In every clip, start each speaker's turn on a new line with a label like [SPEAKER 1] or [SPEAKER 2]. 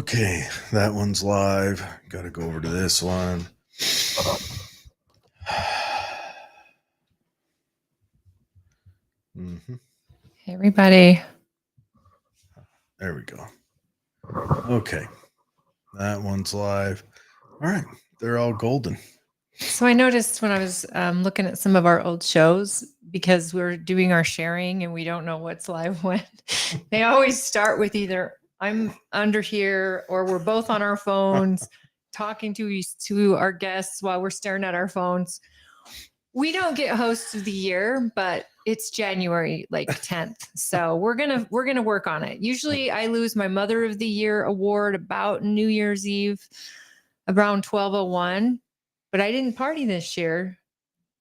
[SPEAKER 1] Okay, that one's live. Got to go over to this one.
[SPEAKER 2] Hey, everybody.
[SPEAKER 1] There we go. Okay, that one's live. All right, they're all golden.
[SPEAKER 2] So I noticed when I was looking at some of our old shows, because we're doing our sharing and we don't know what's live when, they always start with either I'm under here or we're both on our phones talking to our guests while we're staring at our phones. We don't get host of the year, but it's January like 10th. So we're gonna work on it. Usually I lose my Mother of the Year award about New Year's Eve around 12:01. But I didn't party this year.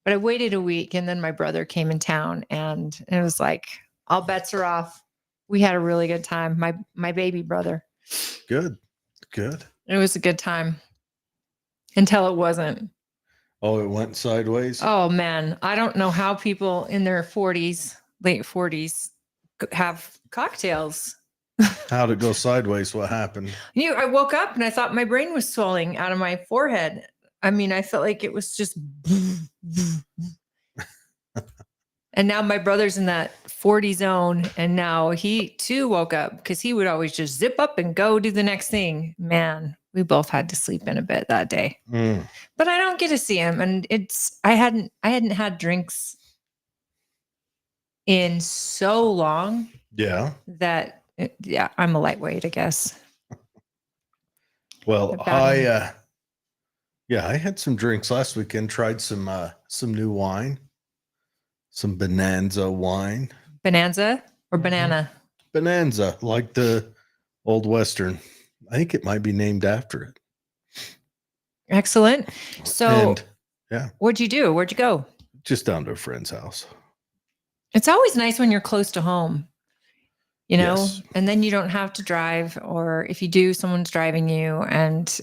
[SPEAKER 2] But I waited a week and then my brother came in town and it was like all bets are off. We had a really good time. My baby brother.
[SPEAKER 1] Good.
[SPEAKER 2] It was a good time until it wasn't.
[SPEAKER 1] Oh, it went sideways?
[SPEAKER 2] Oh man, I don't know how people in their 40s, late 40s have cocktails.
[SPEAKER 1] How'd it go sideways? What happened?
[SPEAKER 2] I woke up and I thought my brain was swelling out of my forehead. I mean, I felt like it was just. And now my brother's in that 40 zone. And now he too woke up because he would always just zip up and go do the next thing. Man, we both had to sleep in a bit that day. But I don't get to see him. And I hadn't had drinks in so long.
[SPEAKER 1] Yeah.
[SPEAKER 2] I'm a lightweight, I guess.
[SPEAKER 1] Well, I had some drinks last weekend, tried some new wine, some Bonanza wine.
[SPEAKER 2] Bonanza or banana?
[SPEAKER 1] Bonanza, like the old Western. I think it might be named after it.
[SPEAKER 2] Excellent. So, what'd you do? Where'd you go?
[SPEAKER 1] Just down to a friend's house.
[SPEAKER 2] It's always nice when you're close to home,
[SPEAKER 1] Yes.
[SPEAKER 2] and then you don't have to drive, or if you do, someone's driving you. And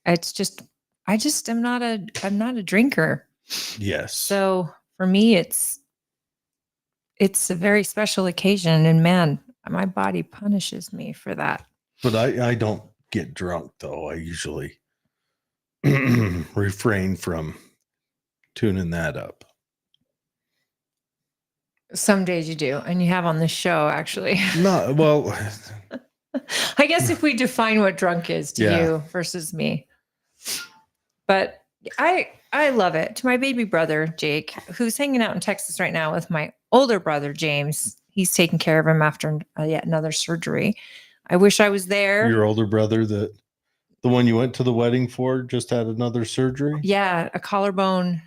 [SPEAKER 2] it's just, I'm not a drinker.
[SPEAKER 1] Yes.
[SPEAKER 2] So for me, it's a very special occasion, and man, my body punishes me for that.
[SPEAKER 1] But I don't get drunk though. I usually refrain from tuning that up.
[SPEAKER 2] Some days you do, and you have on this show, actually.
[SPEAKER 1] No, well,
[SPEAKER 2] I guess if we define what drunk is to you versus me. But I love it. To my baby brother, Jake, who's hanging out in Texas right now with my older brother, James. He's taking care of him after yet another surgery. I wish I was there.
[SPEAKER 1] Your older brother, the one you went to the wedding for, just had another surgery?
[SPEAKER 2] Yeah, a collarbone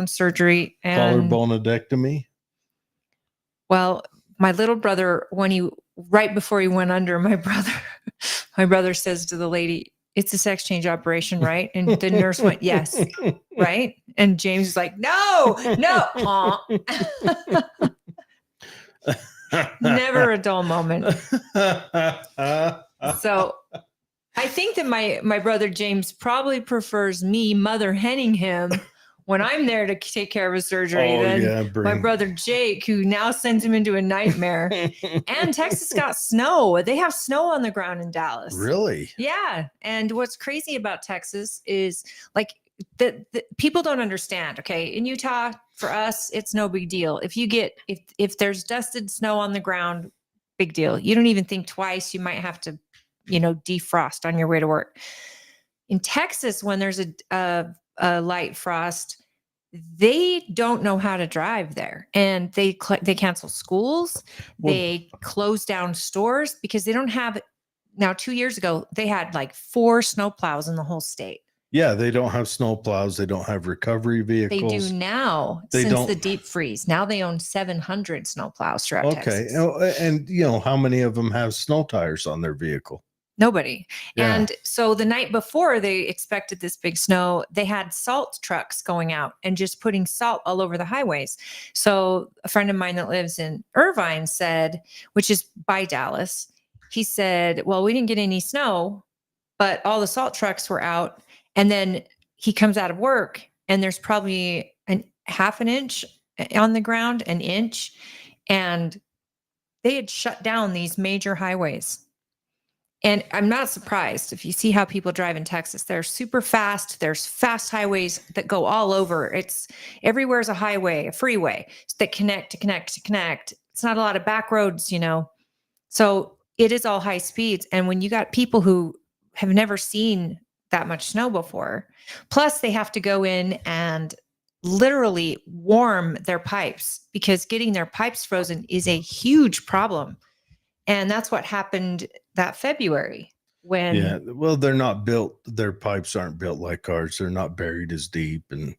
[SPEAKER 2] surgery. And
[SPEAKER 1] collarbonedectomy?
[SPEAKER 2] Well, my little brother, right before he went under, my brother says to the lady, "It's a sex change operation, right?" And the nurse went, "Yes." Right? And James is like, no. Never a dull moment. So I think that my brother James probably prefers me mother henning him when I'm there to take care of his surgery than my brother Jake, who now sends him into a nightmare. And Texas got snow. They have snow on the ground in Dallas.
[SPEAKER 1] Really?
[SPEAKER 2] Yeah. And what's crazy about Texas is like the people don't understand. Okay. In Utah, for us, it's no big deal. If there's dusted snow on the ground, big deal. You don't even think twice. You might have to, defrost on your way to work. In Texas, when there's a light frost, they don't know how to drive there, and they cancel schools. They close down stores because they don't have. Now, 2 years ago, they had like 4 snowplows in the whole state.
[SPEAKER 1] Yeah, they don't have snowplows. They don't have recovery vehicles.
[SPEAKER 2] They do now since the deep freeze. Now they own 700 snowplows throughout Texas.
[SPEAKER 1] And how many of them have snow tires on their vehicle?
[SPEAKER 2] Nobody. Yeah. And so the night before they expected this big snow, they had salt trucks going out and just putting salt all over the highways. So a friend of mine that lives in Irvine said, which is by Dallas, he said, well, we didn't get any snow, but all the salt trucks were out. And then he comes out of work and there's probably half an inch on the ground, an inch. And they had shut down these major highways. And I'm not surprised if you see how people drive in Texas. They're super fast. There's fast highways that go all over. It's everywhere's a highway, a freeway that connect to connect to connect. It's not a lot of back roads, you know. So it is all high speeds. And when you got people who have never seen that much snow before, plus they have to go in and literally warm their pipes because getting their pipes frozen is a huge problem. And that's what happened that February when,
[SPEAKER 1] Yeah. Well, they're not built, their pipes aren't built like ours. They're not buried as deep. And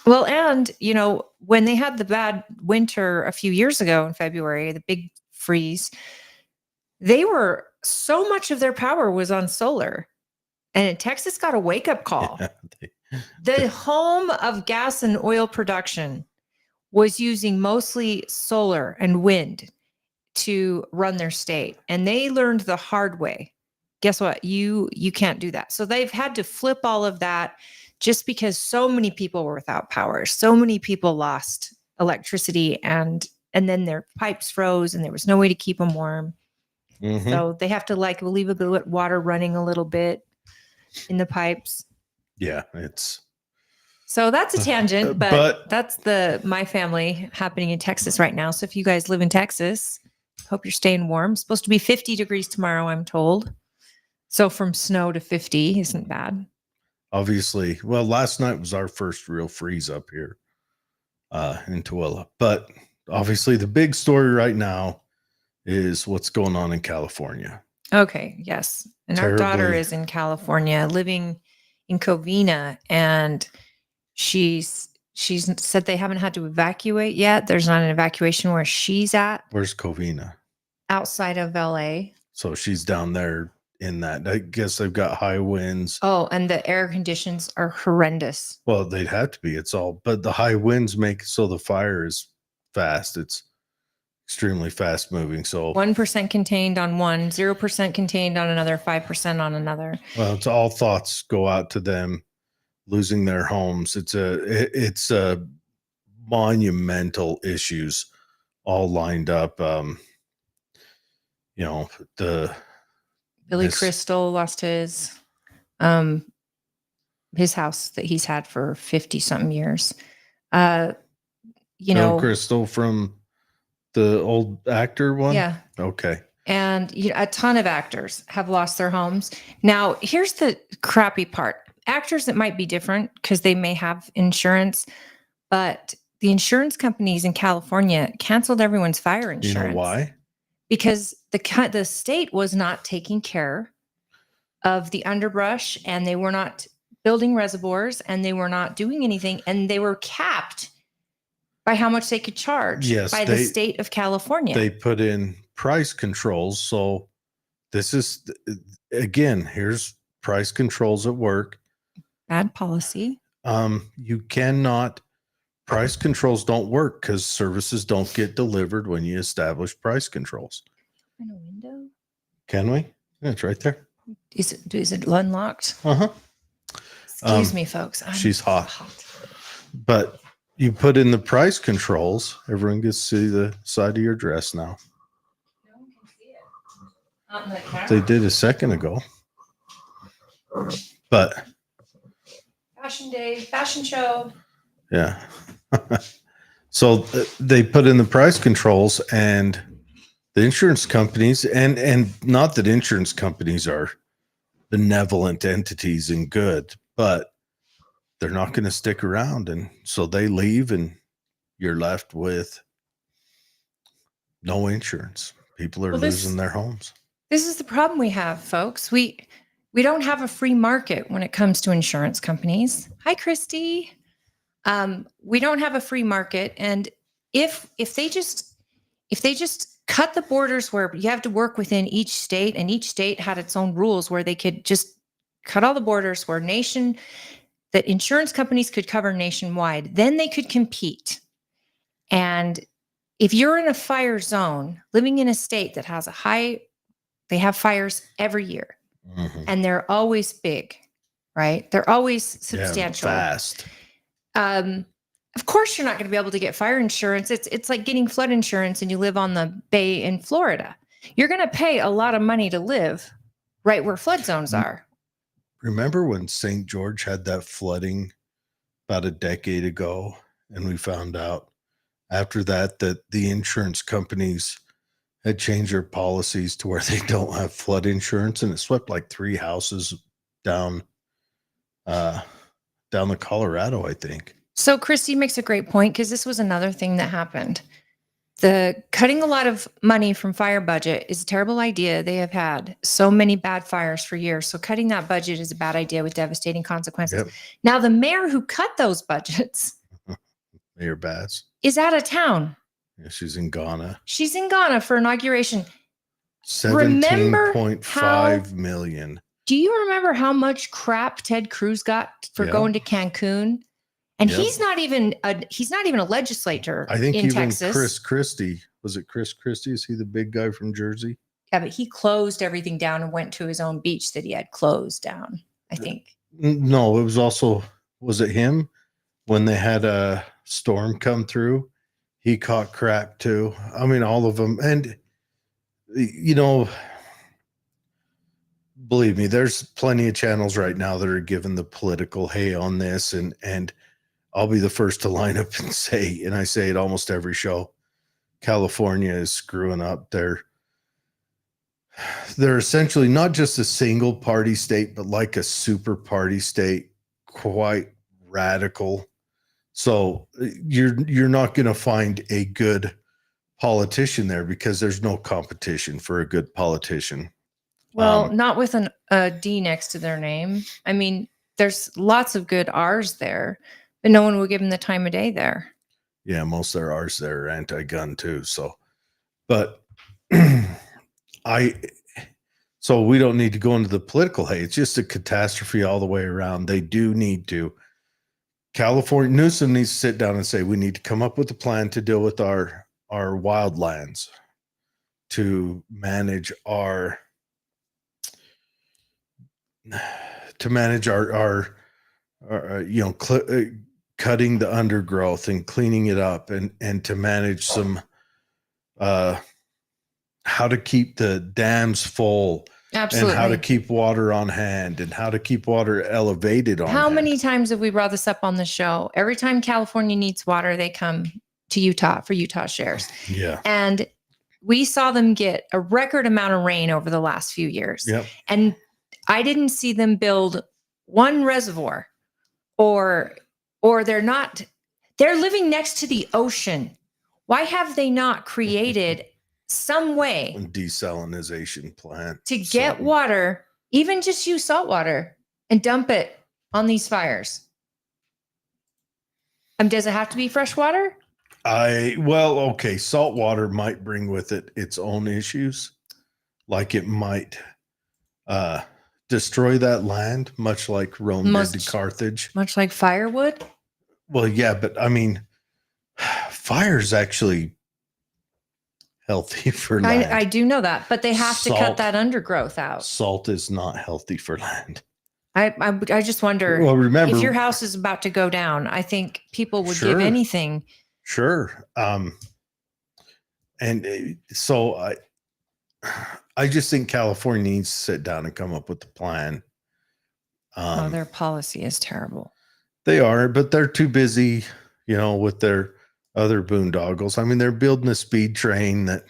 [SPEAKER 2] well, and, you know, when they had the bad winter a few years ago in February, the big freeze, they were so much of their power was on solar. And Texas got a wake up call.
[SPEAKER 1] yeah,
[SPEAKER 2] The home of gas and oil production was using mostly solar and wind to run their state, and they learned the hard way. Guess what? You can't do that. So they've had to flip all of that just because so many people were without power. So many people lost electricity, and then their pipes froze and there was no way to keep them warm.
[SPEAKER 1] Mhm.
[SPEAKER 2] So they have to like leave the water running a little bit in the pipes.
[SPEAKER 1] Yeah, it's
[SPEAKER 2] So that's a tangent, but,
[SPEAKER 1] but-
[SPEAKER 2] that's my family happening in Texas right now. So if you guys live in Texas, hope you're staying warm. It's supposed to be 50 degrees tomorrow, I'm told. So from snow to 50 isn't bad.
[SPEAKER 1] obviously, well, last night was our first real freeze up here in Tooele. But obviously, the big story right now is what's going on in California.
[SPEAKER 2] Okay, yes. And our daughter
[SPEAKER 1] Terribly.
[SPEAKER 2] is in California, living in Covina, and she's said they haven't had to evacuate yet. There's not an evacuation where she's at,
[SPEAKER 1] Where's Covina?
[SPEAKER 2] outside of LA.
[SPEAKER 1] So she's down there in that. I guess they've got high winds.
[SPEAKER 2] Oh, and the air conditions are horrendous.
[SPEAKER 1] Well, they'd have to be. It's all, but the high winds make so the fire is fast. It's extremely fast moving. So
[SPEAKER 2] 1% contained on one, 0% contained on another, 5% on another.
[SPEAKER 1] well, it's all thoughts go out to them losing their homes. It's a monumental issues all lined up. You know,
[SPEAKER 2] Billy
[SPEAKER 1] this-
[SPEAKER 2] Crystal lost his house that he's had for 50 something years. You
[SPEAKER 1] Bill
[SPEAKER 2] know,
[SPEAKER 1] Crystal from the old actor one.
[SPEAKER 2] yeah.
[SPEAKER 1] Okay.
[SPEAKER 2] And a ton of actors have lost their homes. Now, here's the crappy part. Actors, that might be different because they may have insurance, but the insurance companies in California canceled everyone's fire
[SPEAKER 1] You
[SPEAKER 2] insurance.
[SPEAKER 1] know why?
[SPEAKER 2] Because the state was not taking care of the underbrush, and they were not building reservoirs, and they were not doing anything, and they were capped by how much they could charge by the state of California.
[SPEAKER 1] They put in price controls. So this is, again, here's price controls at work.
[SPEAKER 2] Bad policy.
[SPEAKER 1] You cannot, price controls don't work because services don't get delivered when you establish price controls.
[SPEAKER 2] In a window?
[SPEAKER 1] Can we? Yeah, it's right there.
[SPEAKER 2] Is it unlocked?
[SPEAKER 1] Uh-huh.
[SPEAKER 2] Excuse me, folks.
[SPEAKER 1] She's hot. But you put in the price controls, everyone gets to see the side of your dress now.
[SPEAKER 2] No one can see it. Not in the camera.
[SPEAKER 1] They did a second ago. But
[SPEAKER 2] Fashion day, fashion show.
[SPEAKER 1] yeah. So they put in the price controls, and the insurance companies, and not that insurance companies are benevolent entities and good, but they're not going to stick around. And so they leave, and you're left with no insurance. People are losing their homes.
[SPEAKER 2] This is the problem we have, folks. We don't have a free market when it comes to insurance companies. Hi, Christy. We don't have a free market, and if they just cut the borders where you have to work within each state, and each state had its own rules where they could just cut all the borders where that insurance companies could cover nationwide, then they could compete. And if you're in a fire zone, living in a state that has they have fires every year,
[SPEAKER 1] Mhm.
[SPEAKER 2] and they're always big, right? They're always substantial.
[SPEAKER 1] Yeah, fast.
[SPEAKER 2] Of course, you're not going to be able to get fire insurance. It's like getting flood insurance and you live on the bay in Florida. You're going to pay a lot of money to live right where flood zones are.
[SPEAKER 1] Remember when St. George had that flooding about a decade ago, and we found out after that the insurance companies had changed their policies to where they don't have flood insurance, and it swept like 3 houses down down the Colorado, I think.
[SPEAKER 2] So Christy makes a great point, because this was another thing that happened. The cutting a lot of money from fire budget is a terrible idea. They have had so many bad fires for years. So cutting that budget is a bad idea with devastating consequences.
[SPEAKER 1] Yep.
[SPEAKER 2] Now, the mayor who cut those budgets
[SPEAKER 1] Mayor Bass.
[SPEAKER 2] is out of town.
[SPEAKER 1] Yeah, she's in Ghana.
[SPEAKER 2] She's in Ghana for inauguration.
[SPEAKER 1] 17.5 million.
[SPEAKER 2] Do you remember how much crap Ted Cruz got for going to Cancun? And he's not even a legislator.
[SPEAKER 1] I think
[SPEAKER 2] in
[SPEAKER 1] even
[SPEAKER 2] Texas.
[SPEAKER 1] Chris Christie, was it Chris Christie? Is he the big guy from Jersey?
[SPEAKER 2] Yeah, but he closed everything down and went to his own beach that he had closed down, I think.
[SPEAKER 1] No, it was also, was it him when they had a storm come through? He caught crap too. I mean, all of them. And, you know, believe me, there's plenty of channels right now that are giving the political hay on this. And I'll be the first to line up and say, and I say it almost every show, California is screwing up. They're essentially not just a single party state, but like a super party state, quite radical. So you're not going to find a good politician there because there's no competition for a good politician.
[SPEAKER 2] Well, not with a D next to their name. I mean, there's lots of good R's there, but no one will give them the time of day there.
[SPEAKER 1] Yeah, most of their R's there are anti-gun too. So, but so we don't need to go into the political hay. It's just a catastrophe all the way around. They do need to. California, Newsom needs to sit down and say, we need to come up with a plan to deal with our wildlands, to manage our cutting the undergrowth and cleaning it up, and to manage some how to keep the dams full. Absolutely. And how to keep water on hand, and how to keep water elevated on hand.
[SPEAKER 2] How many times have we brought this up on the show? Every time California needs water, they come to Utah for Utah Shares.
[SPEAKER 1] Yeah.
[SPEAKER 2] And we saw them get a record amount of rain over the last few years.
[SPEAKER 1] Yep.
[SPEAKER 2] And I didn't see them build one reservoir, or they're living next to the ocean. Why have they not created some way
[SPEAKER 1] desalinization plant
[SPEAKER 2] to get water, even just use salt water and dump it on these fires? Does it have to be fresh water?
[SPEAKER 1] Okay, salt water might bring with it its own issues. Like it might destroy that land, much like Rome did to Carthage.
[SPEAKER 2] Much like firewood?
[SPEAKER 1] Well, yeah, but I mean, fire's actually healthy for land.
[SPEAKER 2] I do know that, but they have to cut that undergrowth out.
[SPEAKER 1] Salt is not healthy for land.
[SPEAKER 2] I just wonder, remember, if your house is about to go down, I think people would give anything.
[SPEAKER 1] Sure. And so I just think California needs to sit down and come up with a plan.
[SPEAKER 2] Their policy is terrible.
[SPEAKER 1] They are, but they're too busy, with their other boondoggles. I mean, they're building a speed train that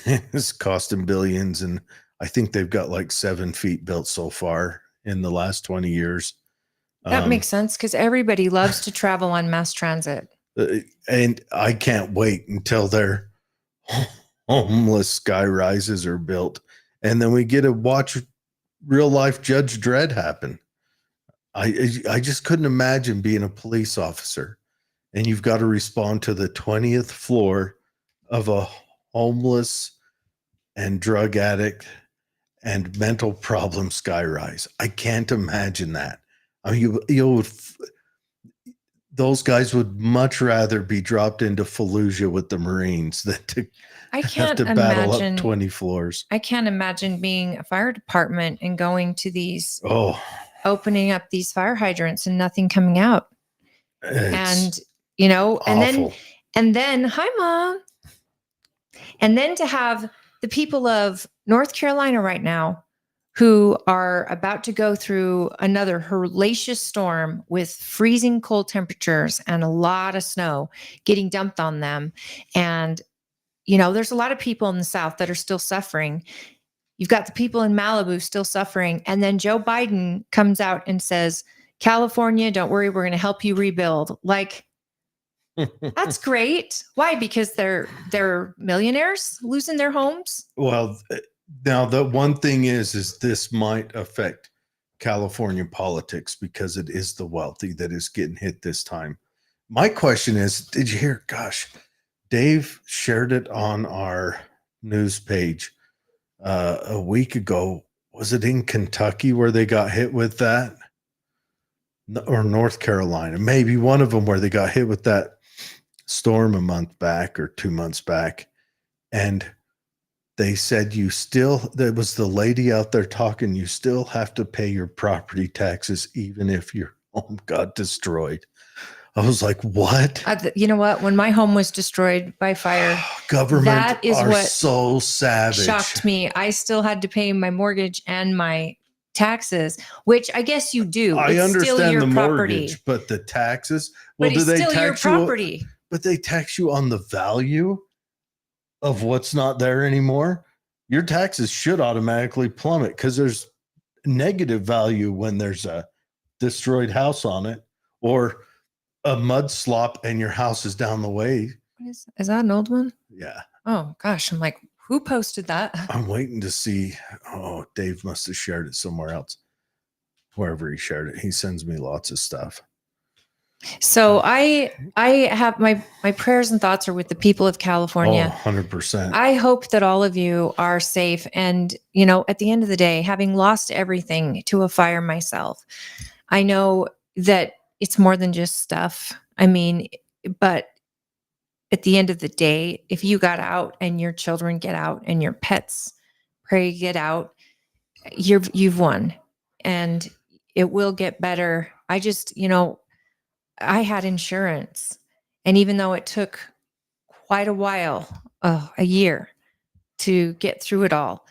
[SPEAKER 1] is costing billions, and I think they've got like 7 feet built so far in the last 20 years.
[SPEAKER 2] That makes sense, because everybody loves to travel on mass transit.
[SPEAKER 1] And I can't wait until their homeless sky rises are built, and then we get to watch real life Judge Dredd happen. I just couldn't imagine being a police officer, and you've got to respond to the 20th floor of a homeless and drug addict and mental problem skyrise. I can't imagine that. I mean, those guys would much rather be dropped into Fallujah with the Marines than to have to battle up 20 floors.
[SPEAKER 2] I can't imagine being a fire department and going to these, opening up these fire hydrants and nothing coming out.
[SPEAKER 1] It's
[SPEAKER 2] awful. and then, hi, Mom. And then to have the people of North Carolina right now who are about to go through another hellacious storm with freezing cold temperatures and a lot of snow getting dumped on them. And, there's a lot of people in the South that are still suffering. You've got the people in Malibu still suffering. And then Joe Biden comes out and says, California, don't worry, we're going to help you rebuild. Like, that's great. Why? Because they're millionaires losing their homes.
[SPEAKER 1] Well, now the one thing is this might affect California politics because it is the wealthy that is getting hit this time. My question is, did you hear? Gosh, Dave shared it on our news page a week ago. Was it in Kentucky where they got hit with that? Or North Carolina? Maybe one of them where they got hit with that storm a month back or 2 months back. And they said there was the lady out there talking, you still have to pay your property taxes even if your home got destroyed. I was like, what?
[SPEAKER 2] You know what? When my home was destroyed by fire,
[SPEAKER 1] Government
[SPEAKER 2] that is
[SPEAKER 1] are
[SPEAKER 2] what
[SPEAKER 1] so savage.
[SPEAKER 2] Shocked me. I still had to pay my mortgage and my taxes, which I guess you do.
[SPEAKER 1] I
[SPEAKER 2] It's
[SPEAKER 1] understand
[SPEAKER 2] still your
[SPEAKER 1] the
[SPEAKER 2] property,
[SPEAKER 1] mortgage, but the taxes, well,
[SPEAKER 2] but
[SPEAKER 1] do
[SPEAKER 2] it's
[SPEAKER 1] they
[SPEAKER 2] still your
[SPEAKER 1] tax you?
[SPEAKER 2] property.
[SPEAKER 1] But they tax you on the value of what's not there anymore. Your taxes should automatically plummet because there's negative value when there's a destroyed house on it or a mud slop and your house is down the way.
[SPEAKER 2] Is that an old one?
[SPEAKER 1] Yeah.
[SPEAKER 2] Oh gosh, I'm like, who posted that?
[SPEAKER 1] I'm waiting to see. Oh, Dave must have shared it somewhere else. Wherever he shared it, he sends me lots of stuff.
[SPEAKER 2] So I have my prayers and thoughts are with the people of California.
[SPEAKER 1] Oh, 100%.
[SPEAKER 2] I hope that all of you are safe. And, at the end of the day, having lost everything to a fire myself, I know that it's more than just stuff. I mean, but at the end of the day, if you got out and your children get out and your pets pray get out, you've won, and it will get better. I just, I had insurance, and even though it took quite a while, a year to get through it all,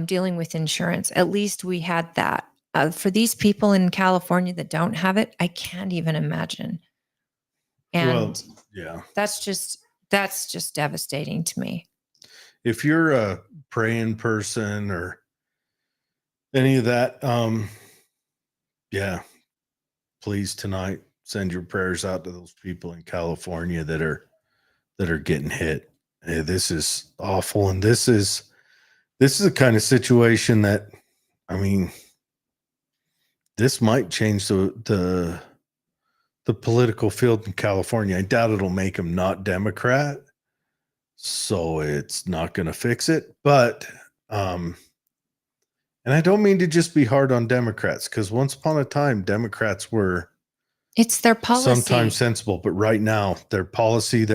[SPEAKER 2] dealing with insurance, at least we had that. For these people in California that don't have it, I can't even imagine. And
[SPEAKER 1] yeah,
[SPEAKER 2] that's just devastating to me.
[SPEAKER 1] If you're a praying person or any of that, yeah, please tonight send your prayers out to those people in California that are getting hit. Hey, this is awful, and this is the kind of situation that, I mean, this might change the political field in California. I doubt it'll make them not Democrat, so it's not going to fix it. But and I don't mean to just be hard on Democrats, because once upon a time, Democrats were,
[SPEAKER 2] it's their policy,
[SPEAKER 1] sometimes sensible, but right now their policy,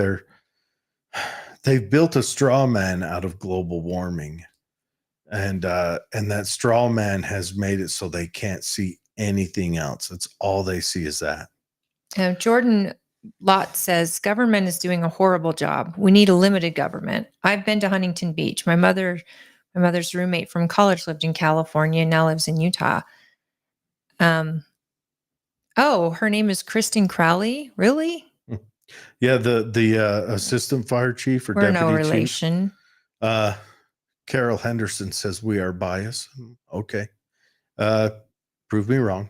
[SPEAKER 1] they've built a straw man out of global warming, and that straw man has made it so they can't see anything else. It's all they see is that.
[SPEAKER 2] Jordan Lott says government is doing a horrible job. We need a limited government. I've been to Huntington Beach. My mother's roommate from college lived in California and now lives in Utah. Oh, her name is Kristen Crowley. Really?
[SPEAKER 1] Yeah, the assistant fire chief or
[SPEAKER 2] We're
[SPEAKER 1] deputy
[SPEAKER 2] no
[SPEAKER 1] chief.
[SPEAKER 2] relation.
[SPEAKER 1] Carol Henderson says we are biased. Okay. Prove me wrong.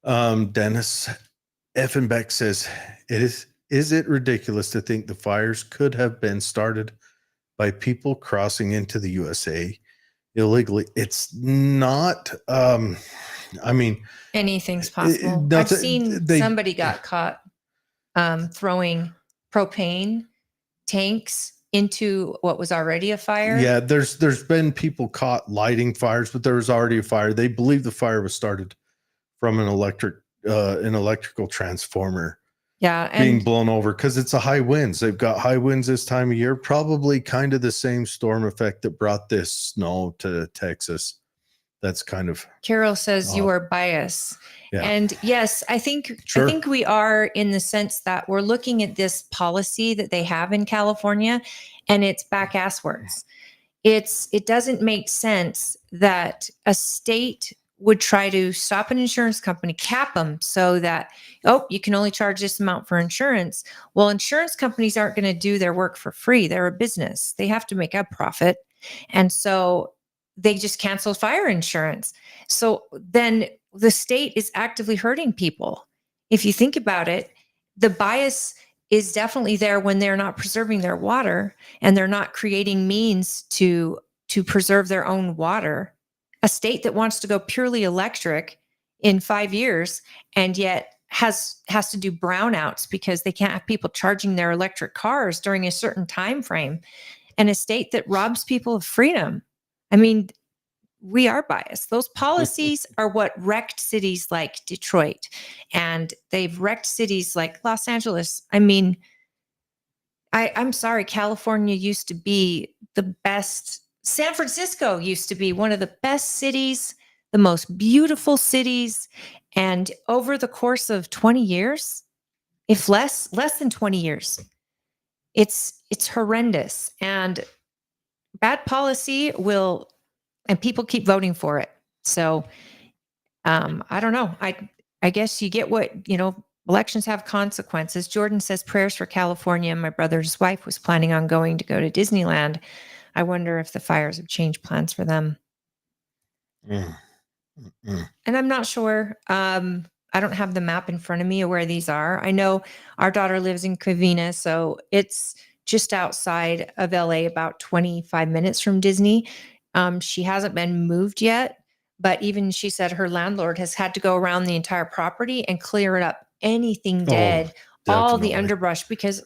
[SPEAKER 1] Dennis Effenbeck says, is it ridiculous to think the fires could have been started by people crossing into the USA illegally? It's not. I mean,
[SPEAKER 2] anything's possible. I've seen somebody got caught throwing propane tanks into what was already a fire.
[SPEAKER 1] Yeah, there's been people caught lighting fires, but there was already a fire. They believe the fire was started from an electrical transformer.
[SPEAKER 2] Yeah, and
[SPEAKER 1] being blown over because it's a high winds. They've got high winds this time of year, probably kind of the same storm effect that brought this snow to Texas. That's kind of.
[SPEAKER 2] Carol says you are biased.
[SPEAKER 1] Yeah.
[SPEAKER 2] And yes, I think we are, in the sense that we're looking at this policy that they have in California, and it's back asswards. It doesn't make sense that a state would try to stop an insurance company, cap them so that, oh, you can only charge this amount for insurance. Well, insurance companies aren't going to do their work for free. They're a business. They have to make a profit. And so they just cancel fire insurance. So then the state is actively hurting people. If you think about it, the bias is definitely there when they're not preserving their water and they're not creating means to preserve their own water. A state that wants to go purely electric in 5 years and yet has to do brownouts because they can't have people charging their electric cars during a certain time frame, and a state that robs people of freedom. I mean, we are biased. Those policies are what wrecked cities like Detroit, and they've wrecked cities like Los Angeles. I mean, I'm sorry, California used to be the best. San Francisco used to be one of the best cities, the most beautiful cities. And over the course of 20 years, if less than 20 years, it's horrendous. And bad policy will, and people keep voting for it. So I don't know. I guess you get what, elections have consequences. Jordan says prayers for California. My brother's wife was planning on go to Disneyland. I wonder if the fires have changed plans for them. And I'm not sure. I don't have the map in front of me of where these are. I know our daughter lives in Covina, so it's just outside of LA, about 25 minutes from Disney. She hasn't been moved yet, but even she said her landlord has had to go around the entire property and clear it up. Anything dead, all the underbrush, because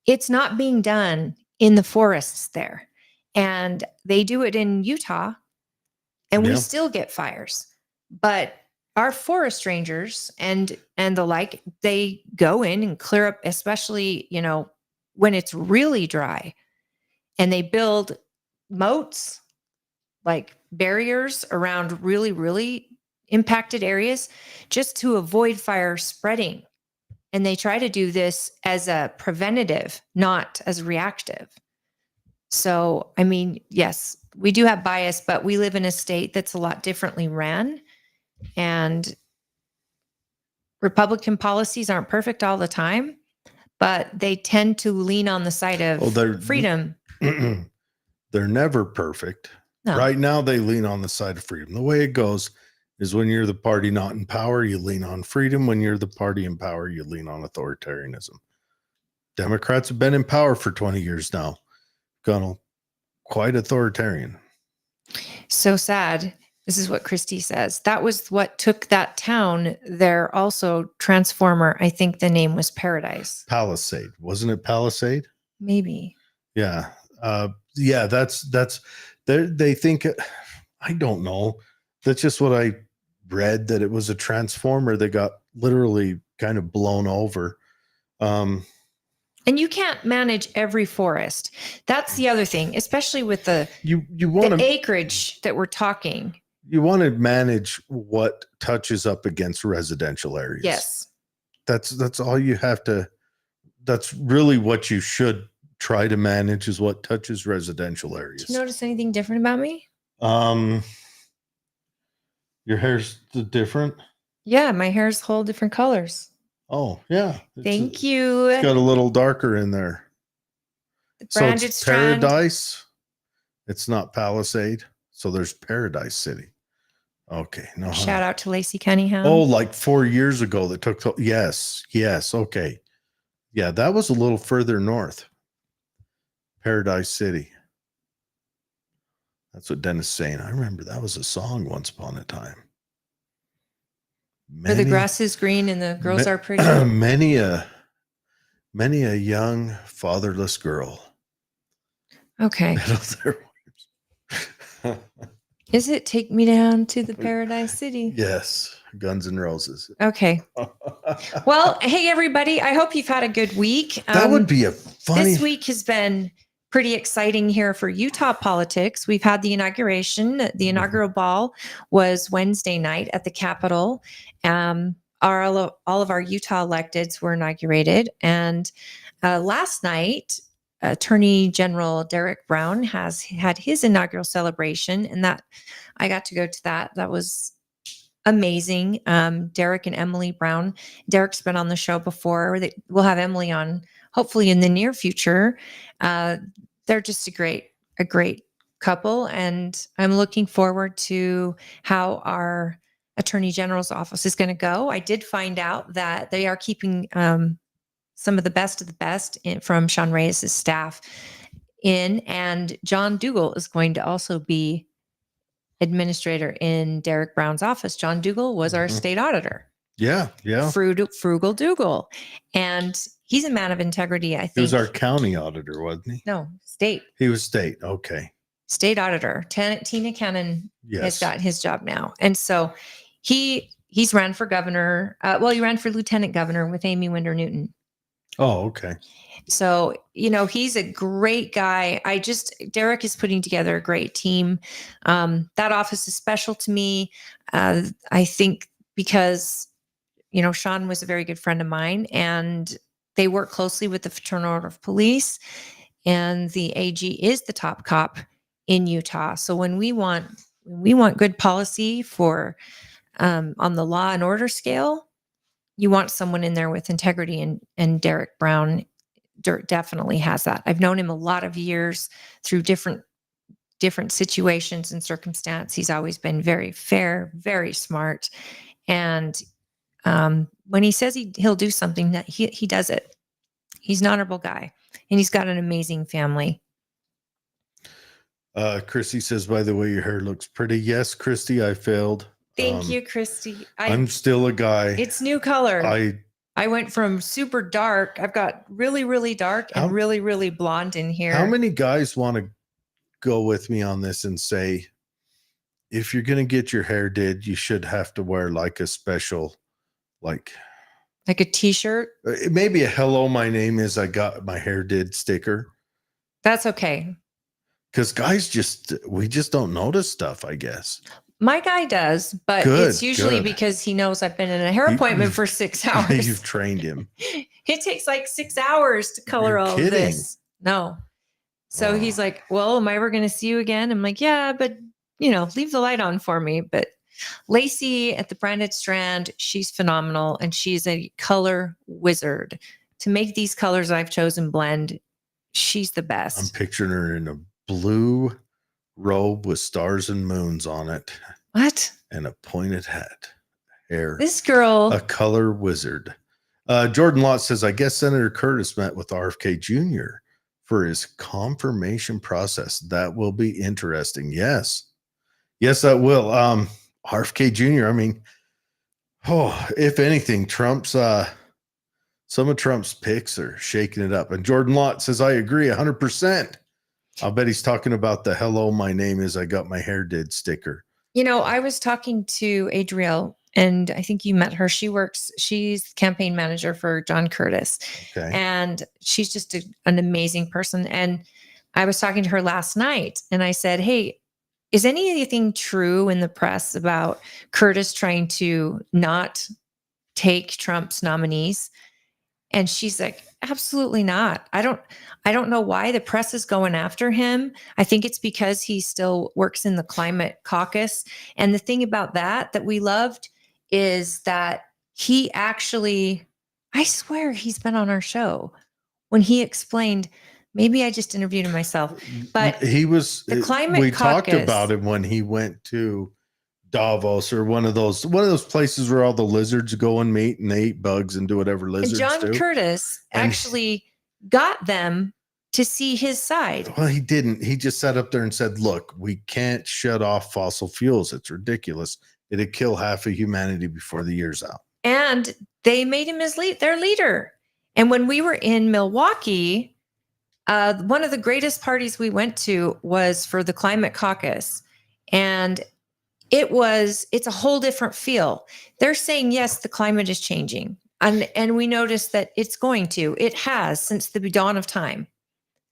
[SPEAKER 2] it's not being done in the forests there. And they do it in Utah, and we still get fires. But our forest rangers and the like, they go in and clear up, especially, when it's really dry. And they build moats, like barriers around really, really impacted areas just to avoid fire spreading. And they try to do this as a preventative, not as reactive. So, I mean, yes, we do have bias, but we live in a state that's a lot differently ran. And Republican policies aren't perfect all the time, but they tend to lean on the side of freedom.
[SPEAKER 1] They're never perfect.
[SPEAKER 2] No.
[SPEAKER 1] Right now, they lean on the side of freedom. The way it goes is when you're the party not in power, you lean on freedom. When you're the party in power, you lean on authoritarianism. Democrats have been in power for 20 years now. Gone quite authoritarian.
[SPEAKER 2] So sad. This is what Christy says. That was what took that town there. Also, Transformer. I think the name was Paradise.
[SPEAKER 1] Palisade. Wasn't it Palisade?
[SPEAKER 2] Maybe.
[SPEAKER 1] Yeah. Yeah, that's they think, I don't know. That's just what I read, that it was a transformer that got literally kind of blown over.
[SPEAKER 2] And you can't manage every forest. That's the other thing, especially with the acreage that we're talking.
[SPEAKER 1] You want to manage what touches up against residential areas.
[SPEAKER 2] Yes.
[SPEAKER 1] That's all you have to. That's really what you should try to manage, is what touches residential areas.
[SPEAKER 2] Do you notice anything different about me?
[SPEAKER 1] Your hair's different?
[SPEAKER 2] Yeah, my hair's whole different colors.
[SPEAKER 1] Oh, yeah.
[SPEAKER 2] Thank you.
[SPEAKER 1] It's got a little darker in there. So it's Paradise. It's not Palisade. So there's Paradise City. Okay. No.
[SPEAKER 2] Shout out to Lacey Cunningham.
[SPEAKER 1] Oh, like 4 years ago that took. Yes. Okay. Yeah, that was a little further north. Paradise City. That's what Dennis is saying. I remember that was a song once upon a time.
[SPEAKER 2] Where the grass is green and the girls are pretty.
[SPEAKER 1] Many a young fatherless girl.
[SPEAKER 2] Okay. Is it Take Me Down to the Paradise City?
[SPEAKER 1] Yes. Guns N' Roses.
[SPEAKER 2] Okay. Well, hey, everybody. I hope you've had a good week.
[SPEAKER 1] That would be a funny.
[SPEAKER 2] This week has been pretty exciting here for Utah politics. We've had the inauguration. The inaugural ball was Wednesday night at the Capitol. All of our Utah electeds were inaugurated. And last night, Attorney General Derek Brown has had his inaugural celebration, and that I got to go to that. That was amazing. Derek and Emily Brown. Derek's been on the show before. We'll have Emily on hopefully in the near future. They're just a great couple, and I'm looking forward to how our Attorney General's office is going to go. I did find out that they are keeping some of the best from Sean Reyes' staff in, and John Dougal is going to also be administrator in Derek Brown's office. John Dougal was our state auditor.
[SPEAKER 1] Yeah.
[SPEAKER 2] Frugal Dougal. And he's a man of integrity, I think.
[SPEAKER 1] He was our county auditor, wasn't he?
[SPEAKER 2] No, state.
[SPEAKER 1] He was state. Okay.
[SPEAKER 2] State auditor. Tina Cannon has got his job now. And so he's ran for governor. He ran for lieutenant governor with Amy Winder Newton.
[SPEAKER 1] Oh, okay.
[SPEAKER 2] So, he's a great guy. Derek is putting together a great team. That office is special to me. I think because, Sean was a very good friend of mine, and they work closely with the Fraternal Order of Police, and the AG is the top cop in Utah. So when we want good policy for, on the law and order scale, you want someone in there with integrity, and Derek Brown definitely has that. I've known him a lot of years through different situations and circumstance. He's always been very fair, very smart. And when he says he'll do something, that he does it. He's an honorable guy, and he's got an amazing family.
[SPEAKER 1] Christy says, by the way, your hair looks pretty. Yes, Christy, I failed.
[SPEAKER 2] Thank you, Christy.
[SPEAKER 1] I'm still a guy.
[SPEAKER 2] It's new color. I went from super dark. I've got really, really dark and really, really blonde in here.
[SPEAKER 1] How many guys want to go with me on this and say, if you're going to get your hair did, you should have to wear like a special, like
[SPEAKER 2] a t-shirt?
[SPEAKER 1] Maybe a hello, my name is, I got my hair did sticker.
[SPEAKER 2] That's okay.
[SPEAKER 1] Because guys we just don't notice stuff, I guess.
[SPEAKER 2] My guy does, but it's usually because he knows I've been in a hair appointment for 6 hours.
[SPEAKER 1] You've trained him.
[SPEAKER 2] It takes like 6 hours to color all of this. No. So he's like, well, am I ever going to see you again? I'm like, yeah, but leave the light on for me. But Lacey at the Branded Strand, she's phenomenal. And she's a color wizard. To make these colors I've chosen blend, she's the best.
[SPEAKER 1] I'm picturing her in a blue robe with stars and moons on it.
[SPEAKER 2] What?
[SPEAKER 1] And a pointed hat. Hair.
[SPEAKER 2] This girl.
[SPEAKER 1] A color wizard. Jordan Lott says, I guess Senator Curtis met with RFK Jr. for his confirmation process. That will be interesting. Yes, that will. RFK Jr. I mean, if anything, some of Trump's picks are shaking it up. And Jordan Lott says, I agree 100%. I'll bet he's talking about the hello, my name is, I got my hair did sticker.
[SPEAKER 2] I was talking to Adrielle, and I think you met her. She's campaign manager for John Curtis.
[SPEAKER 1] Okay.
[SPEAKER 2] And she's just an amazing person. And I was talking to her last night, and I said, hey, is anything true in the press about Curtis trying to not take Trump's nominees? And she's like, absolutely not. I don't know why the press is going after him. I think it's because he still works in the climate caucus. And the thing about that we loved is that he actually, I swear he's been on our show when he explained, maybe I just interviewed him myself, but
[SPEAKER 1] he was
[SPEAKER 2] the climate
[SPEAKER 1] we
[SPEAKER 2] caucus,
[SPEAKER 1] talked about him when he went to Davos or one of those places where all the lizards go and meet and they eat bugs and do whatever lizards
[SPEAKER 2] John
[SPEAKER 1] do.
[SPEAKER 2] Curtis actually got them to see his side.
[SPEAKER 1] Well, he didn't. He just sat up there and said, look, we can't shut off fossil fuels. It's ridiculous. It'd kill half of humanity before the year's out.
[SPEAKER 2] And they made him their leader. And when we were in Milwaukee, one of the greatest parties we went to was for the climate caucus. And it's a whole different feel. They're saying, yes, the climate is changing. And we noticed that it has since the dawn of time.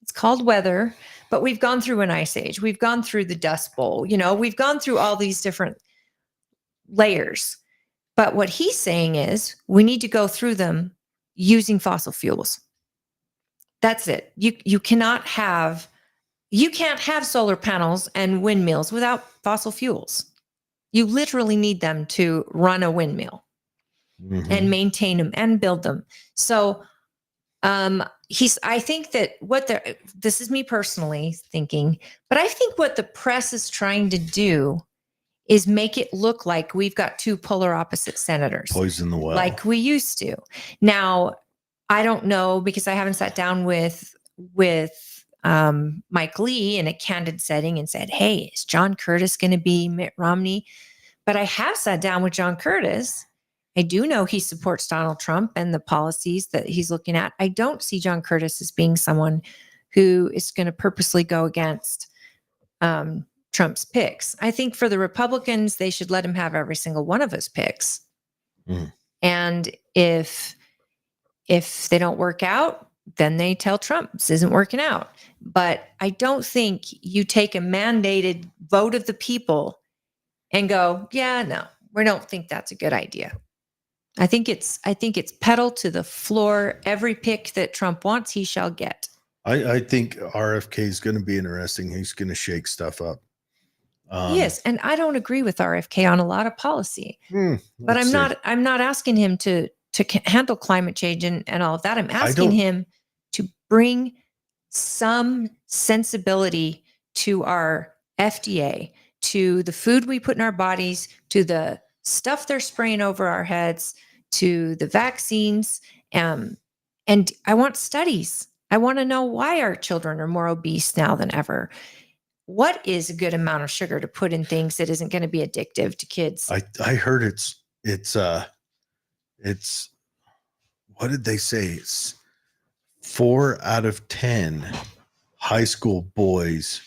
[SPEAKER 2] It's called weather, but we've gone through an ice age. We've gone through the Dust Bowl. We've gone through all these different layers. But what he's saying is we need to go through them using fossil fuels. That's it. You can't have solar panels and windmills without fossil fuels. You literally need them to run a windmill and maintain them and build them. So I think that this is me personally thinking, but I think what the press is trying to do is make it look like we've got two polar opposite senators.
[SPEAKER 1] Poison the well.
[SPEAKER 2] Like we used to. Now, I don't know because I haven't sat down with Mike Lee in a candid setting and said, hey, is John Curtis going to be Mitt Romney? But I have sat down with John Curtis. I do know he supports Donald Trump and the policies that he's looking at. I don't see John Curtis as being someone who is going to purposely go against Trump's picks. I think for the Republicans, they should let him have every single one of his picks. And if they don't work out, then they tell Trump this isn't working out. But I don't think you take a mandated vote of the people and go, yeah, no, we don't think that's a good idea. I think it's pedal to the floor. Every pick that Trump wants, he shall get.
[SPEAKER 1] I think RFK is going to be interesting. He's going to shake stuff up.
[SPEAKER 2] Yes, and I don't agree with RFK on a lot of policy, but I'm not asking him to handle climate change and all of that. I'm asking him to bring some sensibility to our FDA, to the food we put in our bodies, to the stuff they're spraying over our heads, to the vaccines. And I want studies. I want to know why our children are more obese now than ever. What is a good amount of sugar to put in things that isn't going to be addictive to kids?
[SPEAKER 1] I heard it's what did they say? It's 4 out of 10 high school boys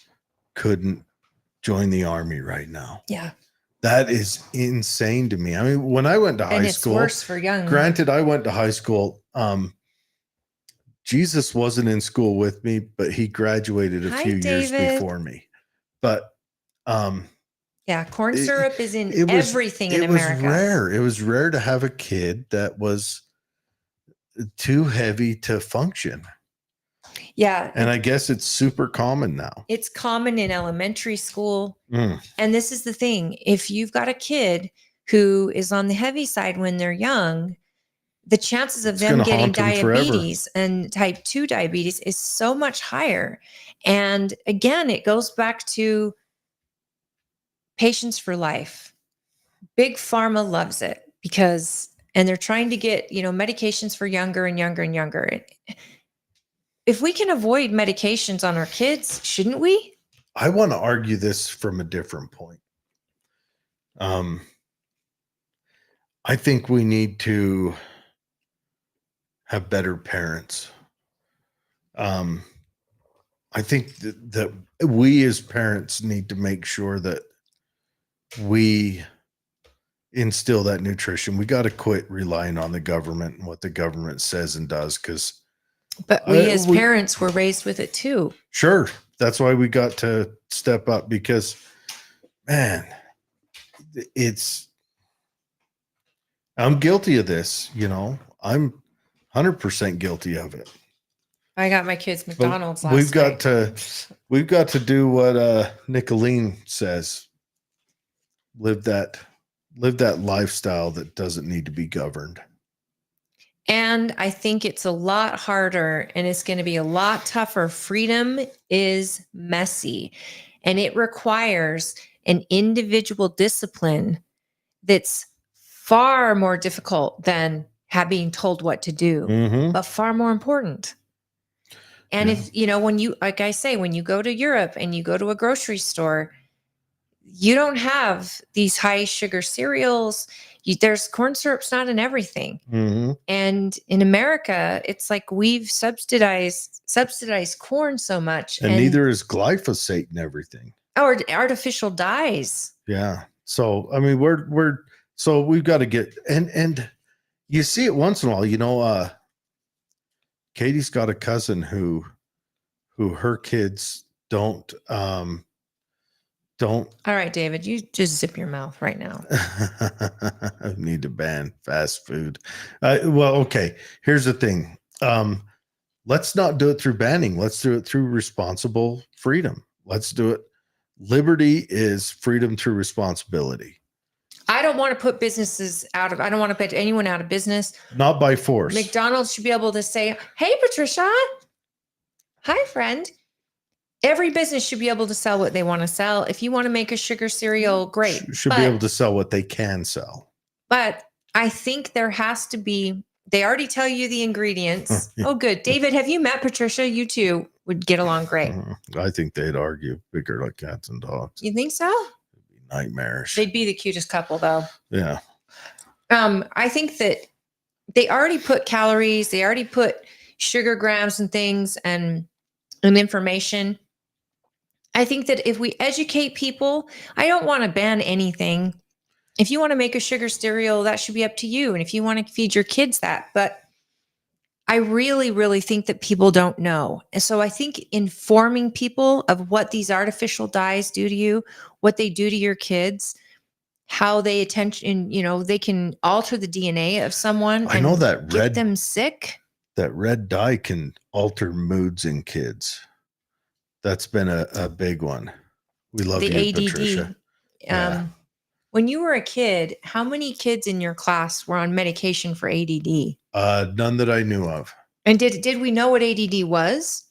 [SPEAKER 1] couldn't join the army right now.
[SPEAKER 2] Yeah.
[SPEAKER 1] That is insane to me. I mean, when I went to high school,
[SPEAKER 2] worse for young.
[SPEAKER 1] Granted, I went to high school. Jesus wasn't in school with me, but he graduated a few years before me. But
[SPEAKER 2] yeah, corn syrup is in everything in America.
[SPEAKER 1] It was rare to have a kid that was too heavy to function.
[SPEAKER 2] Yeah.
[SPEAKER 1] And I guess it's super common now.
[SPEAKER 2] It's common in elementary school. And this is the thing. If you've got a kid who is on the heavy side when they're young, the chances of them getting diabetes and type 2 diabetes is so much higher. And again, it goes back to patients for life. Big pharma loves it and they're trying to get, medications for younger and younger and younger. If we can avoid medications on our kids, shouldn't we?
[SPEAKER 1] I want to argue this from a different point. I think we need to have better parents. I think that we as parents need to make sure that we instill that nutrition. We got to quit relying on the government and what the government says and does.
[SPEAKER 2] But we as parents were raised with it too. Sure.
[SPEAKER 1] That's why we got to step up because, man, I'm guilty of this. I'm 100% guilty of it.
[SPEAKER 2] I got my kids McDonald's last
[SPEAKER 1] we've got
[SPEAKER 2] night.
[SPEAKER 1] We've got to do what Nicolene says. Live that lifestyle that doesn't need to be governed.
[SPEAKER 2] And I think it's a lot harder and it's going to be a lot tougher. Freedom is messy and it requires an individual discipline that's far more difficult than being told what to do, but far more important. And if, when you, like I say, when you go to Europe and you go to a grocery store, you don't have these high sugar cereals. There's corn syrup's not in everything. And in America, it's like we've subsidized corn so much.
[SPEAKER 1] And neither is glyphosate in everything.
[SPEAKER 2] Or artificial dyes.
[SPEAKER 1] Yeah. So, I mean, so we've got to get, and you see it once in a while, Katie's got a cousin who her kids don't. All
[SPEAKER 2] right, David, you just zip your mouth right now.
[SPEAKER 1] I need to ban fast food. Well, okay. Here's the thing. let's not do it through banning. Let's do it through responsible freedom. Let's do it. Liberty is freedom through responsibility.
[SPEAKER 2] I don't want to put businesses out of, I don't want to put anyone out of business.
[SPEAKER 1] Not by force.
[SPEAKER 2] McDonald's should be able to say, hey, Patricia. Hi, friend. Every business should be able to sell what they want to sell. If you want to make a sugar cereal, great.
[SPEAKER 1] Should be able to sell what they can sell.
[SPEAKER 2] But I think there has to be, they already tell you the ingredients. Oh, good. David, have you met Patricia? You two would get along great.
[SPEAKER 1] I think they'd argue bigger like cats and dogs.
[SPEAKER 2] You think so?
[SPEAKER 1] It'd be nightmarish.
[SPEAKER 2] They'd be the cutest couple, though.
[SPEAKER 1] Yeah.
[SPEAKER 2] I think that they already put calories, they already put sugar grams and things and information. I think that if we educate people, I don't want to ban anything. If you want to make a sugar cereal, that should be up to you. And if you want to feed your kids that, but I really, really think that people don't know. And so I think informing people of what these artificial dyes do to you, what they do to your kids, how they they can alter the DNA of someone.
[SPEAKER 1] I know that
[SPEAKER 2] get them sick.
[SPEAKER 1] That red dye can alter moods in kids. That's been a big one. We love
[SPEAKER 2] the
[SPEAKER 1] you,
[SPEAKER 2] ADD.
[SPEAKER 1] Patricia. Yeah.
[SPEAKER 2] When you were a kid, how many kids in your class were on medication for ADD?
[SPEAKER 1] None that I knew of.
[SPEAKER 2] And did we know what ADD was?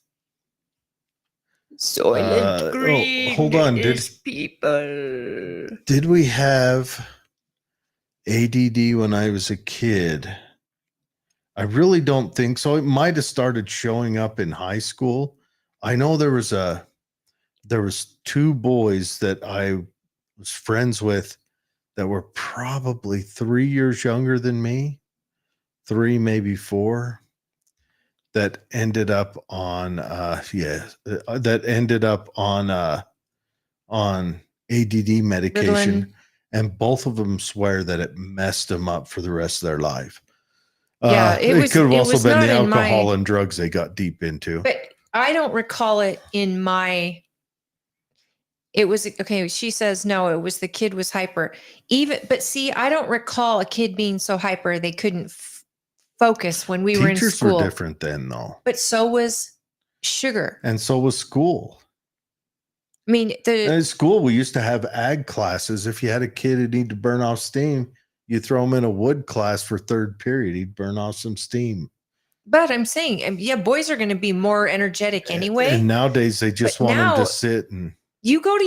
[SPEAKER 2] Soylent Green.
[SPEAKER 1] Hold on.
[SPEAKER 2] People.
[SPEAKER 1] Did we have ADD when I was a kid? I really don't think so. It might have started showing up in high school. I know there was two boys that I was friends with that were probably 3 years younger than me, 3, maybe 4, that ended up on ADD medication.
[SPEAKER 2] Ritalin.
[SPEAKER 1] And both of them swear that it messed them up for the rest of their life.
[SPEAKER 2] Yeah,
[SPEAKER 1] it could have also been the alcohol and drugs they got deep into.
[SPEAKER 2] But I don't recall it in my. It was okay. She says no. It was the kid was hyper. But see, I don't recall a kid being so hyper they couldn't focus when we were in school.
[SPEAKER 1] Teachers were different then, though.
[SPEAKER 2] But so was sugar,
[SPEAKER 1] and so was school.
[SPEAKER 2] I mean,
[SPEAKER 1] in school we used to have ag classes. If you had a kid who needed to burn off steam, you throw him in a wood class for third period. He'd burn off some steam.
[SPEAKER 2] But I'm saying, yeah, boys are going to be more energetic anyway.
[SPEAKER 1] And nowadays they just want them to sit and.
[SPEAKER 2] If you go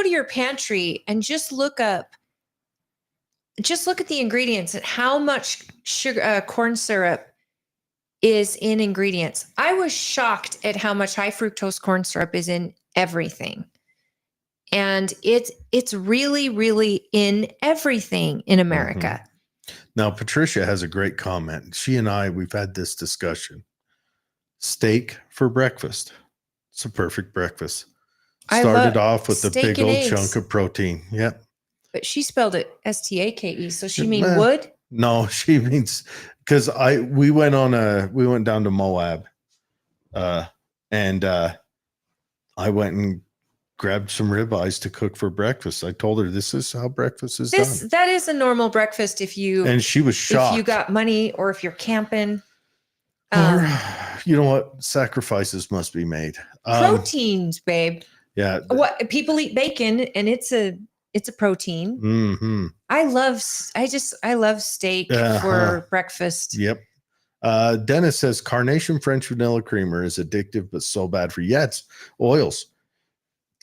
[SPEAKER 2] to your pantry and just look at the ingredients and how much sugar, corn syrup is in ingredients. I was shocked at how much high fructose corn syrup is in everything. And it's really, really in everything in America.
[SPEAKER 1] Mm-hmm. Now, Patricia has a great comment. She and we've had this discussion. Steak for breakfast. It's a perfect breakfast. Started off with a big old chunk of protein. Yep.
[SPEAKER 2] But she spelled it Stake. So she mean wood?
[SPEAKER 1] No, she means because we went down to Moab, and I went and grabbed some ribeyes to cook for breakfast. I told her this is how breakfast is done.
[SPEAKER 2] That is a normal breakfast and she was shocked. If you got money or if you're camping.
[SPEAKER 1] You know what? Sacrifices must be made.
[SPEAKER 2] Proteins, babe.
[SPEAKER 1] Yeah.
[SPEAKER 2] What people eat bacon and it's a protein.
[SPEAKER 1] Mm-hmm.
[SPEAKER 2] I love steak for breakfast.
[SPEAKER 1] Yep. Dennis says Carnation French vanilla creamer is addictive, but so bad for you. Yeah, it's oils.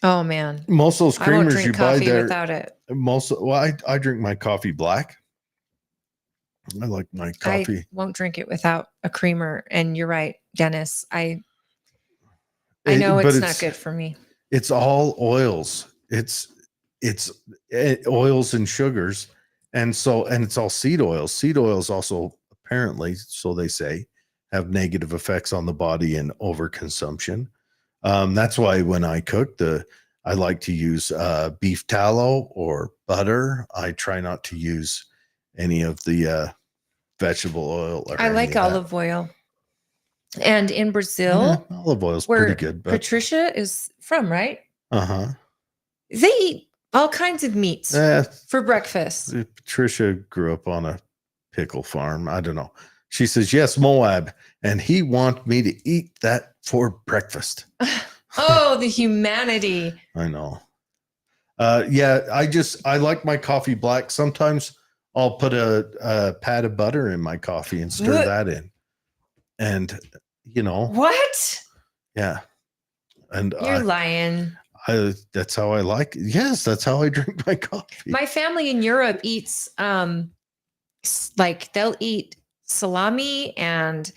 [SPEAKER 2] Oh man.
[SPEAKER 1] Most of those creamers you buy there
[SPEAKER 2] without it.
[SPEAKER 1] I drink my coffee black. I like my coffee.
[SPEAKER 2] I won't drink it without a creamer. And you're right, Dennis. I know it's not good for me.
[SPEAKER 1] It's all oils. It's oils and sugars. And it's all seed oils. Seed oils also apparently, so they say, have negative effects on the body and overconsumption. That's why when I cook, I like to use beef tallow or butter. I try not to use any of the vegetable oil.
[SPEAKER 2] I like olive oil. And in Brazil,
[SPEAKER 1] olive oil is pretty good. But
[SPEAKER 2] Patricia is from, right?
[SPEAKER 1] Uh-huh.
[SPEAKER 2] They eat all kinds of meats for breakfast.
[SPEAKER 1] Patricia grew up on a pickle farm. I don't know. She says, yes, Moab. And he want me to eat that for breakfast.
[SPEAKER 2] Oh, the humanity.
[SPEAKER 1] I know. Yeah, I like my coffee black. Sometimes I'll put a pat of butter in my coffee and stir that in. And,
[SPEAKER 2] What?
[SPEAKER 1] yeah. And
[SPEAKER 2] You're lying.
[SPEAKER 1] that's how I like it. Yes, that's how I drink my coffee.
[SPEAKER 2] My family in Europe eats, like they'll eat salami and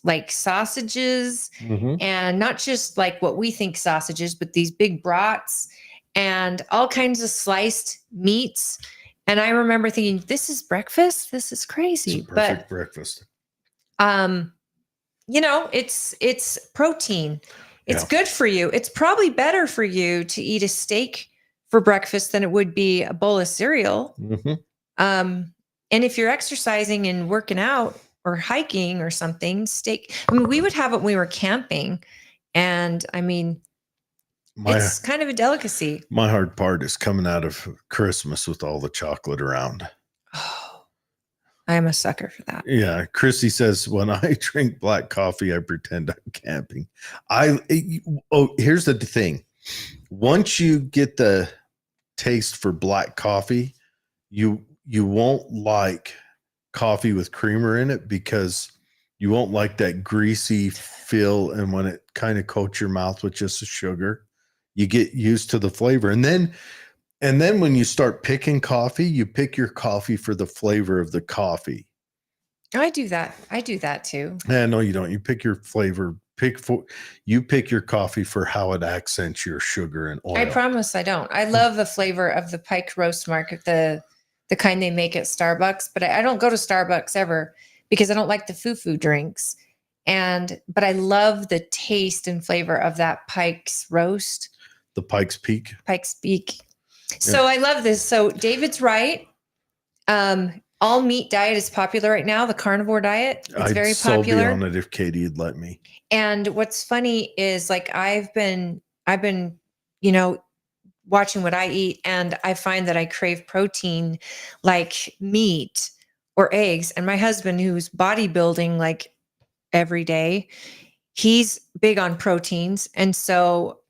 [SPEAKER 2] like sausages, and not just like what we think sausages, but these big brats and all kinds of sliced meats. And I remember thinking, this is breakfast. This is crazy.
[SPEAKER 1] It's a perfect breakfast.
[SPEAKER 2] It's protein. It's good for you. It's probably better for you to eat a steak for breakfast than it would be a bowl of cereal. And if you're exercising and working out or hiking or something, steak. I mean, we would have it when we were camping, and I mean, it's kind of a delicacy.
[SPEAKER 1] My hard part is coming out of Christmas with all the chocolate around.
[SPEAKER 2] Oh, I am a sucker for that.
[SPEAKER 1] Yeah. Chrissy says, when I drink black coffee, I pretend I'm camping. Here's the thing. Once you get the taste for black coffee, you won't like coffee with creamer in it, because you won't like that greasy feel. And when it kind of coats your mouth with just the sugar, you get used to the flavor. And then when you start picking coffee, you pick your coffee for the flavor of the coffee.
[SPEAKER 2] I do that. I do that too.
[SPEAKER 1] Yeah, no, you don't. You pick your flavor. You pick your coffee for how it accents your sugar and oil.
[SPEAKER 2] I promise I don't. I love the flavor of the Pike Roast Market, the kind they make at Starbucks, but I don't go to Starbucks ever because I don't like the foo-foo drinks. But I love the taste and flavor of that Pike's Roast.
[SPEAKER 1] The Pike's Peak.
[SPEAKER 2] Pike's Peak. So I love this. So David's right. All meat diet is popular right now. The carnivore diet. It's very popular.
[SPEAKER 1] I'd so be on it if Katie had let me.
[SPEAKER 2] And what's funny is, like, I've been, watching what I eat, and I find that I crave protein like meat or eggs. And my husband, who's bodybuilding like every day, he's big on proteins. And so,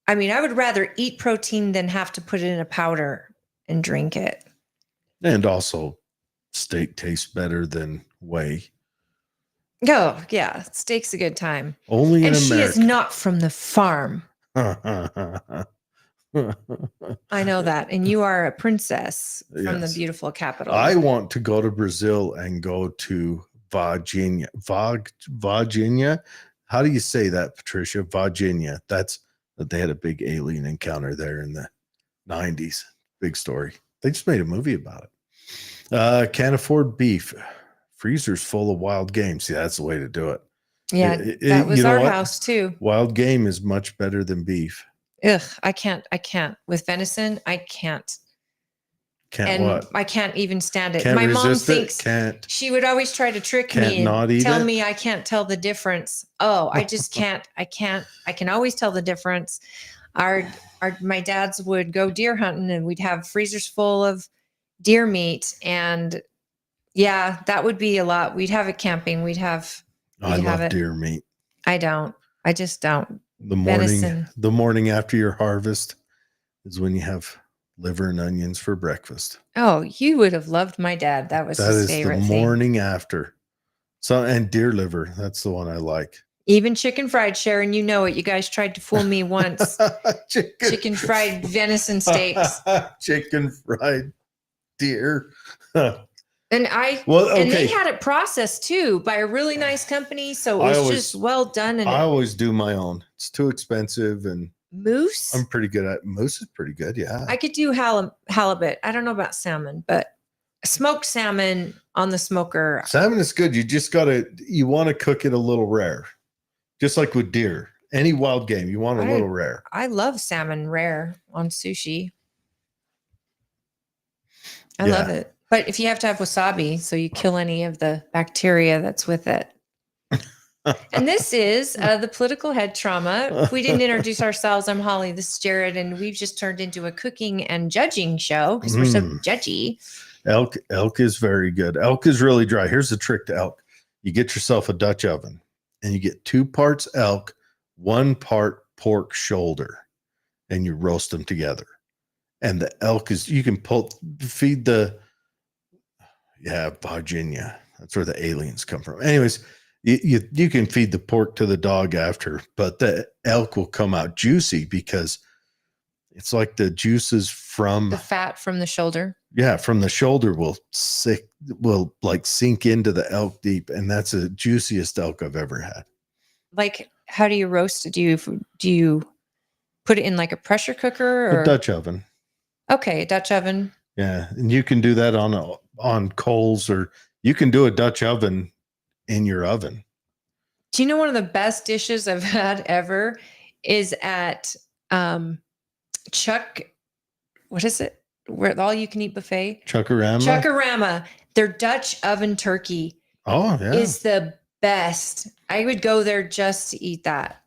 [SPEAKER 2] I mean, I would rather eat protein than have to put it in a powder and drink it.
[SPEAKER 1] And also, steak tastes better than whey.
[SPEAKER 2] Oh, yeah. Steak's a good time.
[SPEAKER 1] Only in America.
[SPEAKER 2] And she is not from the farm. I know that. And you are a princess from the beautiful capital.
[SPEAKER 1] I want to go to Brazil and go to Virginia. Virginia. How do you say that, Patricia? Virginia. They had a big alien encounter there in the 90s. Big story. They just made a movie about it. Can't afford beef. Freezer's full of wild game. See, that's the way to do it.
[SPEAKER 2] Yeah, that was our house too.
[SPEAKER 1] Wild game is much better than beef.
[SPEAKER 2] Ugh, I can't. With venison, I can't. I can't even stand it. My mom thinks she would always try to trick me and tell me I can't tell the difference. Oh, I just can't. I can always tell the difference. My dads would go deer hunting, and we'd have freezers full of deer meat, and yeah, that would be a lot. We'd have it camping. I love deer meat. I don't. I just don't.
[SPEAKER 1] The morning after your harvest is when you have liver and onions for breakfast.
[SPEAKER 2] Oh, you would have loved my dad. That was his favorite thing.
[SPEAKER 1] The morning after. And deer liver. That's the one I like.
[SPEAKER 2] Even chicken fried, Sharon, you know it. You guys tried to fool me once. Chicken fried venison steaks.
[SPEAKER 1] Chicken fried deer.
[SPEAKER 2] And they had it processed too by a really nice company, so it was just well done. And
[SPEAKER 1] I always do my own. It's too expensive, and
[SPEAKER 2] moose.
[SPEAKER 1] I'm pretty good at moose. Is pretty good, yeah.
[SPEAKER 2] I could do halibut. I don't know about salmon, but smoked salmon on the smoker.
[SPEAKER 1] Salmon is good. You want to cook it a little rare, just like with deer. Any wild game, you want a little rare.
[SPEAKER 2] I love salmon rare on sushi. I love it. But if you have to have wasabi, so you kill any of the bacteria that's with it. And this is the political head trauma. We didn't introduce ourselves. I'm Holly. This is Jared. And we've just turned into a cooking and judging show because we're so judgy.
[SPEAKER 1] Elk is very good. Elk is really dry. Here's the trick to elk. You get yourself a Dutch oven, and you get 2 parts elk, 1 part pork shoulder, and you roast them together. And the elk is, you can feed the, Virginia. That's where the aliens come from. Anyways, you can feed the pork to the dog after, but the elk will come out juicy because it's like the juices from
[SPEAKER 2] The fat from the shoulder.
[SPEAKER 1] from the shoulder will like sink into the elk deep, and that's the juiciest elk I've ever had.
[SPEAKER 2] Like, how do you roast it? Do you put it in like a pressure cooker or
[SPEAKER 1] A Dutch oven.
[SPEAKER 2] Okay, Dutch oven.
[SPEAKER 1] Yeah, and you can do that on coals, or you can do a Dutch oven in your oven.
[SPEAKER 2] Do you know one of the best dishes I've had ever is at Chuck? What is it? Where all you can eat buffet?
[SPEAKER 1] Chuckarama.
[SPEAKER 2] Chuckarama. Their Dutch oven turkey is the best. I would go there just to eat that.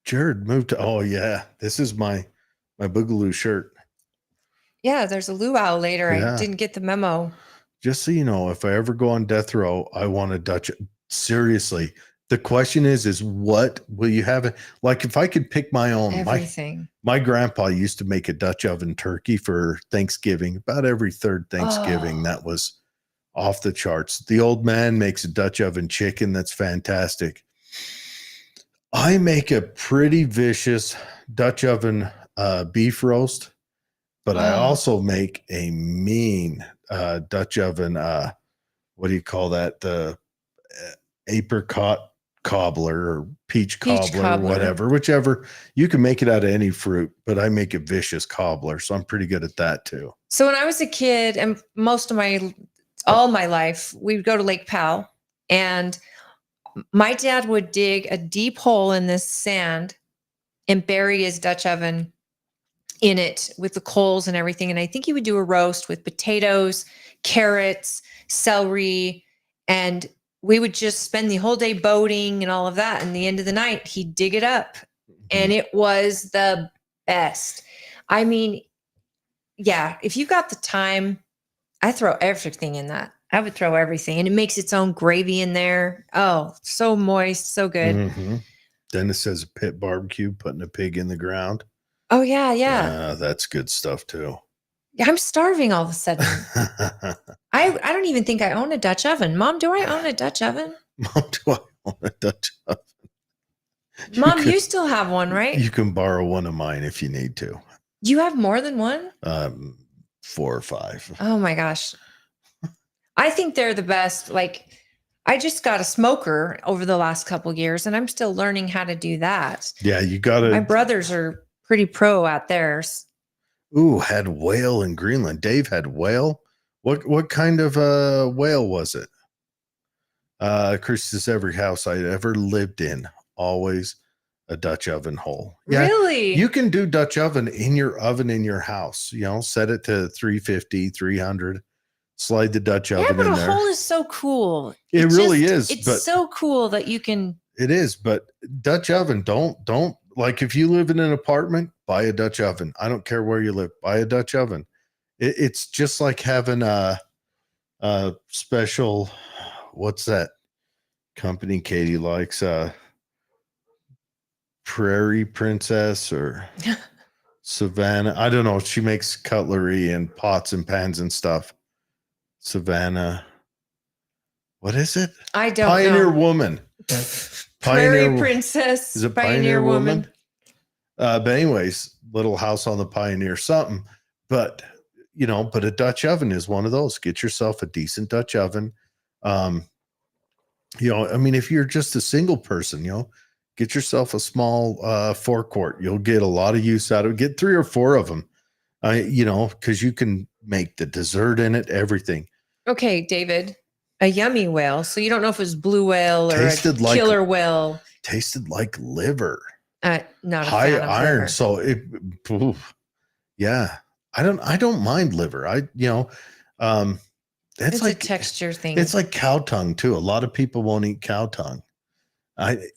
[SPEAKER 1] Jared moved to. Oh yeah, this is my Boogaloo shirt.
[SPEAKER 2] Yeah, there's a luau later.
[SPEAKER 1] Yeah.
[SPEAKER 2] I didn't get the memo.
[SPEAKER 1] Just so you know, if I ever go on death row, I want a Dutch. Seriously, the question is what will you have? Like, if I could pick my own,
[SPEAKER 2] Everything.
[SPEAKER 1] My grandpa used to make a Dutch oven turkey for Thanksgiving. About every third Thanksgiving, that was off the charts. The old man makes a Dutch oven chicken that's fantastic. I make a pretty vicious Dutch oven beef roast, but I also make a mean Dutch oven. What do you call that? The apricot cobbler or peach cobbler or whatever, whichever. You can make it out of any fruit, but I make a vicious cobbler, so I'm pretty good at that too.
[SPEAKER 2] So when I was a kid, and all my life, we would go to Lake Powell, and my dad would dig a deep hole in this sand and bury his Dutch oven in it with the coals and everything. And I think he would do a roast with potatoes, carrots, celery, and we would just spend the whole day boating and all of that. And the end of the night, he'd dig it up, and it was the best. I mean, yeah, if you got the time, I throw everything in that. I would throw everything, and it makes its own gravy in there. Oh, so moist, so good.
[SPEAKER 1] Mm-hmm. Dennis says a pit barbecue, putting a pig in the ground.
[SPEAKER 2] Oh yeah.
[SPEAKER 1] That's good stuff too.
[SPEAKER 2] I'm starving all of a sudden. I don't even think I own a Dutch oven. Mom, do I own a Dutch oven?
[SPEAKER 1] Mom, do I own a Dutch oven?
[SPEAKER 2] Mom, you still have one, right?
[SPEAKER 1] You can borrow one of mine if you need to.
[SPEAKER 2] You have more than one?
[SPEAKER 1] 4 or 5.
[SPEAKER 2] Oh my gosh. I think they're the best. Like, I just got a smoker over the last couple of years, and I'm still learning how to do that.
[SPEAKER 1] Yeah, you got to.
[SPEAKER 2] My brothers are pretty pro at theirs.
[SPEAKER 1] Ooh, had whale in Greenland. Dave had whale. What kind of whale was it? Chris says every house I ever lived in, always a Dutch oven hole. Yeah,
[SPEAKER 2] really?
[SPEAKER 1] You can do Dutch oven in your house. You know, set it to 350, 300. Slide the Dutch oven in there.
[SPEAKER 2] Yeah, but a hole is so cool.
[SPEAKER 1] It really is.
[SPEAKER 2] It's so cool that you can.
[SPEAKER 1] It is, but Dutch oven, don't like, if you live in an apartment, buy a Dutch oven. I don't care where you live, buy a Dutch oven. It's just like having a special, what's that company Katie likes? Prairie Princess or Savannah. I don't know. She makes cutlery and pots and pans and stuff. Savannah. What is it?
[SPEAKER 2] I don't
[SPEAKER 1] Pioneer
[SPEAKER 2] know.
[SPEAKER 1] Woman.
[SPEAKER 2] Prairie Princess.
[SPEAKER 1] Is it Pioneer Woman? But anyways, Little House on the Pioneer, something. But, but a Dutch oven is one of those. Get yourself a decent Dutch oven. I mean, if you're just a single person, get yourself a small forecourt. You'll get a lot of use out of it. Get 3 or 4 of them, because you can make the dessert in it, everything.
[SPEAKER 2] Okay, David, a yummy whale. So you don't know if it was blue whale or a killer whale.
[SPEAKER 1] Tasted like liver.
[SPEAKER 2] Not a
[SPEAKER 1] high
[SPEAKER 2] fan of
[SPEAKER 1] iron.
[SPEAKER 2] liver.
[SPEAKER 1] So yeah, I don't mind liver.
[SPEAKER 2] It's
[SPEAKER 1] like
[SPEAKER 2] a texture thing.
[SPEAKER 1] It's like cow tongue too. A lot of people won't eat cow tongue.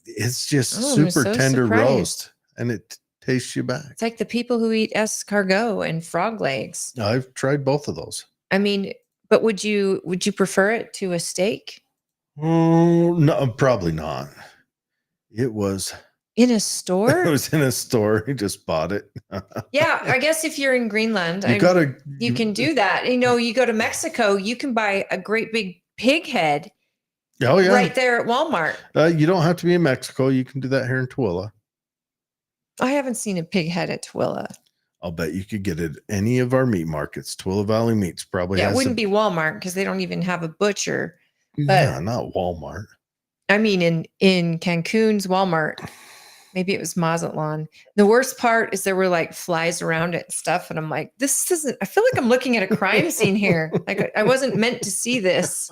[SPEAKER 1] It's just super tender roast, and it tastes you back.
[SPEAKER 2] It's like the people who eat escargot and frog legs.
[SPEAKER 1] I've tried both of those.
[SPEAKER 2] I mean, but would you prefer it to a steak?
[SPEAKER 1] Oh, no, probably not. It was
[SPEAKER 2] In a
[SPEAKER 1] it
[SPEAKER 2] store?
[SPEAKER 1] was in a store. He just bought it.
[SPEAKER 2] Yeah, I guess if you're in Greenland, you can do that. You go to Mexico, you can buy a great big pig head
[SPEAKER 1] Oh yeah.
[SPEAKER 2] right there at Walmart.
[SPEAKER 1] You don't have to be in Mexico. You can do that here in Tooele.
[SPEAKER 2] I haven't seen a pig head at Twilla.
[SPEAKER 1] I'll bet you could get it at any of our meat markets. Tooele Valley Meats probably
[SPEAKER 2] Yeah,
[SPEAKER 1] has
[SPEAKER 2] it wouldn't be Walmart because they don't even have a butcher.
[SPEAKER 1] yeah, not Walmart.
[SPEAKER 2] I mean, in Cancun's Walmart, maybe it was Mazatlan. The worst part is there were like flies around it and stuff, and I'm like, this isn't. I feel like I'm looking at a crime scene here. Like I wasn't meant to see this.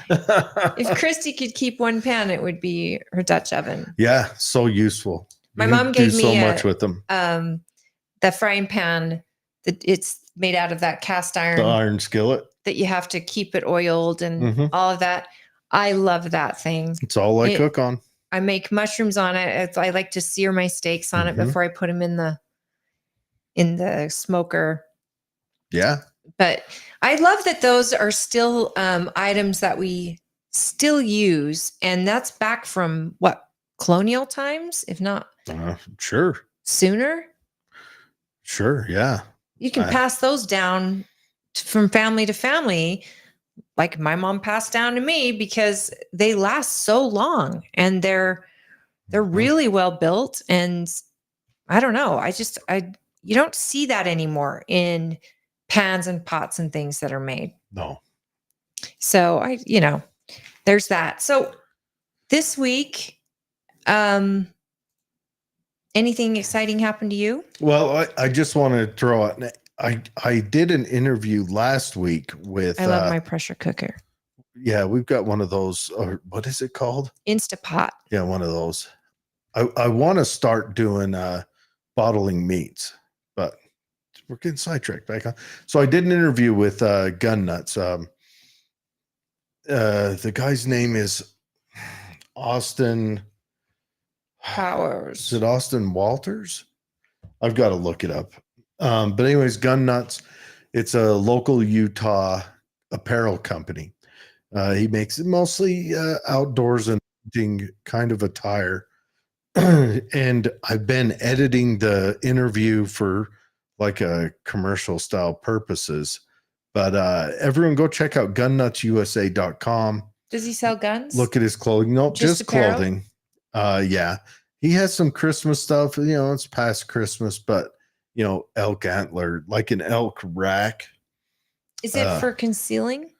[SPEAKER 2] If Christy could keep one pan, it would be her Dutch oven.
[SPEAKER 1] Yeah, so useful.
[SPEAKER 2] My
[SPEAKER 1] You
[SPEAKER 2] mom
[SPEAKER 1] can
[SPEAKER 2] gave
[SPEAKER 1] do
[SPEAKER 2] me
[SPEAKER 1] so much with them.
[SPEAKER 2] The frying pan that it's made out of that cast iron.
[SPEAKER 1] The iron skillet.
[SPEAKER 2] That you have to keep it oiled and
[SPEAKER 1] Mhm.
[SPEAKER 2] all of that. I love that thing.
[SPEAKER 1] It's all I cook on.
[SPEAKER 2] I make mushrooms on it. I like to sear my steaks on it
[SPEAKER 1] Mhm.
[SPEAKER 2] before I put them in the smoker.
[SPEAKER 1] Yeah.
[SPEAKER 2] But I love that those are still items that we still use, and that's back from what, colonial times, if not
[SPEAKER 1] Sure.
[SPEAKER 2] sooner.
[SPEAKER 1] Sure. Yeah.
[SPEAKER 2] You can pass those down from family to family, like my mom passed down to me, because they last so long and they're really well built. And I don't know, you don't see that anymore in pans and pots and things that are made.
[SPEAKER 1] No.
[SPEAKER 2] So there's that. So this week, anything exciting happened to you?
[SPEAKER 1] Well, I just want to throw out. I did an interview last week with.
[SPEAKER 2] I love my pressure cooker.
[SPEAKER 1] Yeah, we've got one of those. Or what is it called?
[SPEAKER 2] Instapot.
[SPEAKER 1] Yeah, one of those. I want to start doing bottling meats, but we're getting sidetracked back on. So I did an interview with Gun Nuts. The guy's name is Austin
[SPEAKER 2] Powers.
[SPEAKER 1] Is it Austin Walters? I've got to look it up. But anyways, Gun Nuts. It's a local Utah apparel company. He makes mostly outdoors and hunting kind of attire. And I've been editing the interview for like a commercial style purposes. But everyone go check out gunnutsusa.com.
[SPEAKER 2] Does he sell guns?
[SPEAKER 1] Look at his clothing. Nope, just
[SPEAKER 2] apparel?
[SPEAKER 1] clothing. Yeah. He has some Christmas stuff. It's past Christmas, but elk antler, like an elk rack.
[SPEAKER 2] Is it for concealing?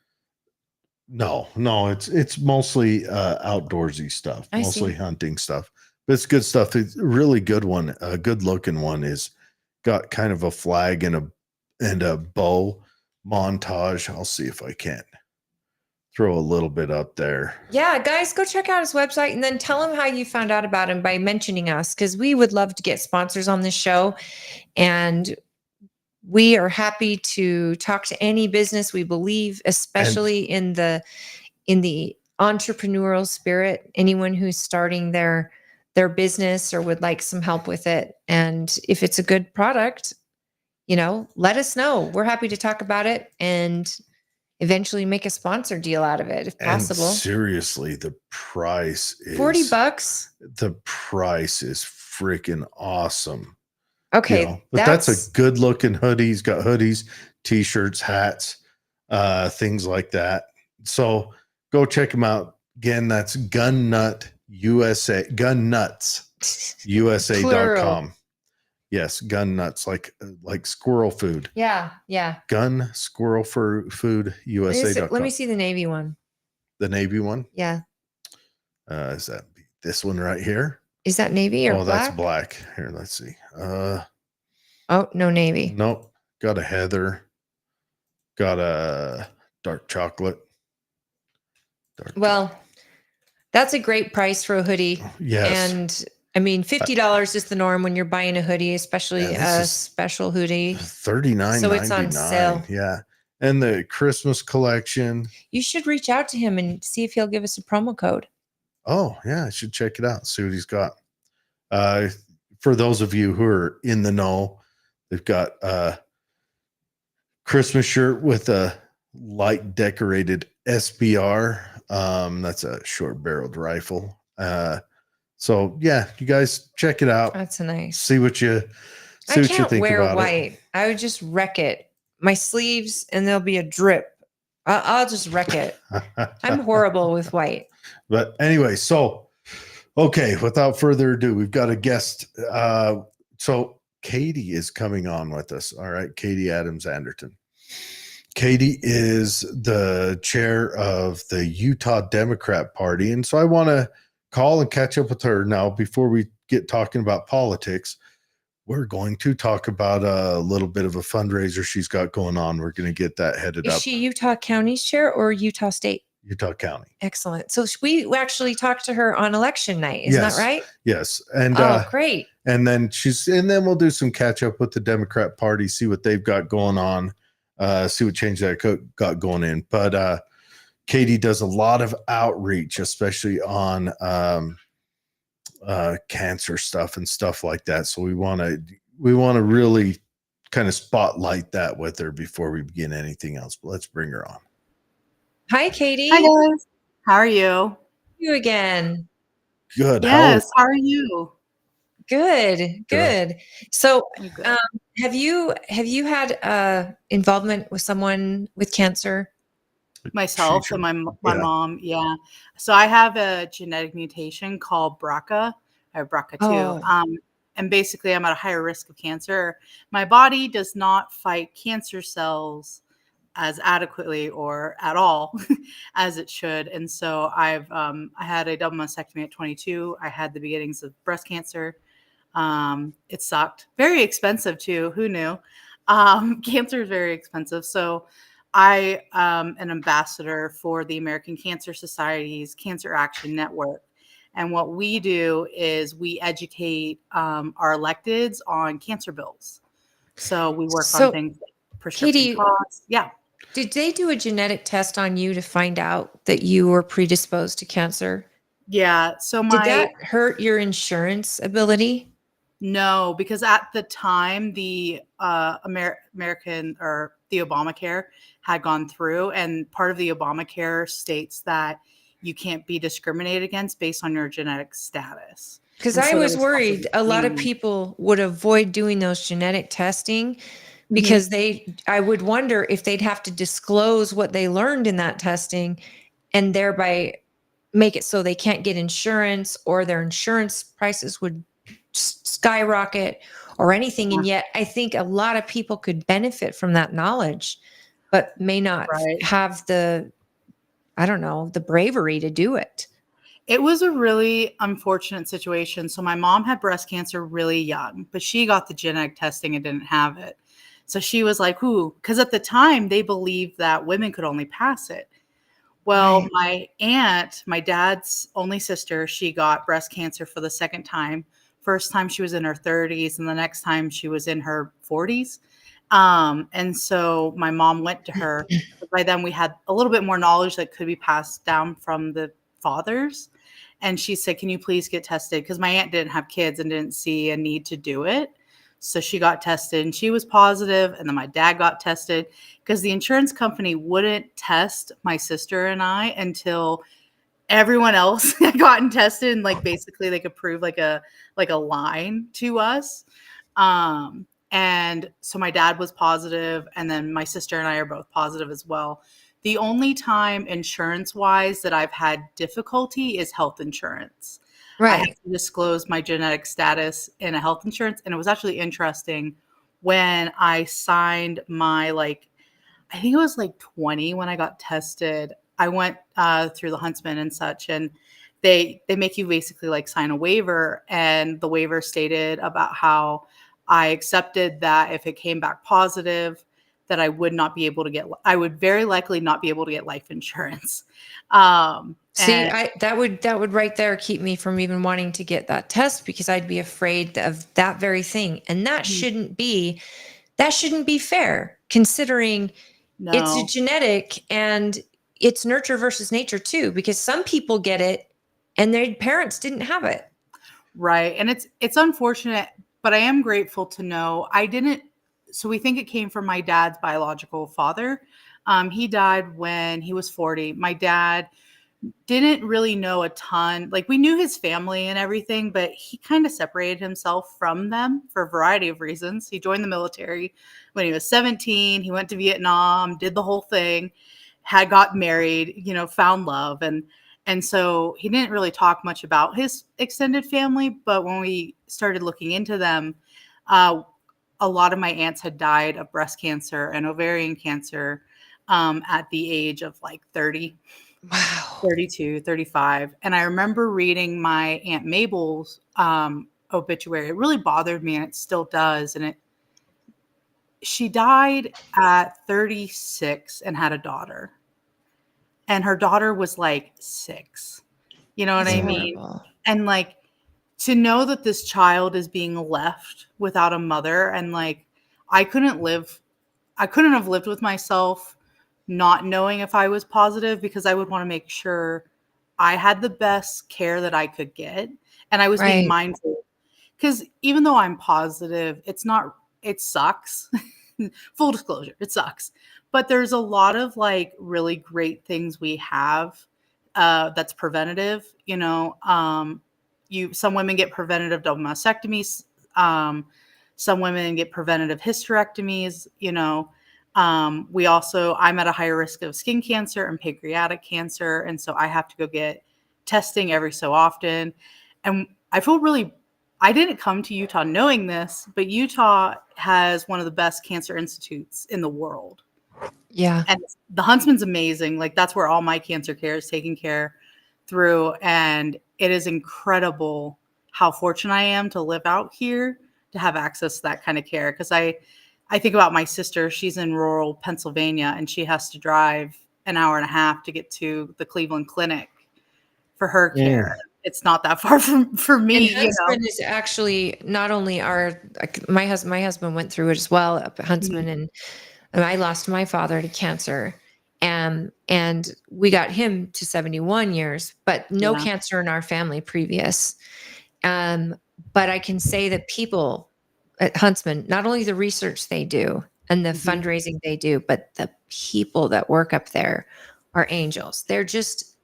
[SPEAKER 1] No, it's mostly outdoorsy stuff, mostly hunting stuff. But it's good stuff. It's a really good one. A good looking one is got kind of a flag and a bow montage. I'll see if I can throw a little bit up there.
[SPEAKER 2] Yeah, guys, go check out his website and then tell him how you found out about him by mentioning us, because we would love to get sponsors on this show. And we are happy to talk to any business we believe, especially in the entrepreneurial spirit, anyone who's starting their business or would like some help with it. And if it's a good product, let us know. We're happy to talk about it and eventually make a sponsor deal out of it if possible.
[SPEAKER 1] And seriously, the price is
[SPEAKER 2] $40.
[SPEAKER 1] The price is freaking awesome.
[SPEAKER 2] Okay.
[SPEAKER 1] But that's a good looking hoodie. He's got hoodies, t-shirts, hats, things like that. So go check him out. Again, that's gunnutsusa.com. Yes, gun nuts, like squirrel food.
[SPEAKER 2] Yeah.
[SPEAKER 1] Gun squirrel food USA.com.
[SPEAKER 2] Let me see the Navy one.
[SPEAKER 1] The Navy one?
[SPEAKER 2] Yeah.
[SPEAKER 1] Is that this one right here?
[SPEAKER 2] Is that Navy or black?
[SPEAKER 1] That's black. Here, let's see.
[SPEAKER 2] Oh, no Navy.
[SPEAKER 1] Nope. Got a heather. Got a dark chocolate.
[SPEAKER 2] That's a great price for a hoodie.
[SPEAKER 1] Yes.
[SPEAKER 2] And I mean, $50 is the norm when you're buying a hoodie, especially a special hoodie.
[SPEAKER 1] $39.99.
[SPEAKER 2] So it's on sale.
[SPEAKER 1] Yeah. And the Christmas collection.
[SPEAKER 2] You should reach out to him and see if he'll give us a promo code.
[SPEAKER 1] Oh, yeah. I should check it out. See what he's got. For those of you who are in the know, they've got a Christmas shirt with a light decorated SBR That's a short barreled rifle. So yeah, you guys check it out.
[SPEAKER 2] That's nice.
[SPEAKER 1] See what you
[SPEAKER 2] I
[SPEAKER 1] think
[SPEAKER 2] can't wear
[SPEAKER 1] about
[SPEAKER 2] white. I would just wreck it. My sleeves, and there'll be a drip. I'll just wreck it.
[SPEAKER 1] it.
[SPEAKER 2] I'm horrible with white.
[SPEAKER 1] But anyway, so okay, without further ado, we've got a guest. So Katie is coming on with us. All right, Katie Adams Anderton. Katie is the chair of the Utah Democrat Party. And so I want to call and catch up with her now before we get talking about politics. We're going to talk about a little bit of a fundraiser she's got going on. We're going to get that headed
[SPEAKER 2] Is
[SPEAKER 1] up.
[SPEAKER 2] she Utah County's chair or Utah State?
[SPEAKER 1] Utah County.
[SPEAKER 2] Excellent. So we actually talked to her on election night. Isn't that right?
[SPEAKER 1] Yes. And
[SPEAKER 2] great.
[SPEAKER 1] And then then we'll do some catch up with the Democrat Party, see what they've got going on, see what change that got going in. But Katie does a lot of outreach, especially on cancer stuff and stuff like that. So we want to really kind of spotlight that with her before we begin anything else. But let's bring her on.
[SPEAKER 2] Hi, Katie.
[SPEAKER 3] Hi guys. How are you?
[SPEAKER 2] You again.
[SPEAKER 1] Good.
[SPEAKER 3] Yes. How are you?
[SPEAKER 2] Good. So,
[SPEAKER 3] I'm good.
[SPEAKER 2] have you had involvement with someone with cancer?
[SPEAKER 3] Myself and my mom. Yeah. So I have a genetic mutation called BRCA. I have BRCA2. And basically I'm at a higher risk of cancer. My body does not fight cancer cells as adequately or at all as it should. And so I had a double mastectomy at 22. I had the beginnings of breast cancer. It sucked. Very expensive too. Who knew? Cancer is very expensive. So I am an ambassador for the American Cancer Society's Cancer Action Network. And what we do is we educate our electeds on cancer bills. So we work on things like prescription costs. Yeah.
[SPEAKER 2] Did they do a genetic test on you to find out that you were predisposed to cancer?
[SPEAKER 3] Yeah. So
[SPEAKER 2] did that hurt your insurance ability?
[SPEAKER 3] No, because at the time the American or the Obamacare had gone through, and part of the Obamacare states that you can't be discriminated against based on your genetic status.
[SPEAKER 2] Because I was worried a lot of people would avoid doing those genetic testing because I would wonder if they'd have to disclose what they learned in that testing and thereby make it so they can't get insurance, or their insurance prices would skyrocket or anything. And yet I think a lot of people could benefit from that knowledge, but may not have the bravery to do it.
[SPEAKER 3] It was a really unfortunate situation. So my mom had breast cancer really young, but she got the genetic testing and didn't have it. So she was like, ooh, because at the time they believed that women could only pass it. Well, my aunt, my dad's only sister, she got breast cancer for the second time. First time she was in her 30s, and the next time she was in her 40s. And so my mom went to her. By then we had a little bit more knowledge that could be passed down from the fathers. And she said, can you please get tested? Because my aunt didn't have kids and didn't see a need to do it. So she got tested and she was positive. And then my dad got tested because the insurance company wouldn't test my sister and I until everyone else had gotten tested, and like basically they could prove like a line to us. And so my dad was positive, and then my sister and I are both positive as well. The only time insurance wise that I've had difficulty is health insurance. I had to disclose my genetic status in a health insurance. And it was actually interesting when I signed my, I think it was 20 when I got tested. I went through the Huntsman and such, and they make you basically sign a waiver. And the waiver stated about how I accepted that if it came back positive, that I would very likely not be able to get life insurance.
[SPEAKER 2] That would right there keep me from even wanting to get that test, because I'd be afraid of that very thing. And that shouldn't be fair, considering it's a genetic and it's nurture versus nature too, because some people get it and their parents didn't have it.
[SPEAKER 3] Right. And it's unfortunate, but I am grateful to know I didn't. So we think it came from my dad's biological father. He died when he was 40. My dad didn't really know a ton. Like, we knew his family and everything, but he kind of separated himself from them for a variety of reasons. He joined the military when he was 17. He went to Vietnam, did the whole thing, had got married, found love. And so he didn't really talk much about his extended family. But when we started looking into them, a lot of my aunts had died of breast cancer and ovarian cancer at the age of like 30.
[SPEAKER 2] Wow.
[SPEAKER 3] 32, 35. And I remember reading my Aunt Mabel's obituary. It really bothered me, and it still does. And she died at 36 and had a daughter. And her daughter was like 6. You know what
[SPEAKER 2] That's
[SPEAKER 3] I mean?
[SPEAKER 2] horrible.
[SPEAKER 3] And like, to know that this child is being left without a mother, and like, I couldn't have lived with myself not knowing if I was positive, because I would want to make sure I had the best care that I could get. And I was being
[SPEAKER 2] Right.
[SPEAKER 3] mindful, because even though I'm positive, it sucks. Full disclosure, it sucks. But there's a lot of like really great things we have that's preventative. Some women get preventative double mastectomies. Some women get preventative hysterectomies. I'm at a higher risk of skin cancer and pancreatic cancer. And so I have to go get testing every so often. And I didn't come to Utah knowing this, but Utah has one of the best cancer institutes in the world.
[SPEAKER 2] Yeah.
[SPEAKER 3] And the Huntsman's amazing. Like, that's where all my cancer care is taken care through. And it is incredible how fortunate I am to live out here, to have access to that kind of care. Because I think about my sister. She's in rural Pennsylvania, and she has to drive an hour and a half to get to the Cleveland Clinic for her care. It's not that far for me.
[SPEAKER 2] And Huntsman is actually not only my husband went through it as well up at Huntsman, and I lost my father to cancer. And we got him to 71 years, but no cancer in our family previous. But I can say that people at Huntsman, not only the research they do and the fundraising they do, but the people that work up there are angels. They're just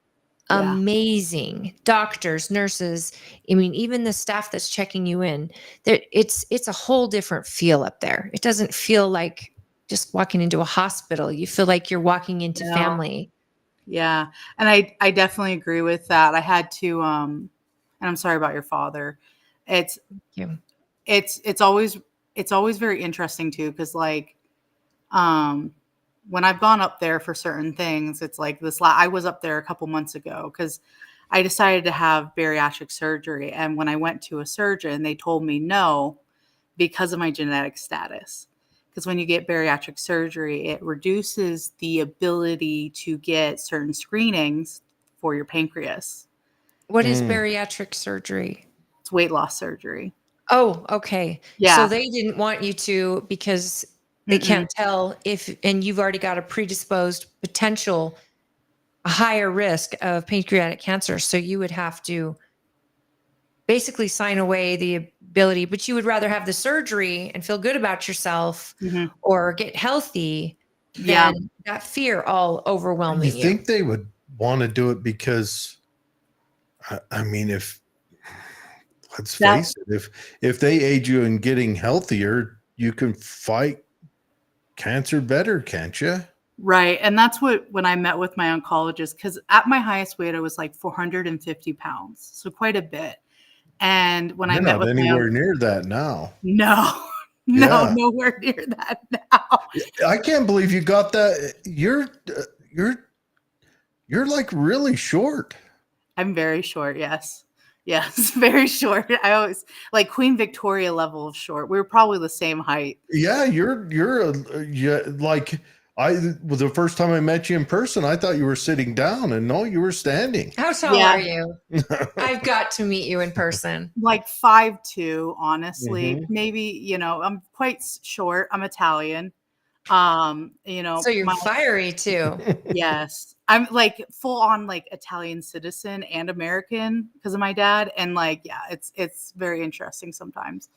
[SPEAKER 2] amazing. Doctors, nurses. I mean, even the staff that's checking you in, it's a whole different feel up there. It doesn't feel like just walking into a hospital. You feel like you're walking into family.
[SPEAKER 3] Yeah. And I definitely agree with that. I had to, and I'm sorry about your father. It's always very interesting too. Cause like, when I've gone up there for certain things, it's like I was up there a couple months ago because I decided to have bariatric surgery. And when I went to a surgeon, they told me no, because of my genetic status. Because when you get bariatric surgery, it reduces the ability to get certain screenings for your pancreas.
[SPEAKER 2] What is bariatric surgery?
[SPEAKER 3] It's weight loss surgery.
[SPEAKER 2] Oh, okay.
[SPEAKER 3] Yeah.
[SPEAKER 2] So they didn't want you to, because they can't tell and you've already got a predisposed potential, a higher risk of pancreatic cancer. So you would have to basically sign away the ability, but you would rather have the surgery and feel good about yourself or get healthy than that fear all overwhelming you.
[SPEAKER 1] You think they would want to do it because, I mean, let's face it, if they aid you in getting healthier, you can fight cancer better, can't you?
[SPEAKER 3] Right. And that's when I met with my oncologist, because at my highest weight, I was like 450 pounds. So quite a bit. And when I met with
[SPEAKER 1] anywhere near that now.
[SPEAKER 3] No, nowhere near that now.
[SPEAKER 1] I can't believe you got that. You're like really short.
[SPEAKER 3] I'm very short. Yes, very short. I always like Queen Victoria level of short. We were probably the same height.
[SPEAKER 1] Yeah, you're like the first time I met you in person, I thought you were sitting down, and no, you were standing.
[SPEAKER 2] How tall are you? I've got to meet you in person.
[SPEAKER 3] Like 5'2", honestly. Maybe, I'm quite short. I'm Italian.
[SPEAKER 2] So you're fiery too.
[SPEAKER 3] Yes. I'm like full on like Italian citizen and American because of my dad. And like, yeah, it's very interesting sometimes.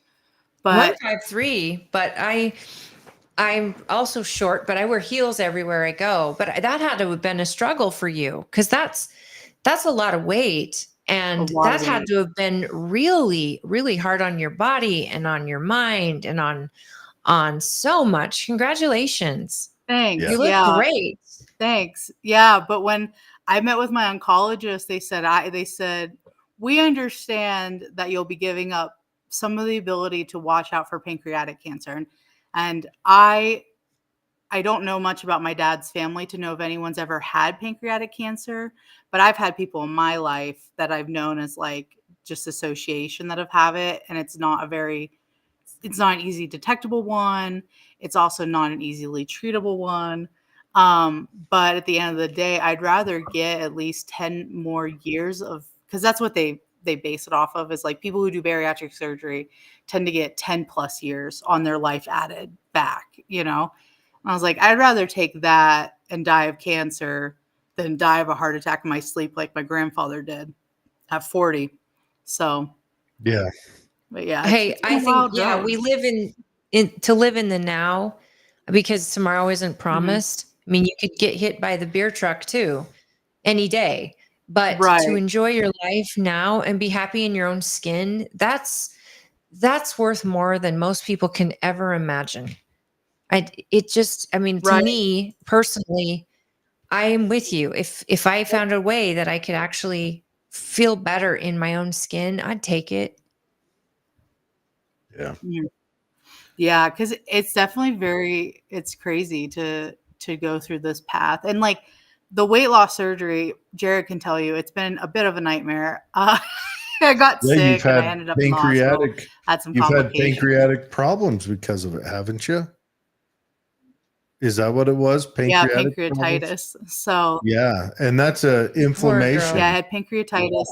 [SPEAKER 3] But
[SPEAKER 2] 1'5'3", but I'm also short, but I wear heels everywhere I go. But that had to have been a struggle for you, because that's a lot of weight. And
[SPEAKER 3] lot
[SPEAKER 2] that
[SPEAKER 3] of
[SPEAKER 2] had
[SPEAKER 3] weight.
[SPEAKER 2] to have been really, really hard on your body and on your mind and on so much. Congratulations.
[SPEAKER 3] Thanks.
[SPEAKER 2] You look
[SPEAKER 3] Yeah.
[SPEAKER 2] great.
[SPEAKER 3] Thanks. Yeah, but when I met with my oncologist, they said we understand that you'll be giving up some of the ability to watch out for pancreatic cancer. And I don't know much about my dad's family to know if anyone's ever had pancreatic cancer, but I've had people in my life that I've known as like just association that have it, and it's not an easy detectable one. It's also not an easily treatable one. But at the end of the day, I'd rather get at least 10 more years of, because that's what they base it off of, is like people who do bariatric surgery tend to get 10 plus years on their life added back, you know? And I was like, I'd rather take that and die of cancer than die of a heart attack in my sleep like my grandfather did at 40. So,
[SPEAKER 1] Yeah.
[SPEAKER 3] but yeah,
[SPEAKER 2] Hey,
[SPEAKER 3] it's
[SPEAKER 2] I
[SPEAKER 3] been a
[SPEAKER 2] think,
[SPEAKER 3] wild
[SPEAKER 2] yeah,
[SPEAKER 3] road.
[SPEAKER 2] we live in to live in the now, because tomorrow isn't promised. I mean, you could get hit by the beer truck too any day, but to
[SPEAKER 3] Right.
[SPEAKER 2] enjoy your life now and be happy in your own skin, that's worth more than most people can ever imagine. I mean, to
[SPEAKER 3] Right.
[SPEAKER 2] me personally, I am with you. If I found a way that I could actually feel better in my own skin, I'd take it.
[SPEAKER 1] Yeah.
[SPEAKER 3] Yeah, because it's definitely it's crazy to go through this path. And like the weight loss surgery, Jared can tell you, it's been a bit of a nightmare. I got
[SPEAKER 1] Yeah,
[SPEAKER 3] sick and I ended up in the hospital. Had some
[SPEAKER 1] you've had
[SPEAKER 3] complications.
[SPEAKER 1] pancreatic problems because of it, haven't you? Is that what it was?
[SPEAKER 3] Yeah,
[SPEAKER 1] Pancreatic problems?
[SPEAKER 3] pancreatitis. So
[SPEAKER 1] Yeah, and that's a
[SPEAKER 2] Poor
[SPEAKER 1] inflammation.
[SPEAKER 2] girl.
[SPEAKER 3] yeah, I had pancreatitis.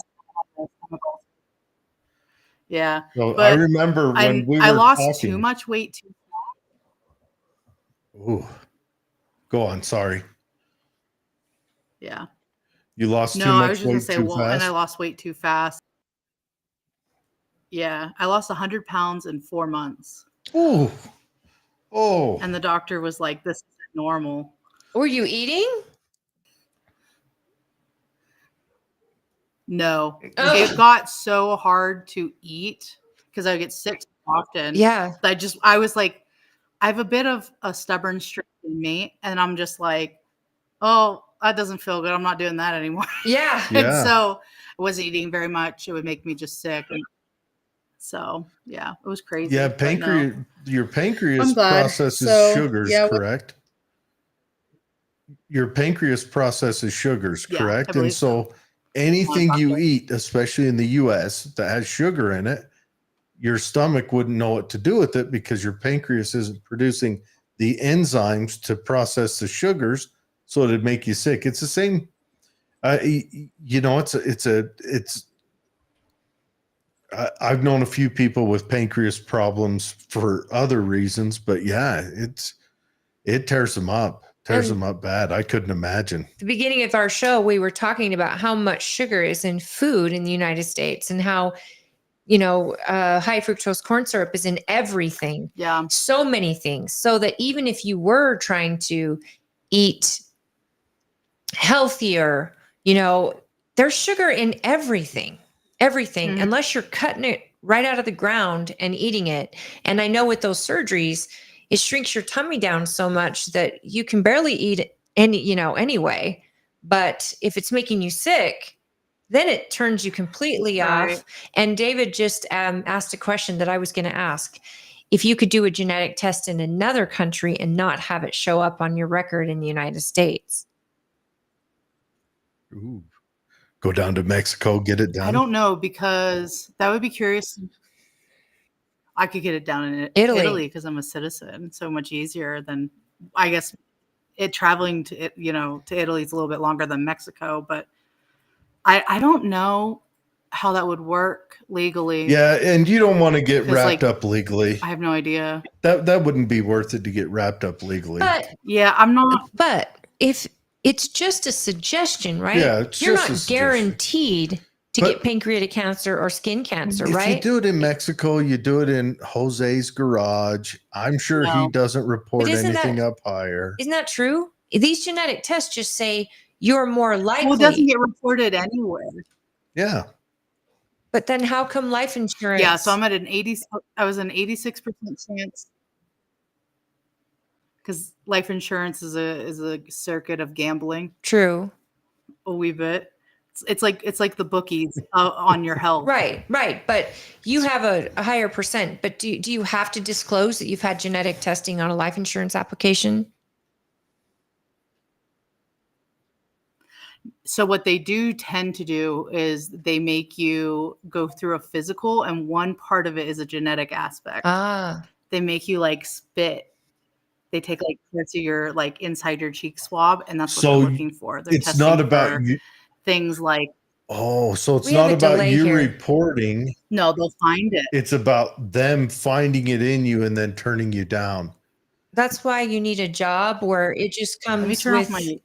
[SPEAKER 3] Yeah,
[SPEAKER 1] So I
[SPEAKER 3] but
[SPEAKER 1] remember when we
[SPEAKER 3] I
[SPEAKER 1] were
[SPEAKER 3] lost too
[SPEAKER 1] talking.
[SPEAKER 3] much weight too.
[SPEAKER 1] Ooh, go on. Sorry,
[SPEAKER 3] Yeah.
[SPEAKER 1] you lost too
[SPEAKER 3] No, I was
[SPEAKER 1] much
[SPEAKER 3] just gonna
[SPEAKER 1] weight
[SPEAKER 3] say,
[SPEAKER 1] too
[SPEAKER 3] well, and I
[SPEAKER 1] fast.
[SPEAKER 3] lost weight too fast. Yeah, I lost 100 pounds in 4 months.
[SPEAKER 1] Ooh, oh,
[SPEAKER 3] And the doctor was like, this isn't normal.
[SPEAKER 2] Were you eating?
[SPEAKER 3] No,
[SPEAKER 2] Oh.
[SPEAKER 3] it got so hard to eat because I get sick so often.
[SPEAKER 2] Yeah.
[SPEAKER 3] I was like, I have a bit of a stubborn streak in me, and I'm just like, oh, that doesn't feel good. I'm not doing that anymore.
[SPEAKER 2] Yeah.
[SPEAKER 3] And
[SPEAKER 1] yeah,
[SPEAKER 3] so I wasn't eating very much. It would make me just sick. And so, yeah, it was crazy.
[SPEAKER 1] yeah.
[SPEAKER 3] but no.
[SPEAKER 1] Your pancreas
[SPEAKER 3] I'm glad.
[SPEAKER 1] processes
[SPEAKER 3] So,
[SPEAKER 1] sugars,
[SPEAKER 3] yeah,
[SPEAKER 1] correct? Your pancreas processes sugars,
[SPEAKER 3] Yeah, I
[SPEAKER 1] correct? And
[SPEAKER 3] believe so.
[SPEAKER 1] so anything you eat, especially in the US, that has sugar in it, your stomach wouldn't know what to do with it because your pancreas isn't producing the enzymes to process the sugars, so it'd make you sick. It's the same. I've known a few people with pancreas problems for other reasons, but yeah, it tears them up bad. I couldn't imagine.
[SPEAKER 2] The beginning of our show, we were talking about how much sugar is in food in the United States and how, high fructose corn syrup is in everything.
[SPEAKER 3] Yeah.
[SPEAKER 2] So many things. So that even if you were trying to eat healthier, there's sugar in everything,
[SPEAKER 3] Mhm.
[SPEAKER 2] unless you're cutting it right out of the ground and eating it. And I know with those surgeries, it shrinks your tummy down so much that you can barely eat anyway. But if it's making you sick, then it turns you completely
[SPEAKER 3] Right.
[SPEAKER 2] off. And David just asked a question that I was going to ask. If you could do a genetic test in another country and not have it show up on your record in the United States.
[SPEAKER 1] Ooh. Go down to Mexico, get it done.
[SPEAKER 3] I don't know, because that would be curious. I could get it down in
[SPEAKER 2] Italy.
[SPEAKER 3] because I'm a citizen. So much easier than, I guess, traveling to to Italy is a little bit longer than Mexico, but I don't know how that would work legally.
[SPEAKER 1] Yeah, and you don't want to get
[SPEAKER 3] 'Cause,
[SPEAKER 1] wrapped
[SPEAKER 3] like,
[SPEAKER 1] up legally.
[SPEAKER 3] I have no idea.
[SPEAKER 1] That wouldn't be worth it to get wrapped up legally.
[SPEAKER 2] But
[SPEAKER 3] Yeah, I'm not.
[SPEAKER 2] if it's just a suggestion, right?
[SPEAKER 1] Yeah, it's
[SPEAKER 2] You're
[SPEAKER 1] just a
[SPEAKER 2] not
[SPEAKER 1] suggestion.
[SPEAKER 2] guaranteed to
[SPEAKER 1] But
[SPEAKER 2] get pancreatic cancer or skin cancer,
[SPEAKER 1] if
[SPEAKER 2] right?
[SPEAKER 1] you do it in Mexico, you do it in Jose's garage. I'm sure he
[SPEAKER 3] No.
[SPEAKER 1] doesn't report
[SPEAKER 2] But isn't
[SPEAKER 1] anything
[SPEAKER 2] that-
[SPEAKER 1] up higher.
[SPEAKER 2] Isn't that true? These genetic tests just say you're more
[SPEAKER 3] Well, it doesn't
[SPEAKER 2] likely.
[SPEAKER 3] get reported anywhere.
[SPEAKER 1] Yeah.
[SPEAKER 2] But then how come life insurance?
[SPEAKER 3] Yeah, so I'm at an 80. I was an 86% chance because life insurance is a circuit of gambling
[SPEAKER 2] True.
[SPEAKER 3] a wee bit. It's like the bookies on your health.
[SPEAKER 2] Right. But you have a higher percent. But do you have to disclose that you've had genetic testing on a life insurance application?
[SPEAKER 3] So what they do tend to do is they make you go through a physical, and one part of it is a genetic aspect.
[SPEAKER 2] Ah.
[SPEAKER 3] They make you like spit. They take like parts of your like inside your cheek swab, and that's what
[SPEAKER 1] So
[SPEAKER 3] they're looking for. They're
[SPEAKER 1] it's
[SPEAKER 3] testing
[SPEAKER 1] not about
[SPEAKER 3] for
[SPEAKER 1] you.
[SPEAKER 3] things like
[SPEAKER 1] Oh, so it's
[SPEAKER 2] We have
[SPEAKER 1] not
[SPEAKER 2] a
[SPEAKER 1] about
[SPEAKER 2] delay
[SPEAKER 1] you
[SPEAKER 2] here.
[SPEAKER 1] reporting.
[SPEAKER 3] no, they'll find it.
[SPEAKER 1] It's about them finding it in you and then turning you down.
[SPEAKER 2] That's why you need a job where it just
[SPEAKER 3] Let me
[SPEAKER 2] comes
[SPEAKER 3] turn off
[SPEAKER 2] with
[SPEAKER 3] my.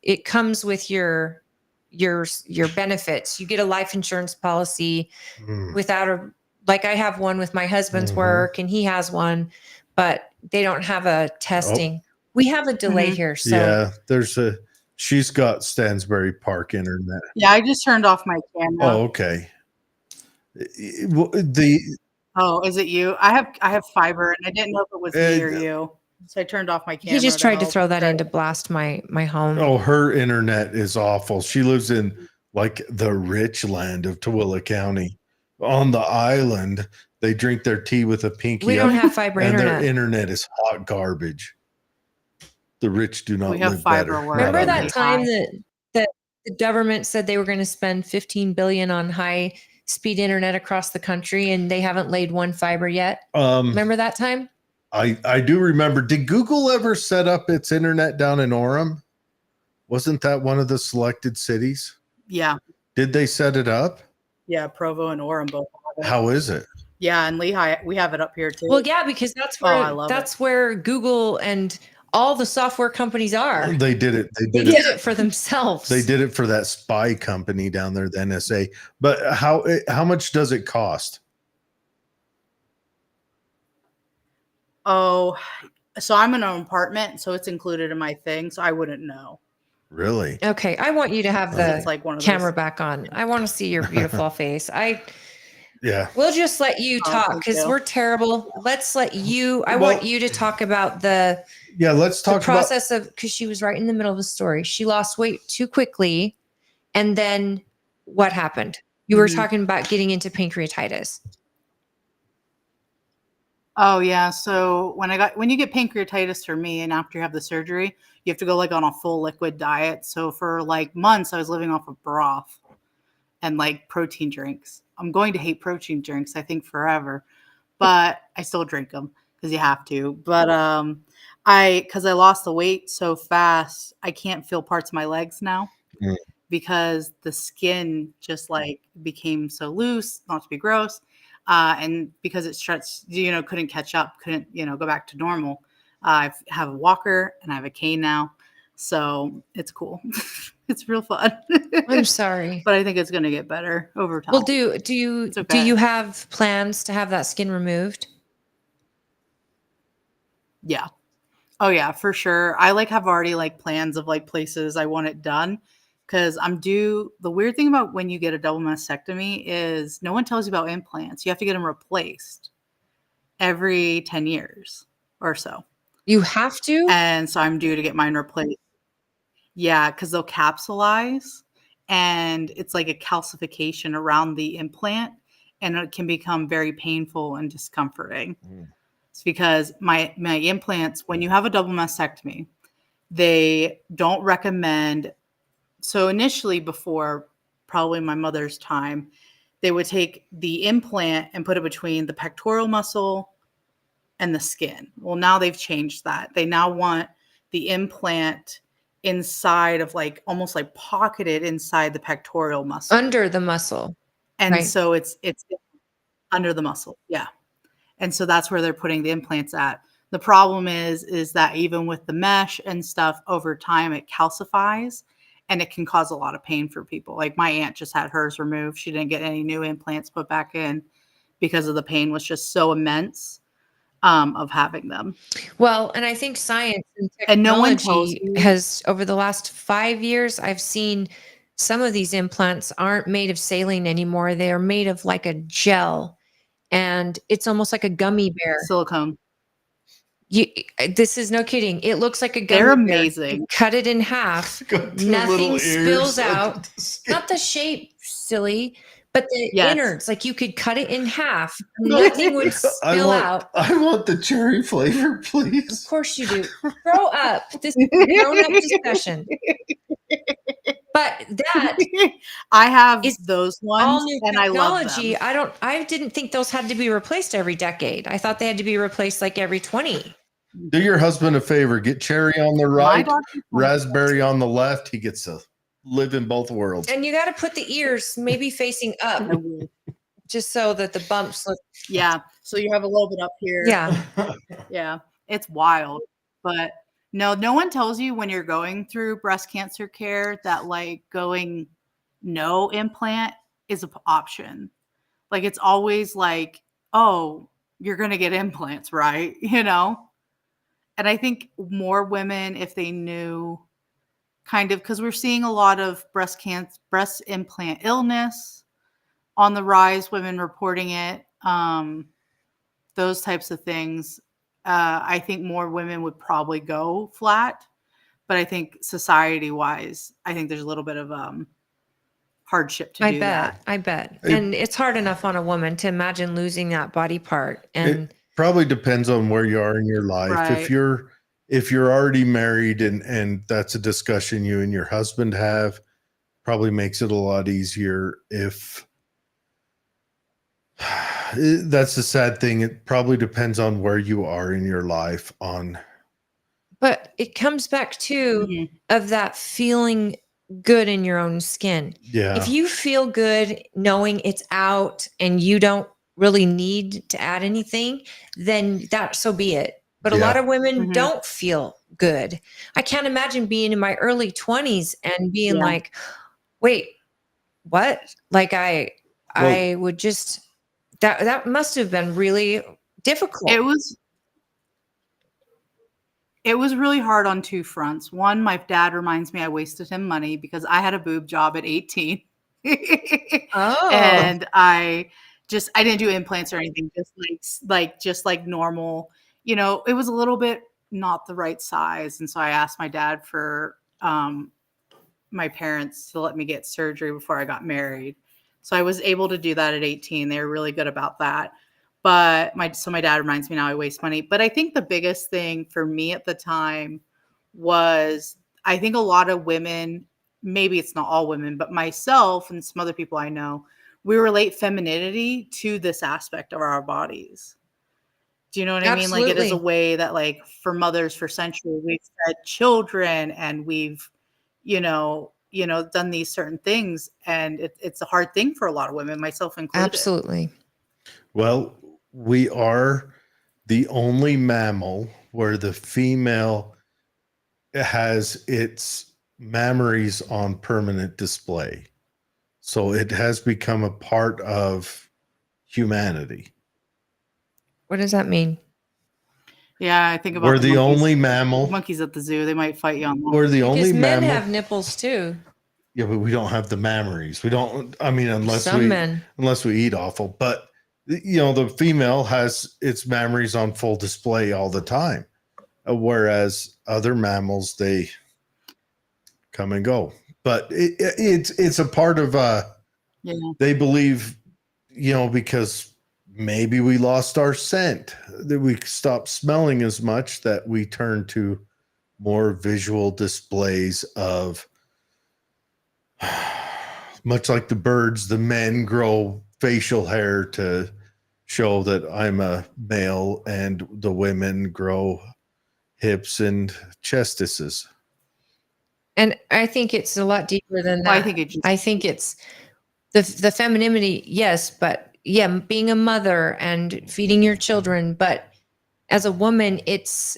[SPEAKER 2] your benefits. You get a life insurance policy
[SPEAKER 1] Mm.
[SPEAKER 2] without like I have one with my husband's
[SPEAKER 1] Mhm.
[SPEAKER 2] work and he has one, but they don't have a testing. We have a delay
[SPEAKER 3] Mhm.
[SPEAKER 2] here. So
[SPEAKER 1] Yeah, she's got Stansbury Park internet.
[SPEAKER 3] Yeah, I just turned off my camera.
[SPEAKER 1] Oh, okay. The
[SPEAKER 3] Oh, is it you? I have fiber, and I didn't know if it was me or you, so I turned off my camera.
[SPEAKER 2] he just tried to
[SPEAKER 3] help.
[SPEAKER 2] throw that in
[SPEAKER 3] Sorry.
[SPEAKER 2] to blast my home.
[SPEAKER 1] oh, her internet is awful. She lives in like the rich land of Tooele County. On the island, they drink their tea with a pinky
[SPEAKER 2] We
[SPEAKER 1] up,
[SPEAKER 2] don't have fiber
[SPEAKER 1] and
[SPEAKER 2] internet.
[SPEAKER 1] their internet is hot garbage. The rich do not
[SPEAKER 3] We have
[SPEAKER 1] live
[SPEAKER 3] fiber
[SPEAKER 1] better.
[SPEAKER 3] where
[SPEAKER 1] Not
[SPEAKER 2] Remember
[SPEAKER 1] on
[SPEAKER 2] that
[SPEAKER 1] here.
[SPEAKER 2] time that the government said they were going to spend 15 billion on high speed internet across the country and they haven't laid one fiber yet? Remember that time?
[SPEAKER 1] I do remember. Did Google ever set up its internet down in Orem? Wasn't that one of the selected cities?
[SPEAKER 3] Yeah,
[SPEAKER 1] Did they set it up?
[SPEAKER 3] yeah. Provo and Orem both have it.
[SPEAKER 1] How is it?
[SPEAKER 3] Yeah, and Lehigh, we have it up here too.
[SPEAKER 2] Well, yeah, because that's
[SPEAKER 3] Oh, I
[SPEAKER 2] where
[SPEAKER 3] love
[SPEAKER 2] that's where Google and all the software companies are.
[SPEAKER 1] They did it.
[SPEAKER 2] They did it for themselves.
[SPEAKER 1] They did it for that spy company down there, the NSA. But how much does it cost?
[SPEAKER 3] Oh, so I'm in an apartment, so it's included in my thing, so I wouldn't know.
[SPEAKER 1] Really?
[SPEAKER 2] Okay, I want you to have the
[SPEAKER 3] It's like one of
[SPEAKER 2] camera
[SPEAKER 3] those.
[SPEAKER 2] back on. I want to see your beautiful face.
[SPEAKER 1] Yeah.
[SPEAKER 2] We'll just let you
[SPEAKER 3] Oh,
[SPEAKER 2] talk
[SPEAKER 3] thank
[SPEAKER 2] because
[SPEAKER 3] you.
[SPEAKER 2] we're terrible. Let's let you. I
[SPEAKER 1] Well-
[SPEAKER 2] want you to talk about the
[SPEAKER 1] Yeah. Let's talk about.
[SPEAKER 2] process of, because she was right in the middle of a story. She lost weight too quickly, and then what happened? You were
[SPEAKER 3] Mhm.
[SPEAKER 2] talking about getting into pancreatitis.
[SPEAKER 3] Oh yeah. So when you get pancreatitis for me, and after you have the surgery, you have to go like on a full liquid diet. So for like months, I was living off of broth and like protein drinks. I'm going to hate protein drinks, I think, forever, but I still drink them because you have to. But because I lost the weight so fast, I can't feel parts of my legs now.
[SPEAKER 1] Mm.
[SPEAKER 3] Because the skin just like became so loose, not to be gross, and because it stretched, couldn't catch up, couldn't go back to normal. I have a walker and I have a cane now, so it's cool. It's real fun.
[SPEAKER 2] I'm sorry.
[SPEAKER 3] But I think it's going to get better over time.
[SPEAKER 2] Well, do you
[SPEAKER 3] It's
[SPEAKER 2] do
[SPEAKER 3] okay.
[SPEAKER 2] you have plans to have that skin removed?
[SPEAKER 3] Yeah. Oh yeah, for sure. I have already plans of places I want it done. Because I'm due. The weird thing about when you get a double mastectomy is no one tells you about implants. You have to get them replaced every 10 years or so.
[SPEAKER 2] You have to?
[SPEAKER 3] And so I'm due to get mine replaced. Yeah, because they'll capsulize and it's like a calcification around the implant and it can become very painful and discomforting.
[SPEAKER 1] Mm.
[SPEAKER 3] It's because my implants, when you have a double mastectomy, they don't recommend. So initially, before probably my mother's time, they would take the implant and put it between the pectoral muscle and the skin. Well, now they've changed that. They now want the implant inside of almost pocketed inside the pectoral muscle.
[SPEAKER 2] Under the muscle.
[SPEAKER 3] And
[SPEAKER 2] right.
[SPEAKER 3] so it's under the muscle. Yeah. And so that's where they're putting the implants at. The problem is that even with the mesh and stuff, over time it calcifies and it can cause a lot of pain for people. Like my aunt just had hers removed. She didn't get any new implants put back in because of the pain was just so immense. of having them.
[SPEAKER 2] Well, and I think science and
[SPEAKER 3] And no one tells
[SPEAKER 2] technology
[SPEAKER 3] you.
[SPEAKER 2] has, over the last 5 years, I've seen some of these implants aren't made of saline anymore. They are made of like a gel, and it's almost like a gummy bear.
[SPEAKER 3] Silicone.
[SPEAKER 2] You, this is no kidding. It looks like a gummy
[SPEAKER 3] They're
[SPEAKER 2] bear.
[SPEAKER 3] amazing.
[SPEAKER 2] You cut it in half.
[SPEAKER 1] Got two
[SPEAKER 2] Nothing
[SPEAKER 1] little
[SPEAKER 2] spills
[SPEAKER 1] ears under
[SPEAKER 2] out.
[SPEAKER 1] the skin.
[SPEAKER 2] Not the shape, silly, but the
[SPEAKER 3] Yes.
[SPEAKER 2] innards. Like you could cut it in half. Nothing would spill out.
[SPEAKER 1] I want the cherry flavor,
[SPEAKER 2] Of
[SPEAKER 1] please.
[SPEAKER 2] course you do. Grow up. This is a grown-up discussion. But that
[SPEAKER 3] I have
[SPEAKER 2] is
[SPEAKER 3] those
[SPEAKER 2] all
[SPEAKER 3] ones
[SPEAKER 2] new
[SPEAKER 3] and I love
[SPEAKER 2] technology.
[SPEAKER 3] them.
[SPEAKER 2] I didn't think those had to be replaced every decade. I thought they had to be replaced like every 20.
[SPEAKER 1] Do your husband a favor. Get cherry on the
[SPEAKER 3] My
[SPEAKER 1] right,
[SPEAKER 3] doctor told me
[SPEAKER 1] raspberry on the left. He gets to live in both worlds.
[SPEAKER 2] And you got to put the ears maybe facing up,
[SPEAKER 3] I will.
[SPEAKER 2] just so that the bumps look.
[SPEAKER 3] Yeah. So you have a little bit up here.
[SPEAKER 2] Yeah.
[SPEAKER 3] Yeah. It's wild. But no one tells you when you're going through breast cancer care that like going no implant is an option. Like it's always like, oh, you're going to get implants, right? You know? And I think more women, if they knew kind of, because we're seeing a lot of breast implant illness on the rise, women reporting it, those types of things. I think more women would probably go flat, but I think society wise, I think there's a little bit of hardship to do that.
[SPEAKER 2] I bet. And it's hard enough on a woman to imagine losing that body part. And
[SPEAKER 1] It probably depends on where you are in your life.
[SPEAKER 3] Right.
[SPEAKER 1] If you're already married and that's a discussion you and your husband have, probably makes it a lot easier. If that's the sad thing, it probably depends on where you are in your life
[SPEAKER 2] but it comes back to
[SPEAKER 3] Mhm.
[SPEAKER 2] of that feeling good in your own skin.
[SPEAKER 1] yeah.
[SPEAKER 2] If you feel good knowing it's out and you don't really need to add anything, then that so be it. But a
[SPEAKER 1] Yeah.
[SPEAKER 2] lot of women
[SPEAKER 3] Mhm.
[SPEAKER 2] don't feel good. I can't imagine being in my early 20s and being
[SPEAKER 3] Yeah.
[SPEAKER 2] like, wait, what? Like I
[SPEAKER 1] Well-
[SPEAKER 2] would just that must have been really difficult.
[SPEAKER 3] It was really hard on two fronts. One, my dad reminds me I wasted him money because I had a boob job at 18.
[SPEAKER 2] Oh.
[SPEAKER 3] And I didn't do implants or anything, just like normal. You know, it was a little bit not the right size. And so I asked my dad for my parents to let me get surgery before I got married. So I was able to do that at 18. They were really good about that. But my dad reminds me now I waste money. But I think the biggest thing for me at the time was I think a lot of women, maybe it's not all women, but myself and some other people I know, we relate femininity to this aspect of our bodies. Do you know what I mean? Like it is a
[SPEAKER 2] Absolutely.
[SPEAKER 3] way that like for mothers for centuries we've fed children and we've, done these certain things. And it's a hard thing for a lot of women, myself included.
[SPEAKER 2] Absolutely.
[SPEAKER 1] Well, we are the only mammal where the female has its mammaries on permanent display. So it has become a part of humanity.
[SPEAKER 2] What does that mean?
[SPEAKER 3] Yeah, I think about
[SPEAKER 1] We're the
[SPEAKER 3] monkeys.
[SPEAKER 1] only mammal.
[SPEAKER 3] Monkeys at the zoo, they might fight you on that.
[SPEAKER 1] We're the only
[SPEAKER 2] Because men
[SPEAKER 1] mammal.
[SPEAKER 2] have nipples too.
[SPEAKER 1] Yeah, but we don't have the mammaries. We don't. I mean, unless
[SPEAKER 2] Men.
[SPEAKER 1] we eat awful. But the female has its mammaries on full display all the time, whereas other mammals they come and go. But it's a part of.
[SPEAKER 3] Yeah.
[SPEAKER 1] They believe, because maybe we lost our scent, that we stopped smelling as much, that we turn to more visual displays of. Much like the birds, the men grow facial hair to show that I'm a male, and the women grow hips and chestises.
[SPEAKER 2] And I think it's a lot deeper than that.
[SPEAKER 3] Well, I think
[SPEAKER 2] it's the femininity, yes, but yeah, being a mother and feeding your children. But as a woman, it's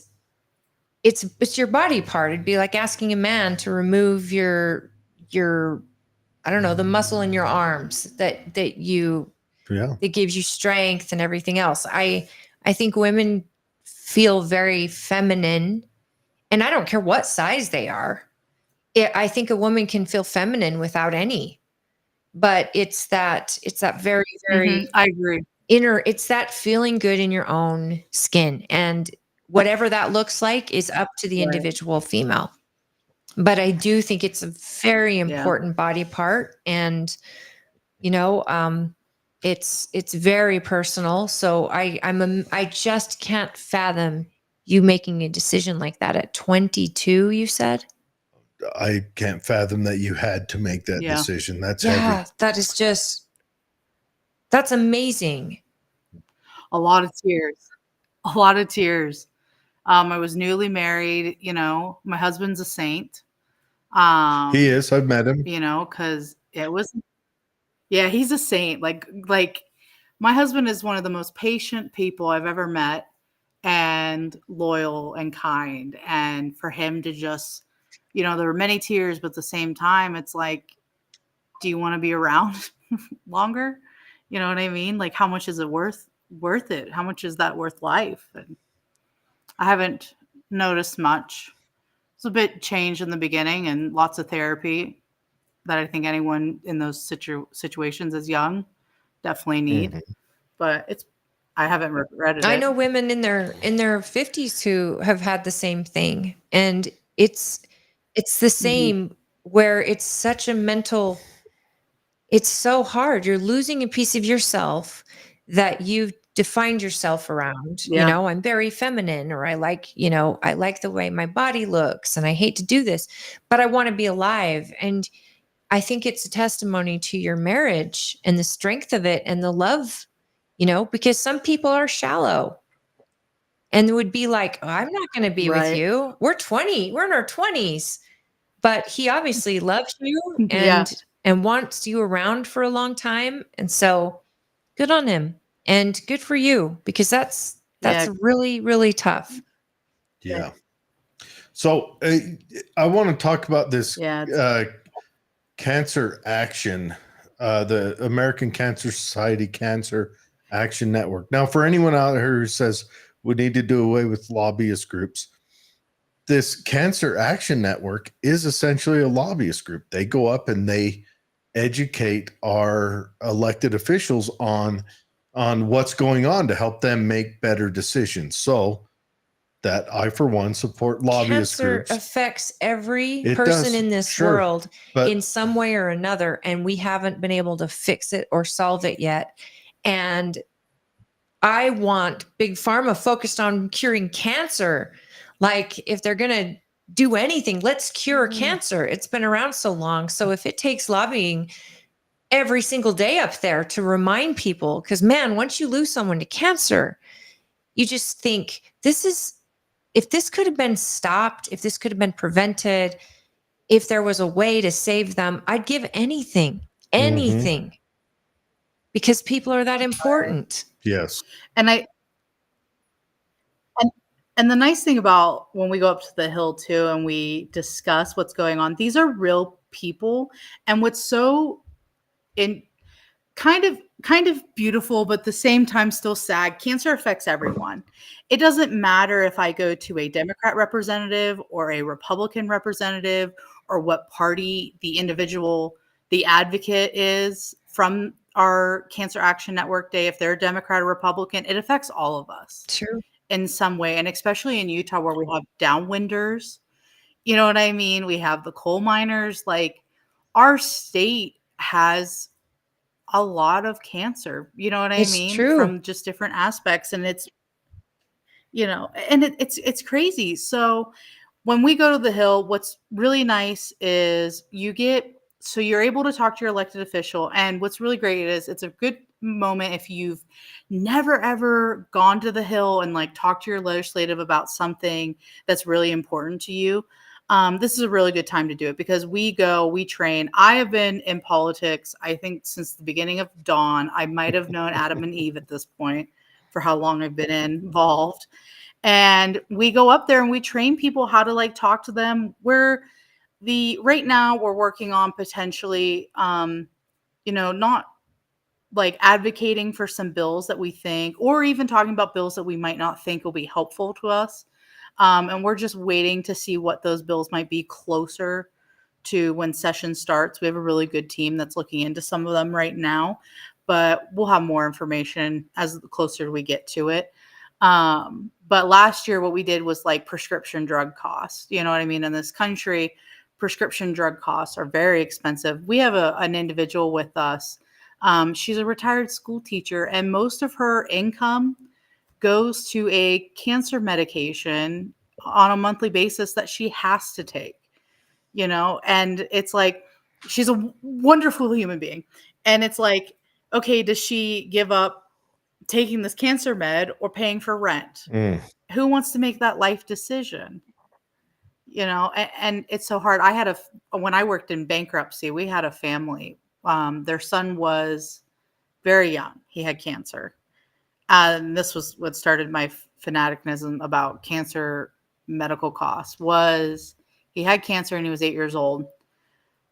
[SPEAKER 2] your body part. It'd be like asking a man to remove your I don't know, the muscle in your arms that
[SPEAKER 1] Yeah.
[SPEAKER 2] it gives you strength and everything else. I think women feel very feminine, and I don't care what size they are. I think a woman can feel feminine without any, but it's that very, very
[SPEAKER 3] I agree.
[SPEAKER 2] inner, it's that feeling good in your own skin. And whatever that looks like is up to the
[SPEAKER 3] Right.
[SPEAKER 2] individual female. But I do think it's a very
[SPEAKER 3] Yeah.
[SPEAKER 2] important body part. And, it's very personal. So I just can't fathom you making a decision like that at 22, you said?
[SPEAKER 1] I can't fathom that you had to make that
[SPEAKER 3] Yeah.
[SPEAKER 1] decision. That's heavy.
[SPEAKER 2] Yeah, that's amazing.
[SPEAKER 3] A lot of tears. A lot of tears. I was newly married, my husband's a saint.
[SPEAKER 1] He is. I've met him.
[SPEAKER 3] Because it was, yeah, he's a saint. Like my husband is one of the most patient people I've ever met, and loyal and kind. And for him to just, there were many tears, but at the same time, it's like, do you want to be around longer? You know what I mean? Like, how much is it worth it? How much is that worth life? And I haven't noticed much. It's a bit changed in the beginning and lots of therapy that I think anyone in those situations as young definitely need.
[SPEAKER 1] Mhm.
[SPEAKER 3] But I haven't regretted
[SPEAKER 2] I
[SPEAKER 3] it.
[SPEAKER 2] know women in their 50s who have had the same thing, and it's the same, where it's such a mental, it's so hard. You're losing a piece of yourself that you've defined yourself around.
[SPEAKER 3] Yeah.
[SPEAKER 2] I'm very feminine, or I like the way my body looks, and I hate to do this, but I want to be alive. And I think it's a testimony to your marriage and the strength of it and the love, because some people are shallow and would be like, oh, I'm not going to be with
[SPEAKER 3] Right.
[SPEAKER 2] you. We're in our 20s, but he obviously loves you
[SPEAKER 3] Yeah.
[SPEAKER 2] and wants you around for a long time. And so good on him and good for you, because that's
[SPEAKER 3] Yeah.
[SPEAKER 2] really, really tough.
[SPEAKER 1] Yeah. So I want to talk about this
[SPEAKER 3] Yeah.
[SPEAKER 1] cancer action, the American Cancer Society Cancer Action Network. Now, for anyone out there who says we need to do away with lobbyist groups, this Cancer Action Network is essentially a lobbyist group. They go up and they educate our elected officials on what's going on to help them make better decisions. So that I, for one, support lobbyist
[SPEAKER 2] Cancer
[SPEAKER 1] groups.
[SPEAKER 2] affects every
[SPEAKER 1] It
[SPEAKER 2] person
[SPEAKER 1] does,
[SPEAKER 2] in this
[SPEAKER 1] sure,
[SPEAKER 2] world
[SPEAKER 1] but
[SPEAKER 2] in some way or another, and we haven't been able to fix it or solve it yet. And I want big pharma focused on curing cancer. Like, if they're going to do anything, let's cure cancer. It's been around so long. So if it takes lobbying every single day up there to remind people, because man, once you lose someone to cancer, you just think if this could have been stopped, if this could have been prevented, if there was a way to save them, I'd give anything, because people are that important.
[SPEAKER 1] yes.
[SPEAKER 3] And and the nice thing about when we go up to the Hill too, and we discuss what's going on, these are real people. And what's so in kind of beautiful, but at the same time still sad, cancer affects everyone. It doesn't matter if I go to a Democrat representative or a Republican representative, or what party the advocate is from our Cancer Action Network Day. If they're a Democrat or Republican, it affects all of us
[SPEAKER 2] True.
[SPEAKER 3] in some way. And especially in Utah, where we have downwinders, you know what I mean? We have the coal miners. Like, our state has a lot of cancer, you know what I
[SPEAKER 2] It's
[SPEAKER 3] mean?
[SPEAKER 2] true.
[SPEAKER 3] From just different aspects. And it's, and it's crazy. So when we go to the Hill, what's really nice is you're able to talk to your elected official. And what's really great is it's a good moment if you've never ever gone to the Hill and like talked to your legislative about something that's really important to you. This is a really good time to do it, because we train. I have been in politics, I think, since the beginning of dawn. I might have known Adam and Eve at this point for how long I've been involved. And we go up there and we train people how to like talk to them. Right now we're working on potentially, not like advocating for some bills that we think, or even talking about bills that we might not think will be helpful to us. And we're just waiting to see what those bills might be closer to when session starts. We have a really good team that's looking into some of them right now, but we'll have more information as closer we get to it. But last year, what we did was like prescription drug costs. You know what I mean? In this country, prescription drug costs are very expensive. We have an individual with us. She's a retired school teacher, and most of her income goes to a cancer medication on a monthly basis that she has to take, you know? And it's like, she's a wonderful human being. And it's like, okay, does she give up taking this cancer med or paying for rent? Who wants to make that life decision? You know, and it's so hard. When I worked in bankruptcy, we had a family. Their son was very young. He had cancer. And this was what started my fanaticnism about cancer medical costs. Was he had cancer and he was 8 years old.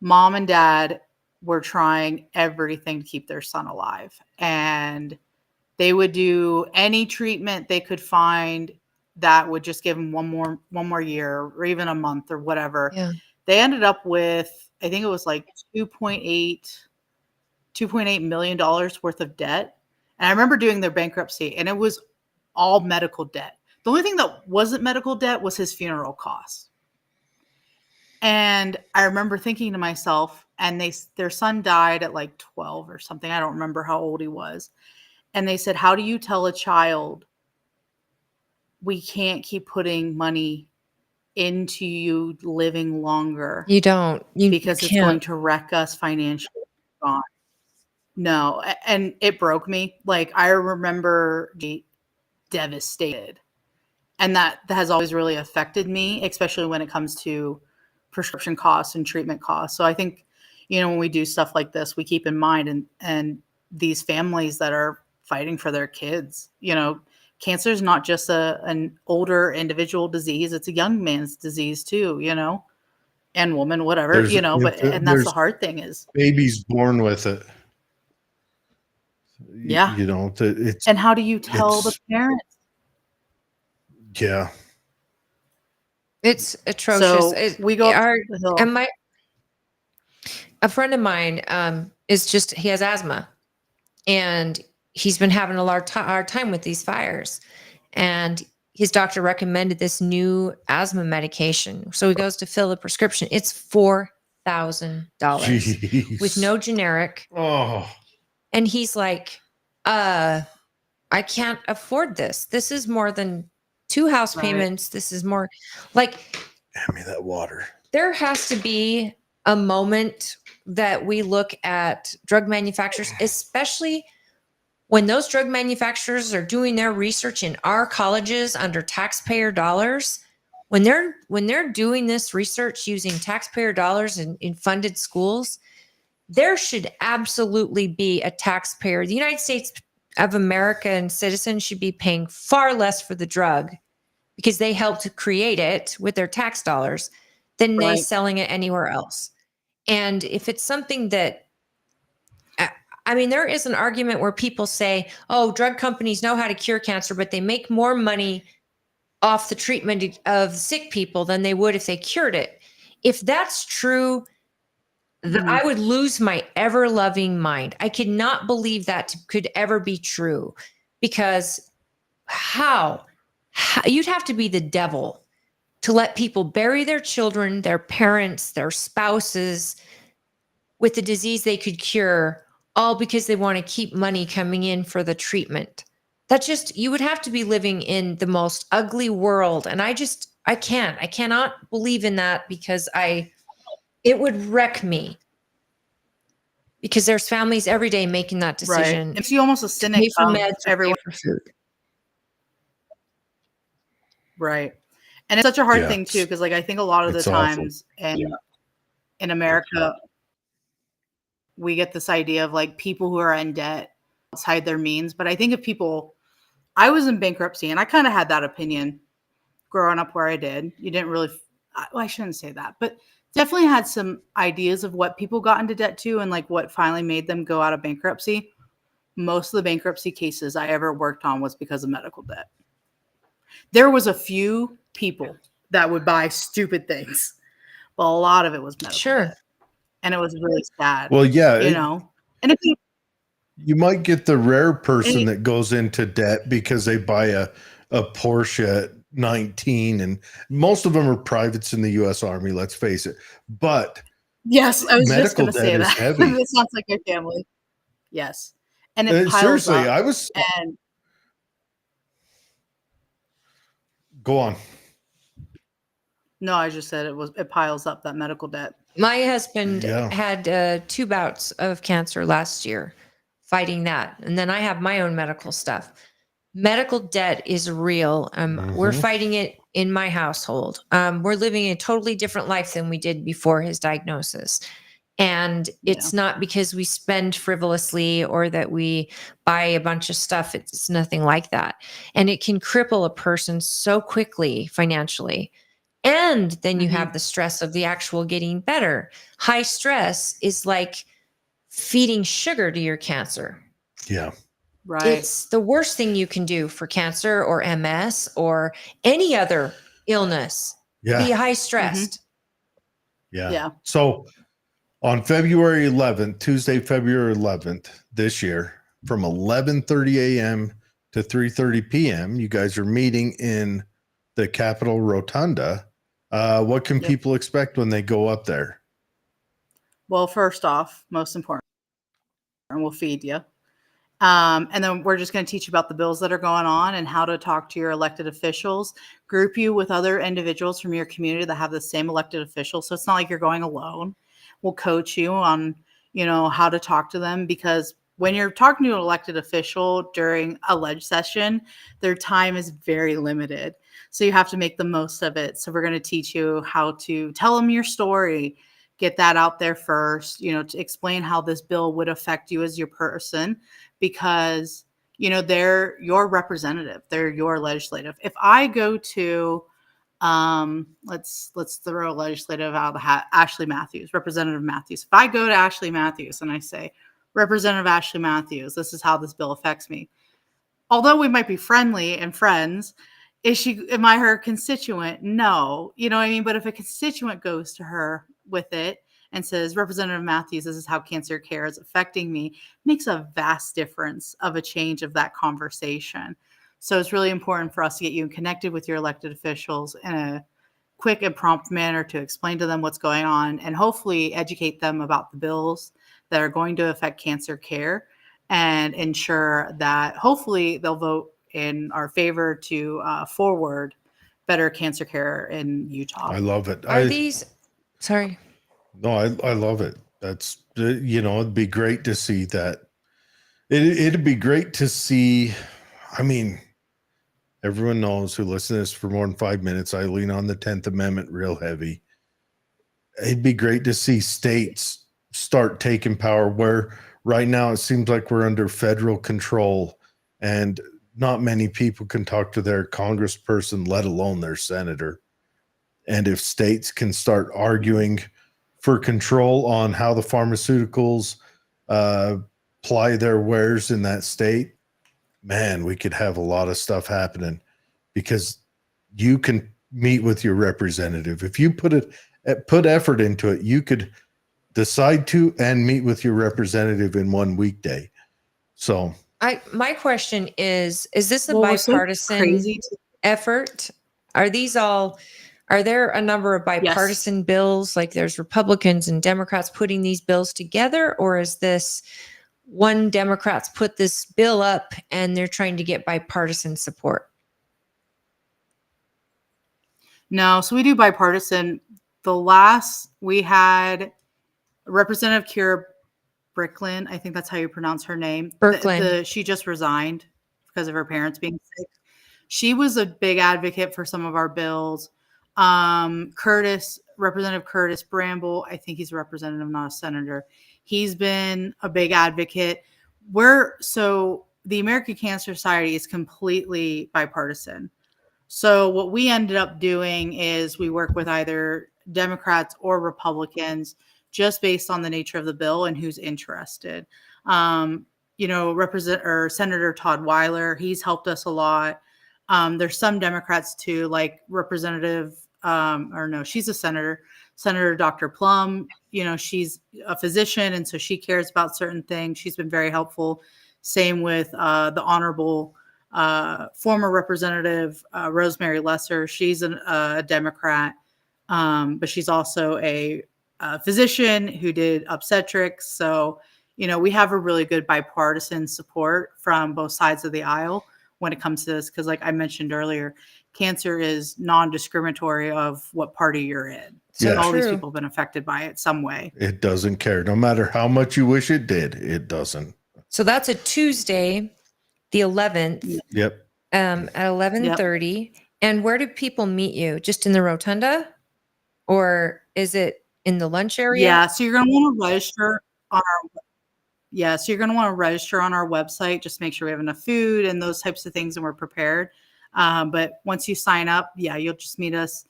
[SPEAKER 3] Mom and dad were trying everything to keep their son alive. And they would do any treatment they could find that would just give him one more year or even a month or whatever.
[SPEAKER 2] Yeah.
[SPEAKER 3] They ended up with, I think it was like $2.8 million worth of debt. And I remember doing their bankruptcy, and it was all medical debt. The only thing that wasn't medical debt was his funeral costs. And I remember thinking to myself, and their son died at like 12 or something. I don't remember how old he was. And they said, how do you tell a child we can't keep putting money into you living longer?
[SPEAKER 2] You don't.
[SPEAKER 3] Because it's going to wreck us financially. No. And it broke me. Like, I remember devastated. And that has always really affected me, especially when it comes to prescription costs and treatment costs. So I think, you know, when we do stuff like this, we keep in mind and these families that are fighting for their kids. You know, cancer is not just an older individual disease. It's a young man's disease too, you know, and woman, whatever, you know, and that's the hard thing is
[SPEAKER 1] babies born with it.
[SPEAKER 3] Yeah.
[SPEAKER 1] You know,
[SPEAKER 3] and how do you tell the parents?
[SPEAKER 1] Yeah.
[SPEAKER 2] It's atrocious.
[SPEAKER 3] So we go
[SPEAKER 2] and a friend of mine he has asthma, and he's been having a hard time with these fires, and his doctor recommended this new asthma medication. So he goes to fill a prescription. It's $4,000 with no generic.
[SPEAKER 1] Oh.
[SPEAKER 2] And he's like, I can't afford this. This is more than 2 house payments. This is more like,
[SPEAKER 1] hand me that water.
[SPEAKER 2] There has to be a moment that we look at drug manufacturers, especially when those drug manufacturers are doing their research in our colleges under taxpayer dollars. When they're doing this research using taxpayer dollars in funded schools, there should absolutely be a taxpayer. The United States of America and citizens should be paying far less for the drug because they helped create it with their tax dollars than they selling it anywhere else. And if it's something that, I mean, there is an argument where people say, oh, drug companies know how to cure cancer, but they make more money off the treatment of sick people than they would if they cured it. If that's true, I would lose my ever-loving mind. I could not believe that could ever be true, because how you'd have to be the devil to let people bury their children, their parents, their spouses with a disease they could cure, all because they want to keep money coming in for the treatment. You would have to be living in the most ugly world. And I cannot believe in that, because it would wreck me, because there's families every day making that decision.
[SPEAKER 3] It's almost a cynic
[SPEAKER 2] pay for meds, everyone for food.
[SPEAKER 3] Right. And it's such a hard thing too, because like I think a lot of the times in America, we get this idea of like people who are in debt outside their means. But I think I was in bankruptcy, and I kind of had that opinion growing up where I did. You didn't really, I shouldn't say that, but definitely had some ideas of what people got into debt to and like what finally made them go out of bankruptcy. most of the bankruptcy cases I ever worked on was because of medical debt. There was a few people that would buy stupid things, but a lot of it was medical
[SPEAKER 2] Sure.
[SPEAKER 3] debt. And it was really sad,
[SPEAKER 1] Well, yeah,
[SPEAKER 3] you know? And if
[SPEAKER 1] you might get the rare person
[SPEAKER 3] It-
[SPEAKER 1] that goes into debt because they buy a Porsche at 19, and most of them are privates in the U.S. Army, let's face it. But
[SPEAKER 3] yes, I was just
[SPEAKER 1] medical
[SPEAKER 3] going to say
[SPEAKER 1] debt is
[SPEAKER 3] that.
[SPEAKER 1] heavy.
[SPEAKER 3] It sounds like your family. Yes. And it piles
[SPEAKER 1] Seriously,
[SPEAKER 3] up.
[SPEAKER 1] I was
[SPEAKER 3] And
[SPEAKER 1] go on.
[SPEAKER 3] no, I just said it piles up, that medical debt.
[SPEAKER 2] My husband
[SPEAKER 1] Yeah.
[SPEAKER 2] had 2 bouts of cancer last year fighting that. And then I have my own medical stuff. Medical debt is real. We're
[SPEAKER 1] Mhm.
[SPEAKER 2] fighting it in my household. We're living a totally different life than we did before his diagnosis. And it's not because we spend frivolously or that we buy a bunch of stuff. It's nothing like that. And it can cripple a person so quickly financially. And then you
[SPEAKER 3] Mhm.
[SPEAKER 2] have the stress of the actual getting better. High stress is like feeding sugar to your cancer.
[SPEAKER 1] Yeah.
[SPEAKER 3] Right.
[SPEAKER 2] It's the worst thing you can do for cancer or MS or any other illness. Be
[SPEAKER 1] Yeah.
[SPEAKER 2] high stressed.
[SPEAKER 1] Yeah.
[SPEAKER 3] Yeah.
[SPEAKER 1] So on February 11th, Tuesday, February 11th this year, from 11:30 a.m. to 3:30 p.m., you guys are meeting in the Capitol Rotunda. What can
[SPEAKER 3] Yep.
[SPEAKER 1] people expect when they go up there?
[SPEAKER 3] Well, first off, most important, we'll feed you. And then we're just going to teach you about the bills that are going on and how to talk to your elected officials, group you with other individuals from your community that have the same elected officials. So it's not like you're going alone. We'll coach you on, how to talk to them, because when you're talking to an elected official during a ledge session, their time is very limited. So you have to make the most of it. So we're going to teach you how to tell them your story, get that out there first, to explain how this bill would affect you as your person, because they're your representative, they're your legislative. If I go to let's throw a legislative out of the hat, Ashley Matthews, Representative Matthews. If I go to Ashley Matthews and I say, Representative Ashley Matthews, this is how this bill affects me, although we might be friendly and friends, am I her constituent? No. You know what I mean? But if a constituent goes to her with it and says, Representative Matthews, this is how cancer care is affecting me, makes a vast difference of a change of that conversation. So it's really important for us to get you connected with your elected officials in a quick and prompt manner to explain to them what's going on and hopefully educate them about the bills that are going to affect cancer care, and ensure that hopefully they'll vote in our favor to forward better cancer care in Utah.
[SPEAKER 1] I love it.
[SPEAKER 2] Are these, sorry.
[SPEAKER 1] No, I love it. That's, it'd be great to see that. It'd be great to see. I mean, everyone knows who listens to this for more than 5 minutes, I lean on the 10th Amendment real heavy. It'd be great to see states start taking power, where right now it seems like we're under federal control and not many people can talk to their congressperson, let alone their senator. And if states can start arguing for control on how the pharmaceuticals ply their wares in that state, man, we could have a lot of stuff happening, because you can meet with your representative. If you put effort into it, you could decide to and meet with your representative in one weekday. So
[SPEAKER 2] My question is this a
[SPEAKER 3] Well, what's so
[SPEAKER 2] bipartisan
[SPEAKER 3] crazy
[SPEAKER 2] effort? Are there a number of bipartisan bills, like there's Republicans and Democrats putting these bills together, or is this one Democrats put this bill up and they're trying to get bipartisan support?
[SPEAKER 3] No, so we do bipartisan. The last we had Representative Kira Bricklin, I think that's how you pronounce her name.
[SPEAKER 2] Bricklin.
[SPEAKER 3] She just resigned because of her parents being sick. She was a big advocate for some of our bills. Representative Curtis Bramble, I think he's a representative, not a senator. He's been a big advocate. So the American Cancer Society is completely bipartisan. So what we ended up doing is we work with either Democrats or Republicans just based on the nature of the bill and who's interested. represent or Senator Todd Weiler. He's helped us a lot. There's some Democrats too, like Representative, or no, she's a senator, Senator Dr. Plum. She's a physician, and so she cares about certain things. She's been very helpful. Same with the Honorable former Representative Rosemary Lesser. She's a Democrat, but she's also a physician who did obstetrics. So, we have a really good bipartisan support from both sides of the aisle when it comes to this. Because like I mentioned earlier, cancer is non-discriminatory of what party you're in. So
[SPEAKER 1] Yeah.
[SPEAKER 3] all these
[SPEAKER 2] True.
[SPEAKER 3] people have been affected by it some way.
[SPEAKER 1] It doesn't care. No matter how much you wish it did, it doesn't.
[SPEAKER 2] So that's a Tuesday, the 11th,
[SPEAKER 1] Yep.
[SPEAKER 2] at 11:30. And where do people meet you? Just in the rotunda, or is it in the lunch area?
[SPEAKER 3] Yeah, so you're going to want to register on our so you're going to want to register on our website. Just make sure we have enough food and those types of things, and we're prepared. But once you sign up, you'll just meet us.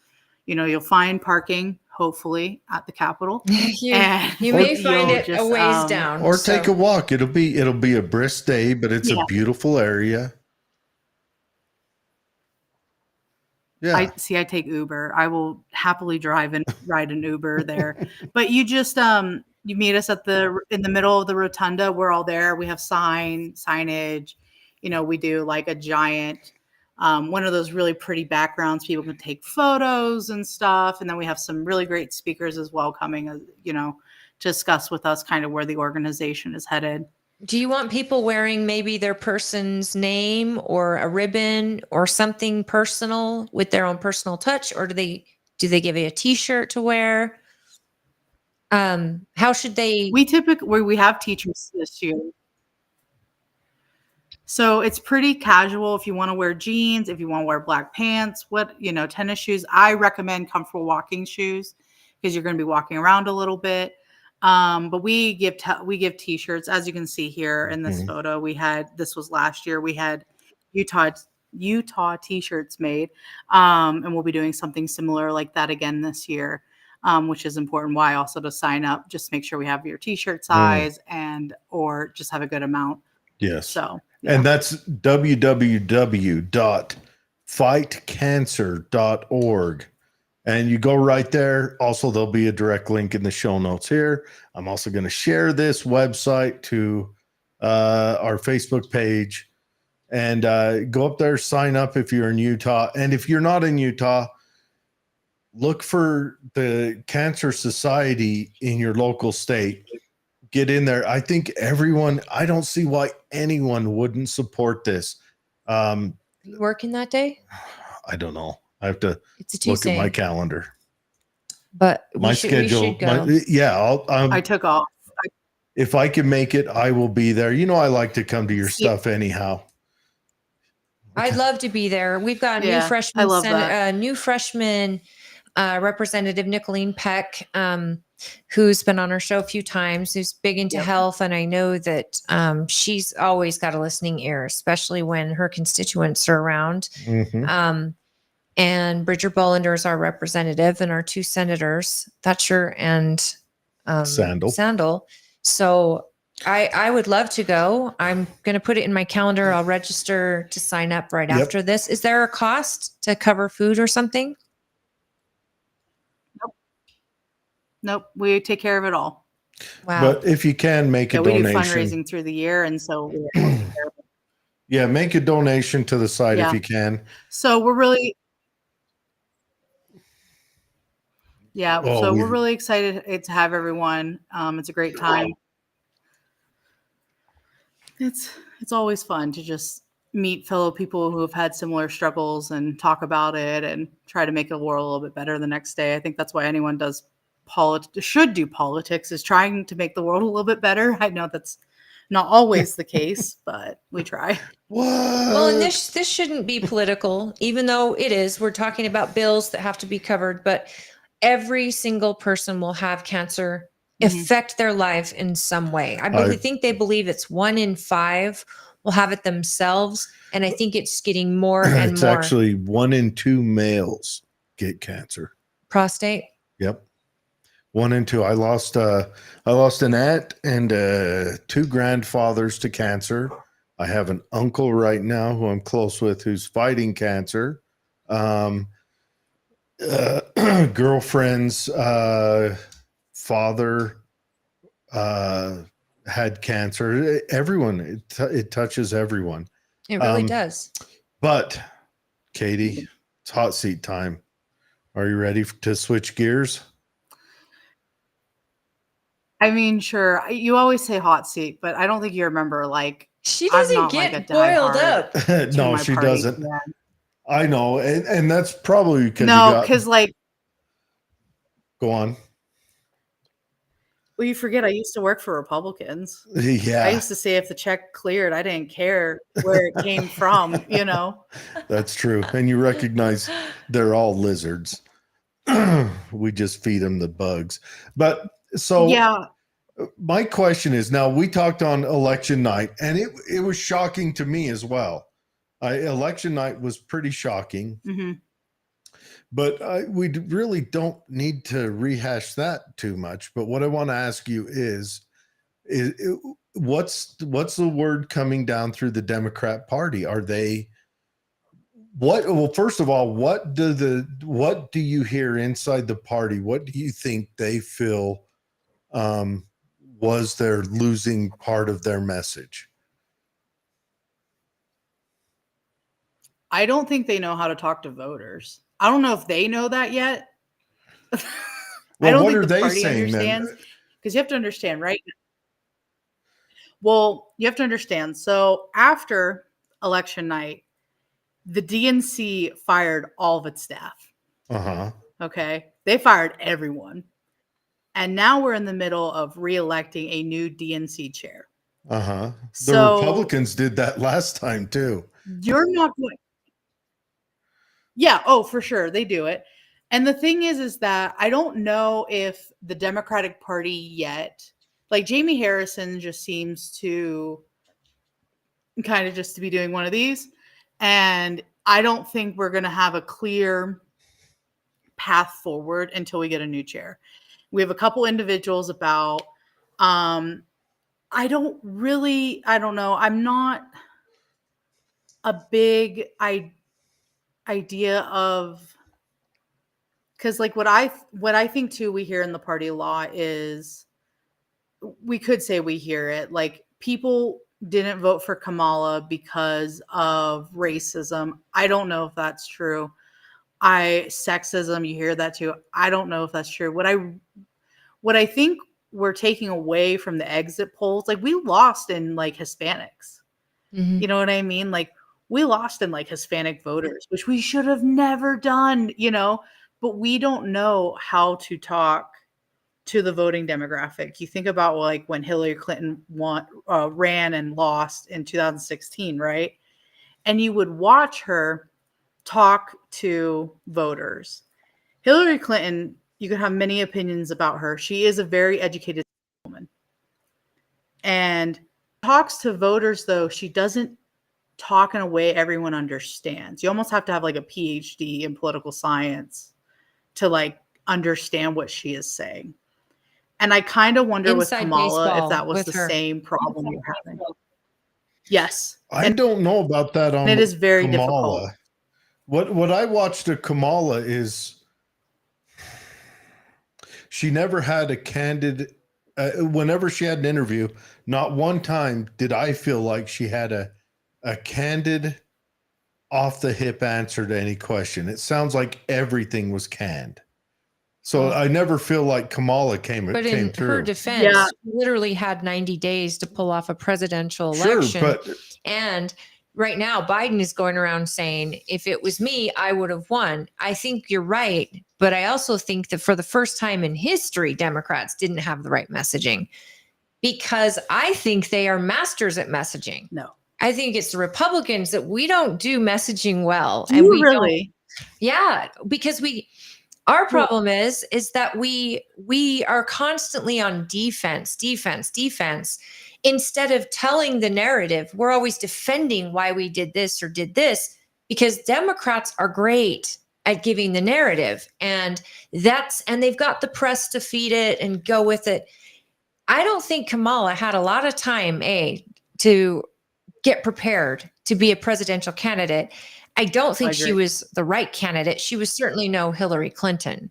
[SPEAKER 3] You'll find parking, hopefully, at the Capitol.
[SPEAKER 2] you
[SPEAKER 3] And
[SPEAKER 2] may find
[SPEAKER 3] you'll
[SPEAKER 2] it a
[SPEAKER 3] just,
[SPEAKER 2] ways down.
[SPEAKER 1] Or
[SPEAKER 2] so-
[SPEAKER 1] take a walk. It'll be a brisk day, but it's a
[SPEAKER 3] Yeah.
[SPEAKER 1] beautiful area. Yeah.
[SPEAKER 3] I take Uber. I will happily drive and ride an Uber there. But you just you meet us in the middle of the rotunda. We're all there. We have signage. We do like a giant one of those really pretty backgrounds. People can take photos and stuff. And then we have some really great speakers as well coming, to discuss with us kind of where the organization is headed.
[SPEAKER 2] Do you want people wearing maybe their person's name or a ribbon or something personal with their own personal touch, or do they give you a T-shirt to wear? How should they?
[SPEAKER 3] We have teachers this year, so it's pretty casual. If you want to wear jeans, if you want to wear black pants, tennis shoes. I recommend comfortable walking shoes because you're going to be walking around a little bit. But we give T-shirts, as you can see here in this photo. This was last year. We had Utah T-shirts made, and we'll be doing something similar like that again this year, which is important. Why also to sign up, just make sure we have your T-shirt size or just have a good amount.
[SPEAKER 1] Yes.
[SPEAKER 3] So,
[SPEAKER 1] and that's www.fightcancer.org. And you go right there. Also, there'll be a direct link in the show notes here. I'm also going to share this website to our Facebook page, and go up there, sign up if you're in Utah. And if you're not in Utah, look for the Cancer Society in your local state. Get in there. I think I don't see why anyone wouldn't support this.
[SPEAKER 2] You working that day?
[SPEAKER 1] I don't know. I have to
[SPEAKER 2] It's a
[SPEAKER 1] look
[SPEAKER 2] Tuesday.
[SPEAKER 1] at my calendar.
[SPEAKER 2] But
[SPEAKER 1] My schedule.
[SPEAKER 2] We should go.
[SPEAKER 3] I took off.
[SPEAKER 1] If I can make it, I will be there. I like to come to your stuff anyhow.
[SPEAKER 2] I'd love to be there. We've got a new
[SPEAKER 3] Yeah,
[SPEAKER 2] freshman,
[SPEAKER 3] I love that.
[SPEAKER 2] new freshman Representative Nicolene Peck, who's been on our show a few times, who's big into
[SPEAKER 3] Yep.
[SPEAKER 2] health. And I know that she's always got a listening ear, especially when her constituents are around.
[SPEAKER 1] Mhm.
[SPEAKER 2] And Bridger Bollender is our representative, and our two senators, Thatcher and Sandel. So I would love to go. I'm going to put it in my calendar. I'll register to sign up right after this. Is there a cost to cover food or something?
[SPEAKER 3] Nope. We take care of it all.
[SPEAKER 2] Wow.
[SPEAKER 1] But if you can make a
[SPEAKER 3] We do
[SPEAKER 1] donation,
[SPEAKER 3] fundraising through the year, and so
[SPEAKER 1] make a donation to the site if you can.
[SPEAKER 3] So we're really, we're really excited to have everyone. It's a great time. It's always fun to just meet fellow people who have had similar struggles and talk about it and try to make the world a little bit better the next day. I think that's why anyone should do politics, is trying to make the world a little bit better. I know that's not always the case, but we try.
[SPEAKER 2] Well, and this shouldn't be political, even though it is. We're talking about bills that have to be covered, but every single person will have cancer affect their life in some way. I think they believe it's 1 in 5 will have it themselves, and I think it's getting more and
[SPEAKER 1] It's
[SPEAKER 2] more.
[SPEAKER 1] actually 1 in 2 males get cancer.
[SPEAKER 2] Prostate.
[SPEAKER 1] Yep. 1 and 2. I lost an aunt and 2 grandfathers to cancer. I have an uncle right now who I'm close with who's fighting cancer. Girlfriend's father had cancer. Everyone, it touches everyone.
[SPEAKER 2] It really does.
[SPEAKER 1] But Katie, it's hot seat time. Are you ready to switch gears?
[SPEAKER 3] I mean, sure. You always say hot seat, but I don't think you remember. Like,
[SPEAKER 2] She
[SPEAKER 3] I'm
[SPEAKER 2] doesn't
[SPEAKER 3] not like
[SPEAKER 2] get
[SPEAKER 3] a
[SPEAKER 2] boiled
[SPEAKER 3] diehard
[SPEAKER 2] up.
[SPEAKER 1] No,
[SPEAKER 3] my
[SPEAKER 1] she
[SPEAKER 3] party
[SPEAKER 1] doesn't.
[SPEAKER 3] fan.
[SPEAKER 1] I know, and that's probably because
[SPEAKER 3] No, because like,
[SPEAKER 1] go on.
[SPEAKER 3] well, you forget I used to work for Republicans. I
[SPEAKER 1] Yeah,
[SPEAKER 3] used to say if the check cleared, I didn't care where it came from. You know.
[SPEAKER 1] that's true. And you recognize they're all lizards. We just feed them the bugs. But so
[SPEAKER 3] Yeah.
[SPEAKER 1] my question is, now we talked on election night, and it was shocking to me as well. Election night was pretty shocking,
[SPEAKER 3] hmm
[SPEAKER 1] but we really don't need to rehash that too much. But what I want to ask you is what's the word coming down through the Democrat Party? Are they well, first of all, what do you hear inside the party? What do you think they feel was their losing part of their message?
[SPEAKER 3] I don't think they know how to talk to voters. I don't know if they know that yet. I
[SPEAKER 1] Well,
[SPEAKER 3] don't
[SPEAKER 1] what
[SPEAKER 3] think
[SPEAKER 1] are
[SPEAKER 3] the
[SPEAKER 1] they
[SPEAKER 3] party
[SPEAKER 1] saying
[SPEAKER 3] understands,
[SPEAKER 1] then?
[SPEAKER 3] because you have to understand, right? Well, you have to understand. So after election night, the DNC fired all of its staff.
[SPEAKER 1] Uh-huh.
[SPEAKER 3] Okay. They fired everyone. And now we're in the middle of re-electing a new DNC chair.
[SPEAKER 1] Uh-huh. The
[SPEAKER 3] So
[SPEAKER 1] Republicans did that last time too.
[SPEAKER 3] you're not going. Yeah, oh, for sure. They do it. And the thing is that I don't know if the Democratic Party yet, like Jamie Harrison just seems to kind of just to be doing one of these. And I don't think we're going to have a clear path forward until we get a new chair. We have a couple individuals about, I don't know. I'm not a big idea of, because like what I think too we hear in the party a lot is, we could say we hear it, like people didn't vote for Kamala because of racism. I don't know if that's true. Sexism, you hear that too. I don't know if that's true. What I think we're taking away from the exit polls, like we lost in like Hispanics.
[SPEAKER 2] Mhm.
[SPEAKER 3] You know what I mean? Like we lost in like Hispanic voters, which we should have never done, but we don't know how to talk to the voting demographic. You think about like when Hillary Clinton ran and lost in 2016, right? And you would watch her talk to voters. Hillary Clinton, you can have many opinions about her. She is a very educated woman. And talks to voters, though, she doesn't talk in a way everyone understands. You almost have to have like a PhD in political science to like understand what she is saying. And I kind of wonder with
[SPEAKER 2] Inside
[SPEAKER 3] Kamala if
[SPEAKER 2] baseball
[SPEAKER 3] that was
[SPEAKER 2] with
[SPEAKER 3] the
[SPEAKER 2] her.
[SPEAKER 3] same problem you're having. Yes.
[SPEAKER 1] I don't know about that on
[SPEAKER 3] It is very
[SPEAKER 1] Kamala.
[SPEAKER 3] difficult.
[SPEAKER 1] What I watched of Kamala is she never had a candid whenever she had an interview, not one time did I feel like she had a candid off the hip answer to any question. It sounds like everything was canned. So I never feel like Kamala came
[SPEAKER 2] But in
[SPEAKER 1] through.
[SPEAKER 2] her defense,
[SPEAKER 3] Yeah.
[SPEAKER 2] she literally had 90 days to pull off a presidential
[SPEAKER 1] Sure,
[SPEAKER 2] election.
[SPEAKER 1] but
[SPEAKER 2] And right now, Biden is going around saying, if it was me, I would have won. I think you're right. But I also think that for the first time in history, Democrats didn't have the right messaging, because I think they are masters at messaging.
[SPEAKER 3] No.
[SPEAKER 2] I think it's the Republicans that we don't do messaging well.
[SPEAKER 3] Do you really?
[SPEAKER 2] Yeah, because our problem is that we are constantly on defense, instead of telling the narrative. We're always defending why we did this or did this, because Democrats are great at giving the narrative. And they've got the press to feed it and go with it. I don't think Kamala had a lot of time, to get prepared to be a presidential candidate. I don't think she was the right candidate. She was certainly no Hillary Clinton.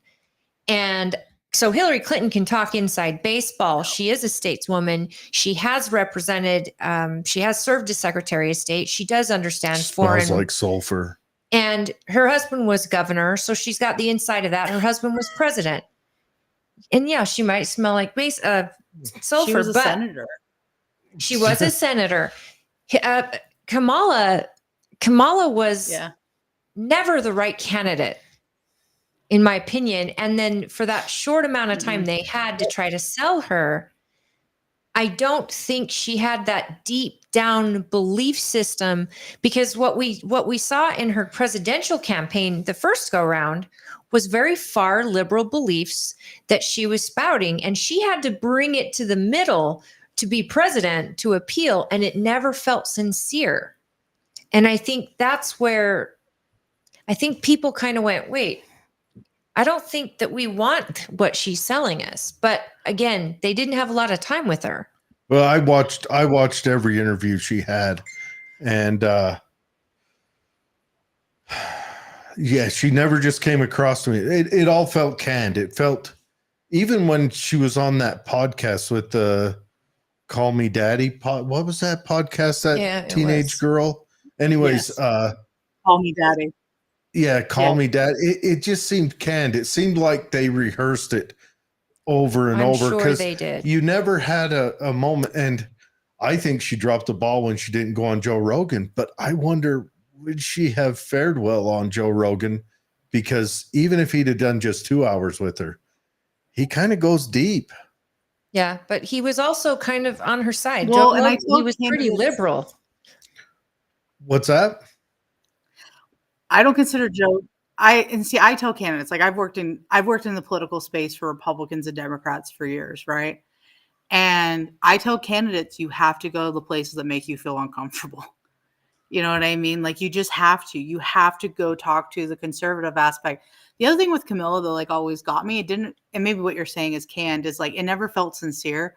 [SPEAKER 2] And so Hillary Clinton can talk inside baseball. She is a stateswoman. She has represented, she has served as Secretary of State. She does understand foreign.
[SPEAKER 1] Smells like sulfur.
[SPEAKER 2] And her husband was governor, so she's got the inside of that. Her husband was president. And yeah, she might smell like sulfur,
[SPEAKER 3] she was a
[SPEAKER 2] but
[SPEAKER 3] senator.
[SPEAKER 2] She was a senator. Kamala was never the right candidate, in my opinion. And then for that short amount of time they had to try to sell her, I don't think she had that deep down belief system, because what we saw in her presidential campaign the first go round was very far liberal beliefs that she was spouting, and she had to bring it to the middle to be president to appeal, and it never felt sincere. And I think that's where I think people kind of went, wait, I don't think that we want what she's selling us. But again, they didn't have a lot of time with her.
[SPEAKER 1] Well, I watched every interview she had, and yeah, she never just came across to me. It all felt canned. It felt, even when she was on that podcast with the Call Me Daddy what was that podcast, that teenage girl? Anyways,
[SPEAKER 3] Call Me Daddy.
[SPEAKER 1] Yeah, Call Me Dad. It just seemed canned. It seemed like they rehearsed it over and over.
[SPEAKER 2] Sure they did.
[SPEAKER 1] You never had a moment. And I think she dropped the ball when she didn't go on Joe Rogan. But I wonder, would she have fared well on Joe Rogan? Because even if he'd have done just 2 hours with her, he kind of goes deep.
[SPEAKER 2] Yeah, but he was also kind of on her side.
[SPEAKER 3] Well,
[SPEAKER 2] Joe
[SPEAKER 3] and
[SPEAKER 2] Rogan, he was pretty liberal.
[SPEAKER 1] What's that?
[SPEAKER 3] I don't consider Joe. I tell candidates, like I've worked in the political space for Republicans and Democrats for years, right? And I tell candidates, you have to go to the places that make you feel uncomfortable. You know what I mean? Like you just have to. You have to go talk to the conservative aspect. The other thing with Camilla that like always got me, it didn't, and maybe what you're saying is canned, is like it never felt sincere.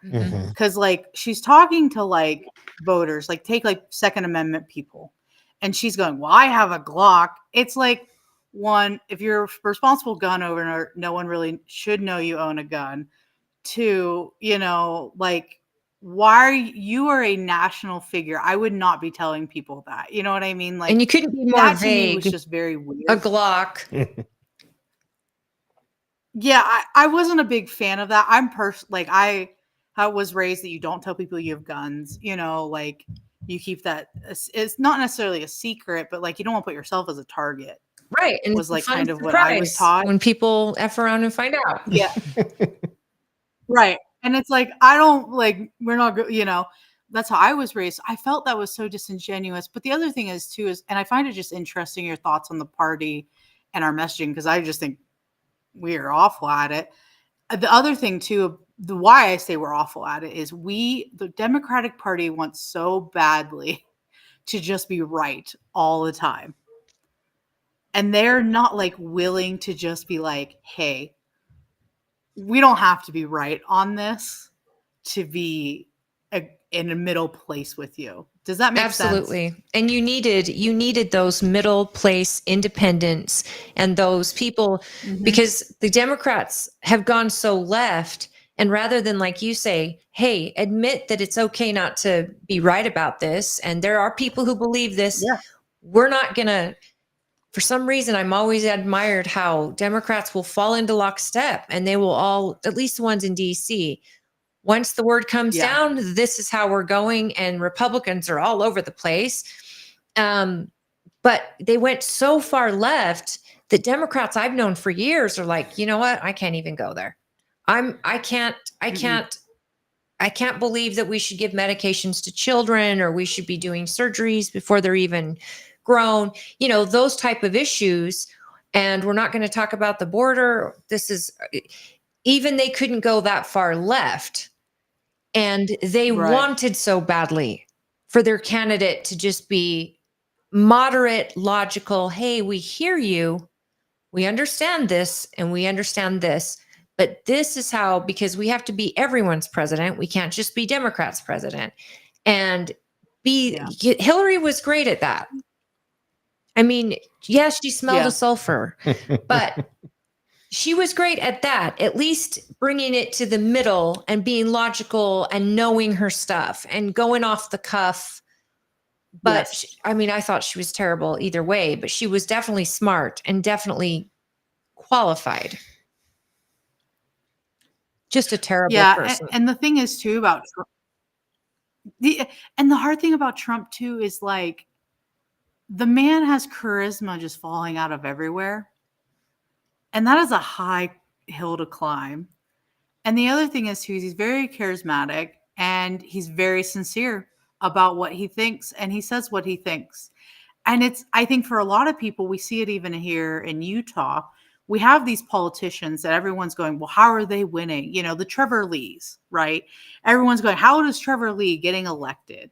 [SPEAKER 3] Because like she's talking to like voters, like take like Second Amendment people. And she's going, well, I have a Glock. It's like, one, if you're a responsible gun owner, no one really should know you own a gun. Two, you know, like, why you are a national figure. I would not be telling people that. You know what I mean? Like,
[SPEAKER 2] and you couldn't be more
[SPEAKER 3] that
[SPEAKER 2] vague.
[SPEAKER 3] To me was just very weird.
[SPEAKER 2] A Glock.
[SPEAKER 3] Yeah, I wasn't a big fan of that. I was raised that you don't tell people you have guns. You know, like. You keep that, it's not necessarily a secret, but like you don't want to put yourself as a target.
[SPEAKER 2] Right. And
[SPEAKER 3] was like kind of what I was taught.
[SPEAKER 2] When people F around and find out.
[SPEAKER 3] Yeah. Right. And it's like, I don't like, we're not, you know, that's how I was raised. I felt that was so disingenuous. But the other thing is too, and I find it just interesting, your thoughts on the party and our messaging, because I just think we are awful at it. The other thing too, the why I say we're awful at it is the Democratic Party wants so badly to just be right all the time. And they're not like willing to just be like, hey, we don't have to be right on this to be in a middle place with you. Does that make sense?
[SPEAKER 2] Absolutely. And you needed those middle place independents and those people, because the Democrats have gone so left. And rather than, like you say, hey, admit that it's okay not to be right about this, and there are people who believe this, we're not going to, for some reason, I'm always admired how Democrats will fall into lockstep, and they will all, at least the ones in DC, once the word comes down, this is how we're going, and Republicans are all over the place. But they went so far left that Democrats I've known for years are like, you know what? I can't even go there. I can't believe that we should give medications to children, or we should be doing surgeries before they're even grown, you know, those type of issues. And we're not going to talk about the border. This is, even they couldn't go that far left. And they wanted so badly for their candidate to just be moderate, logical. Hey, we hear you, we understand this and we understand this, but this is how, because we have to be everyone's president. We can't just be Democrats' president. And Hillary was great at that. I mean, yes, she smelled of sulfur, but she was great at that, at least bringing it to the middle and being logical and knowing her stuff and going off the cuff. But I mean, I thought she was terrible either way, but she was definitely smart and definitely qualified. Just a terrible person.
[SPEAKER 3] And the thing is too about the hard thing about Trump too is like the man has charisma just falling out of everywhere. And that is a high hill to climb. And the other thing is too, he's very charismatic and he's very sincere about what he thinks, and he says what he thinks. And I think for a lot of people, we see it even here in Utah. We have these politicians that everyone's going, well, how are they winning? You know, the Trevor Lees, right? Everyone's going, how is Trevor Lee getting elected?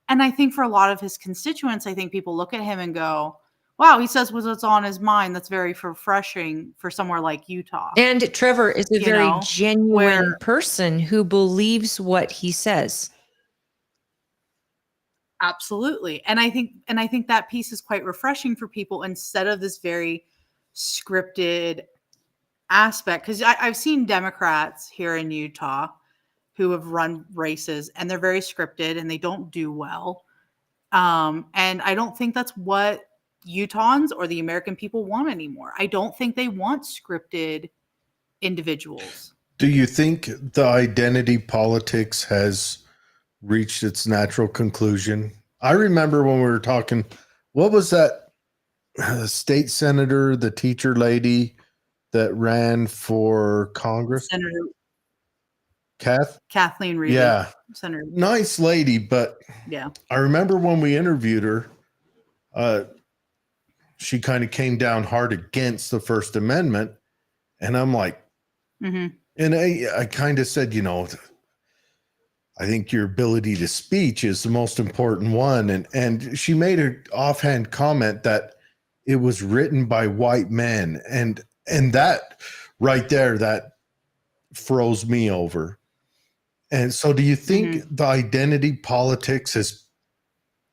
[SPEAKER 3] And I think for a lot of his constituents, I think people look at him and go, wow, he says what's on his mind. That's very refreshing for somewhere like Utah.
[SPEAKER 2] And Trevor is a very genuine person who believes what he says.
[SPEAKER 3] Absolutely. And I think that piece is quite refreshing for people instead of this very scripted aspect. Because I've seen Democrats here in Utah who have run races and they're very scripted and they don't do well. And I don't think that's what Utahns or the American people want anymore. I don't think they want scripted individuals.
[SPEAKER 1] Do you think the identity politics has reached its natural conclusion? I remember when we were talking, what was that state senator, the teacher lady that ran for Congress?
[SPEAKER 3] Senator
[SPEAKER 1] Kathleen
[SPEAKER 3] Reed.
[SPEAKER 1] Yeah.
[SPEAKER 3] Senator.
[SPEAKER 1] Nice lady, but
[SPEAKER 3] yeah.
[SPEAKER 1] I remember when we interviewed her, she kind of came down hard against the First Amendment. And I'm like, and I kind of said, you know, I think your ability to speech is the most important one. And she made an offhand comment that it was written by white men. And that right there, that froze me over. And so do you think the identity politics has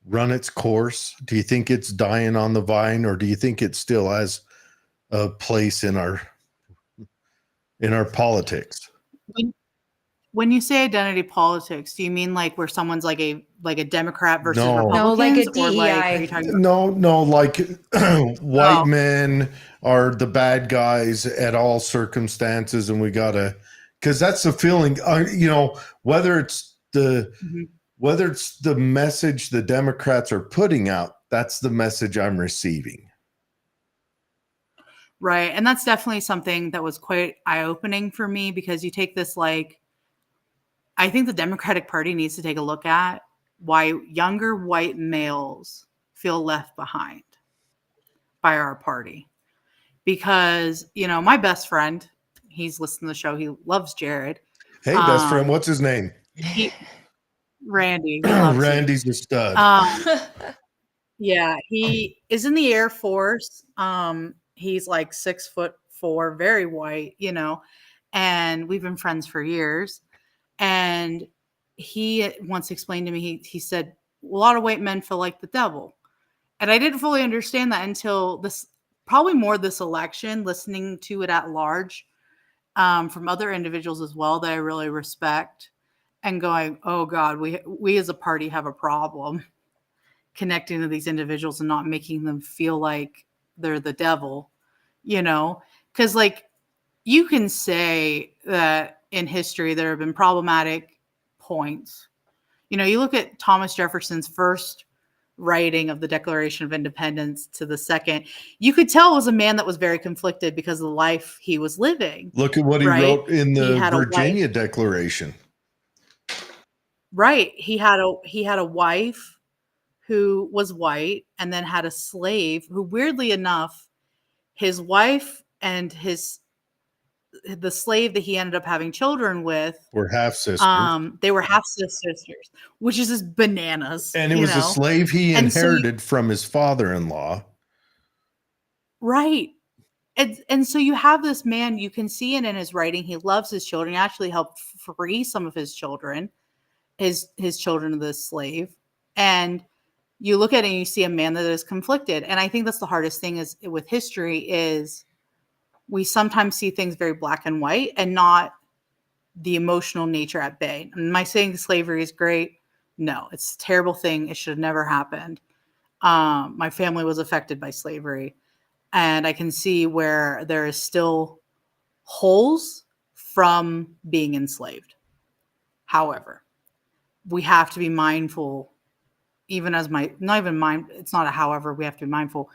[SPEAKER 1] run its course? Do you think it's dying on the vine, or do you think it still has a place in our politics?
[SPEAKER 3] When you say identity politics, do you mean like where someone's like a Democrat versus
[SPEAKER 1] No.
[SPEAKER 3] Republicans?
[SPEAKER 2] No, like a
[SPEAKER 3] or like, are
[SPEAKER 2] DEI.
[SPEAKER 3] you talking about-
[SPEAKER 1] No, like white men are the bad guys at all circumstances, and we gotta, because that's the feeling. You know, whether it's the message the Democrats are putting out, that's the message I'm receiving.
[SPEAKER 3] Right, and that's definitely something that was quite eye-opening for me, because you take this like, I think the Democratic Party needs to take a look at why younger white males feel left behind by our party. Because, you know, my best friend, he's listening to the show. He loves Jared.
[SPEAKER 1] Hey, best friend, what's his name?
[SPEAKER 3] Randy.
[SPEAKER 1] Randy's a stud.
[SPEAKER 3] Yeah, he is in the Air Force. He's like 6'4", very white, you know, and we've been friends for years. And he once explained to me, he said, a lot of white men feel like the devil. And I didn't fully understand that until probably more this election, listening to it at large from other individuals as well that I really respect, and going, oh God, we as a party have a problem connecting to these individuals and not making them feel like they're the devil, you know? Because like you can say that in history there have been problematic points. You know, you look at Thomas Jefferson's first writing of the Declaration of Independence to the second, you could tell it was a man that was very conflicted because of the life he was living.
[SPEAKER 1] Look at what he wrote in the Virginia Declaration.
[SPEAKER 3] Right. He had a wife who was white, and then had a slave who, weirdly enough, his wife and the slave that he ended up having children with
[SPEAKER 1] were half sisters.
[SPEAKER 3] They were half sisters, which is just bananas.
[SPEAKER 1] And it was a slave he inherited from his father-in-law.
[SPEAKER 3] Right. And so you have this man, you can see it in his writing. He loves his children. He actually helped free some of his children, his children of the slave. And you look at it and you see a man that is conflicted. And I think that's the hardest thing is with history is we sometimes see things very black and white and not the emotional nature at bay. Am I saying slavery is great? No, it's a terrible thing. It should have never happened. My family was affected by slavery. And I can see where there is still holes from being enslaved. However, we have to be mindful, even as not even mind, it's not a however, we have to be mindful.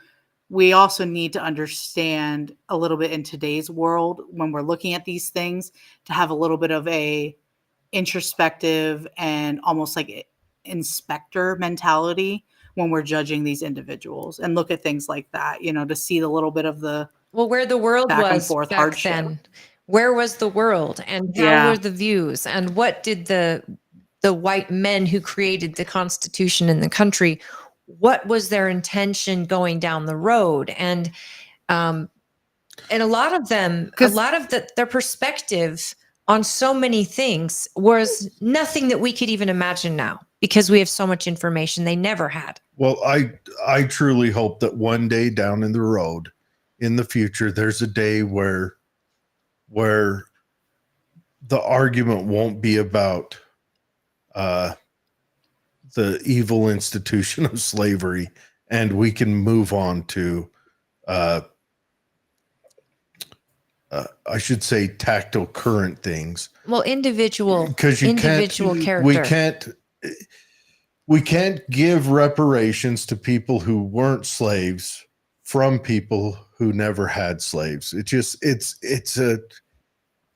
[SPEAKER 3] We also need to understand a little bit in today's world when we're looking at these things to have a little bit of a introspective and almost like inspector mentality when we're judging these individuals and look at things like that, to see the little bit of the
[SPEAKER 2] Well, where the world
[SPEAKER 3] back and
[SPEAKER 2] was
[SPEAKER 3] forth
[SPEAKER 2] back
[SPEAKER 3] hardship.
[SPEAKER 2] then, where was the world, and how
[SPEAKER 3] Yeah.
[SPEAKER 2] were the views, and what did the white men who created the Constitution in the country, what was their intention going down the road? And a lot of them, their perspective on so many things was nothing that we could even imagine now because we have so much information they never had.
[SPEAKER 1] Well, I truly hope that one day down in the road in the future, there's a day where the argument won't be about the evil institution of slavery, and we can move on to I should say tactile current things.
[SPEAKER 2] Well, individual character.
[SPEAKER 1] We can't give reparations to people who weren't slaves from people who never had slaves.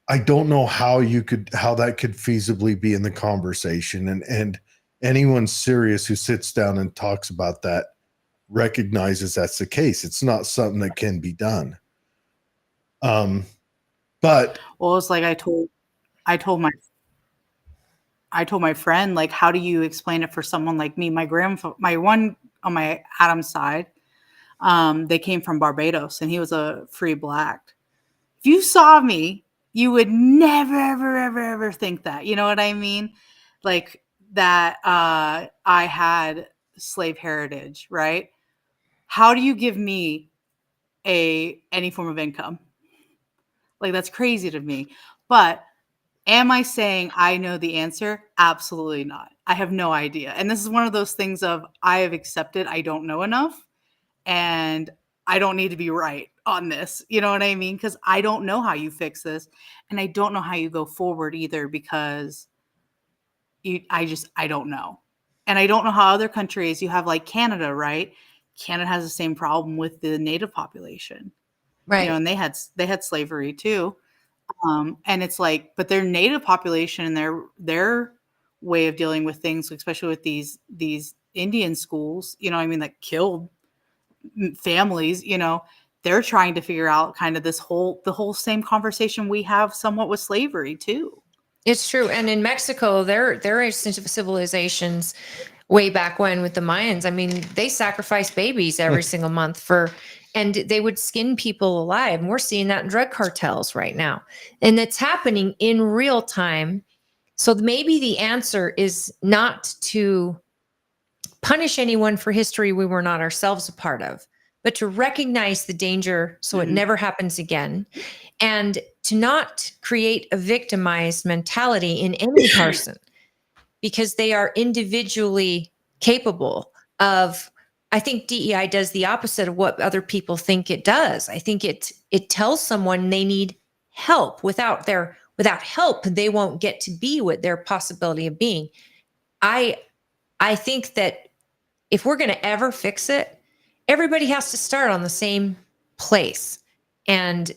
[SPEAKER 1] I don't know how that could feasibly be in the conversation. And anyone serious who sits down and talks about that recognizes that's the case. It's not something that can be done. But
[SPEAKER 3] it's like I told my friend, like, how do you explain it for someone like me? My one on my Adam's side, they came from Barbados, and he was a free black. If you saw me, you would never, ever, ever, ever think that. You know what I mean? Like that I had slave heritage, right? How do you give me any form of income? Like, that's crazy to me. But am I saying I know the answer? Absolutely not. I have no idea. And this is one of those things of I have accepted I don't know enough, and I don't need to be right on this. You know what I mean? Because I don't know how you fix this, and I don't know how you go forward either, because I don't know. And I don't know how other countries, you have like Canada, right? Canada has the same problem with the native population.
[SPEAKER 2] Right.
[SPEAKER 3] And they had slavery too. And it's like, but their native population and their way of dealing with things, especially with these Indian schools, that killed families, they're trying to figure out kind of the whole same conversation we have somewhat with slavery too.
[SPEAKER 2] It's true. And in Mexico, there are civilizations way back when with the Mayans. I mean, they sacrificed babies every single month and they would skin people alive. And we're seeing that in drug cartels right now. And it's happening in real time. So maybe the answer is not to punish anyone for history we were not ourselves a part of, but to recognize the danger so it never happens again. And to not create a victimized mentality in any person, because they are individually capable of. I think DEI does the opposite of what other people think it does. I think it tells someone they need help. Without help, they won't get to be what their possibility of being. I think that if we're going to ever fix it, everybody has to start on the same place. And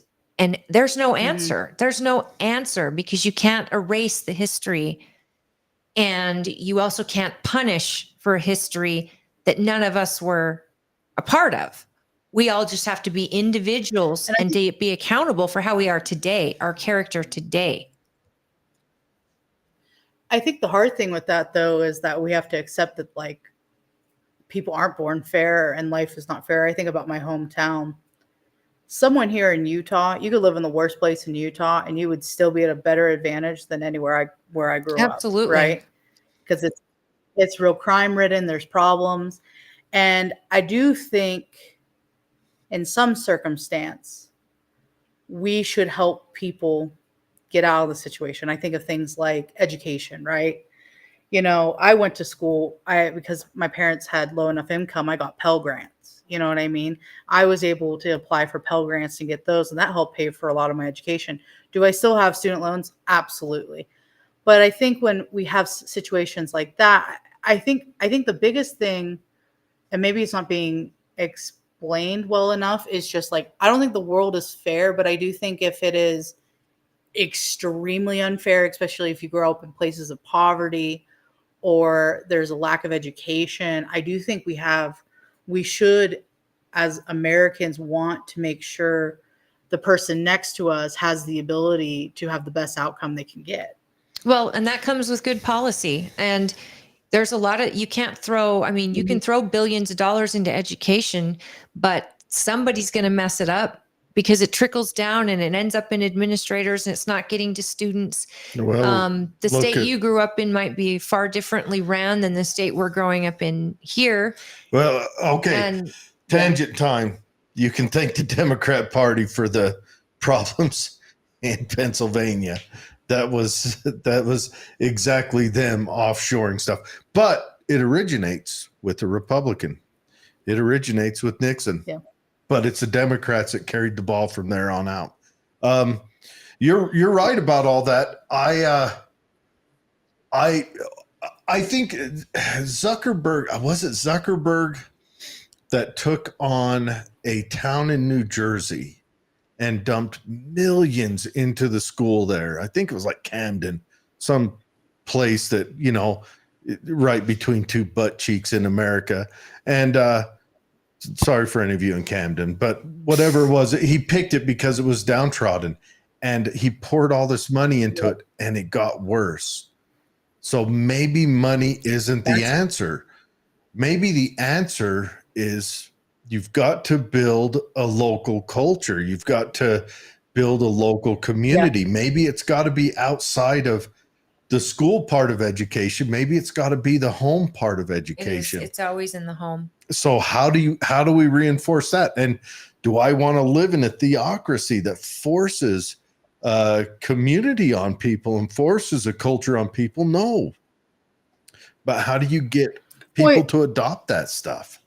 [SPEAKER 2] there's no answer. There's no answer, because you can't erase the history, and you also can't punish for a history that none of us were a part of. We all just have to be individuals and to be accountable for how we are today, our character today.
[SPEAKER 3] I think the hard thing with that, though, is that we have to accept that, like, people aren't born fair and life is not fair. I think about my hometown. someone here in Utah, you could live in the worst place in Utah and you would still be at a better advantage than anywhere where I grew up,
[SPEAKER 2] Absolutely.
[SPEAKER 3] right? Because it's real crime ridden, there's problems. And I do think in some circumstance we should help people get out of the situation. I think of things like education, right? You know, I went to school, because my parents had low enough income, I got Pell Grants. You know what I mean? I was able to apply for Pell Grants and get those, and that helped pay for a lot of my education. Do I still have student loans? Absolutely. But I think when we have situations like that, I think the biggest thing, and maybe it's not being explained well enough, is just like, I don't think the world is fair, but I do think if it is extremely unfair, especially if you grow up in places of poverty or there's a lack of education, I do think we should, as Americans, want to make sure the person next to us has the ability to have the best outcome they can get.
[SPEAKER 2] Well, and that comes with good policy. And there's a lot of, you can't throw, I mean, you can throw billions of dollars into education, but somebody's going to mess it up because it trickles down and it ends up in administrators and it's not getting to students.
[SPEAKER 1] Well,
[SPEAKER 2] The
[SPEAKER 1] look
[SPEAKER 2] state
[SPEAKER 1] at-
[SPEAKER 2] you grew up in might be far differently ran than the state we're growing up in here.
[SPEAKER 1] well, okay.
[SPEAKER 2] And
[SPEAKER 1] Tangent time. You can thank the Democrat Party for the problems in Pennsylvania. That was exactly them offshoring stuff. But it originates with the Republican. It originates with Nixon.
[SPEAKER 3] Yeah.
[SPEAKER 1] But it's the Democrats that carried the ball from there on out. You're right about all that. I think Zuckerberg, was it Zuckerberg that took on a town in New Jersey and dumped millions into the school there? I think it was like Camden, some place that, you know, right between two butt cheeks in America. And sorry for any of you in Camden, but whatever it was, he picked it because it was downtrodden and he poured all this money into it and it got worse. So maybe money isn't the answer. Maybe the answer is you've got to build a local culture. You've got to build a local community. Yeah. Maybe it's got to be outside of the school part of education. Maybe it's got to be the home part of education.
[SPEAKER 2] It's always in the home.
[SPEAKER 1] So how do we reinforce that? And do I want to live in a theocracy that forces community on people and forces a culture on people? No. But how do you get people to adopt that stuff?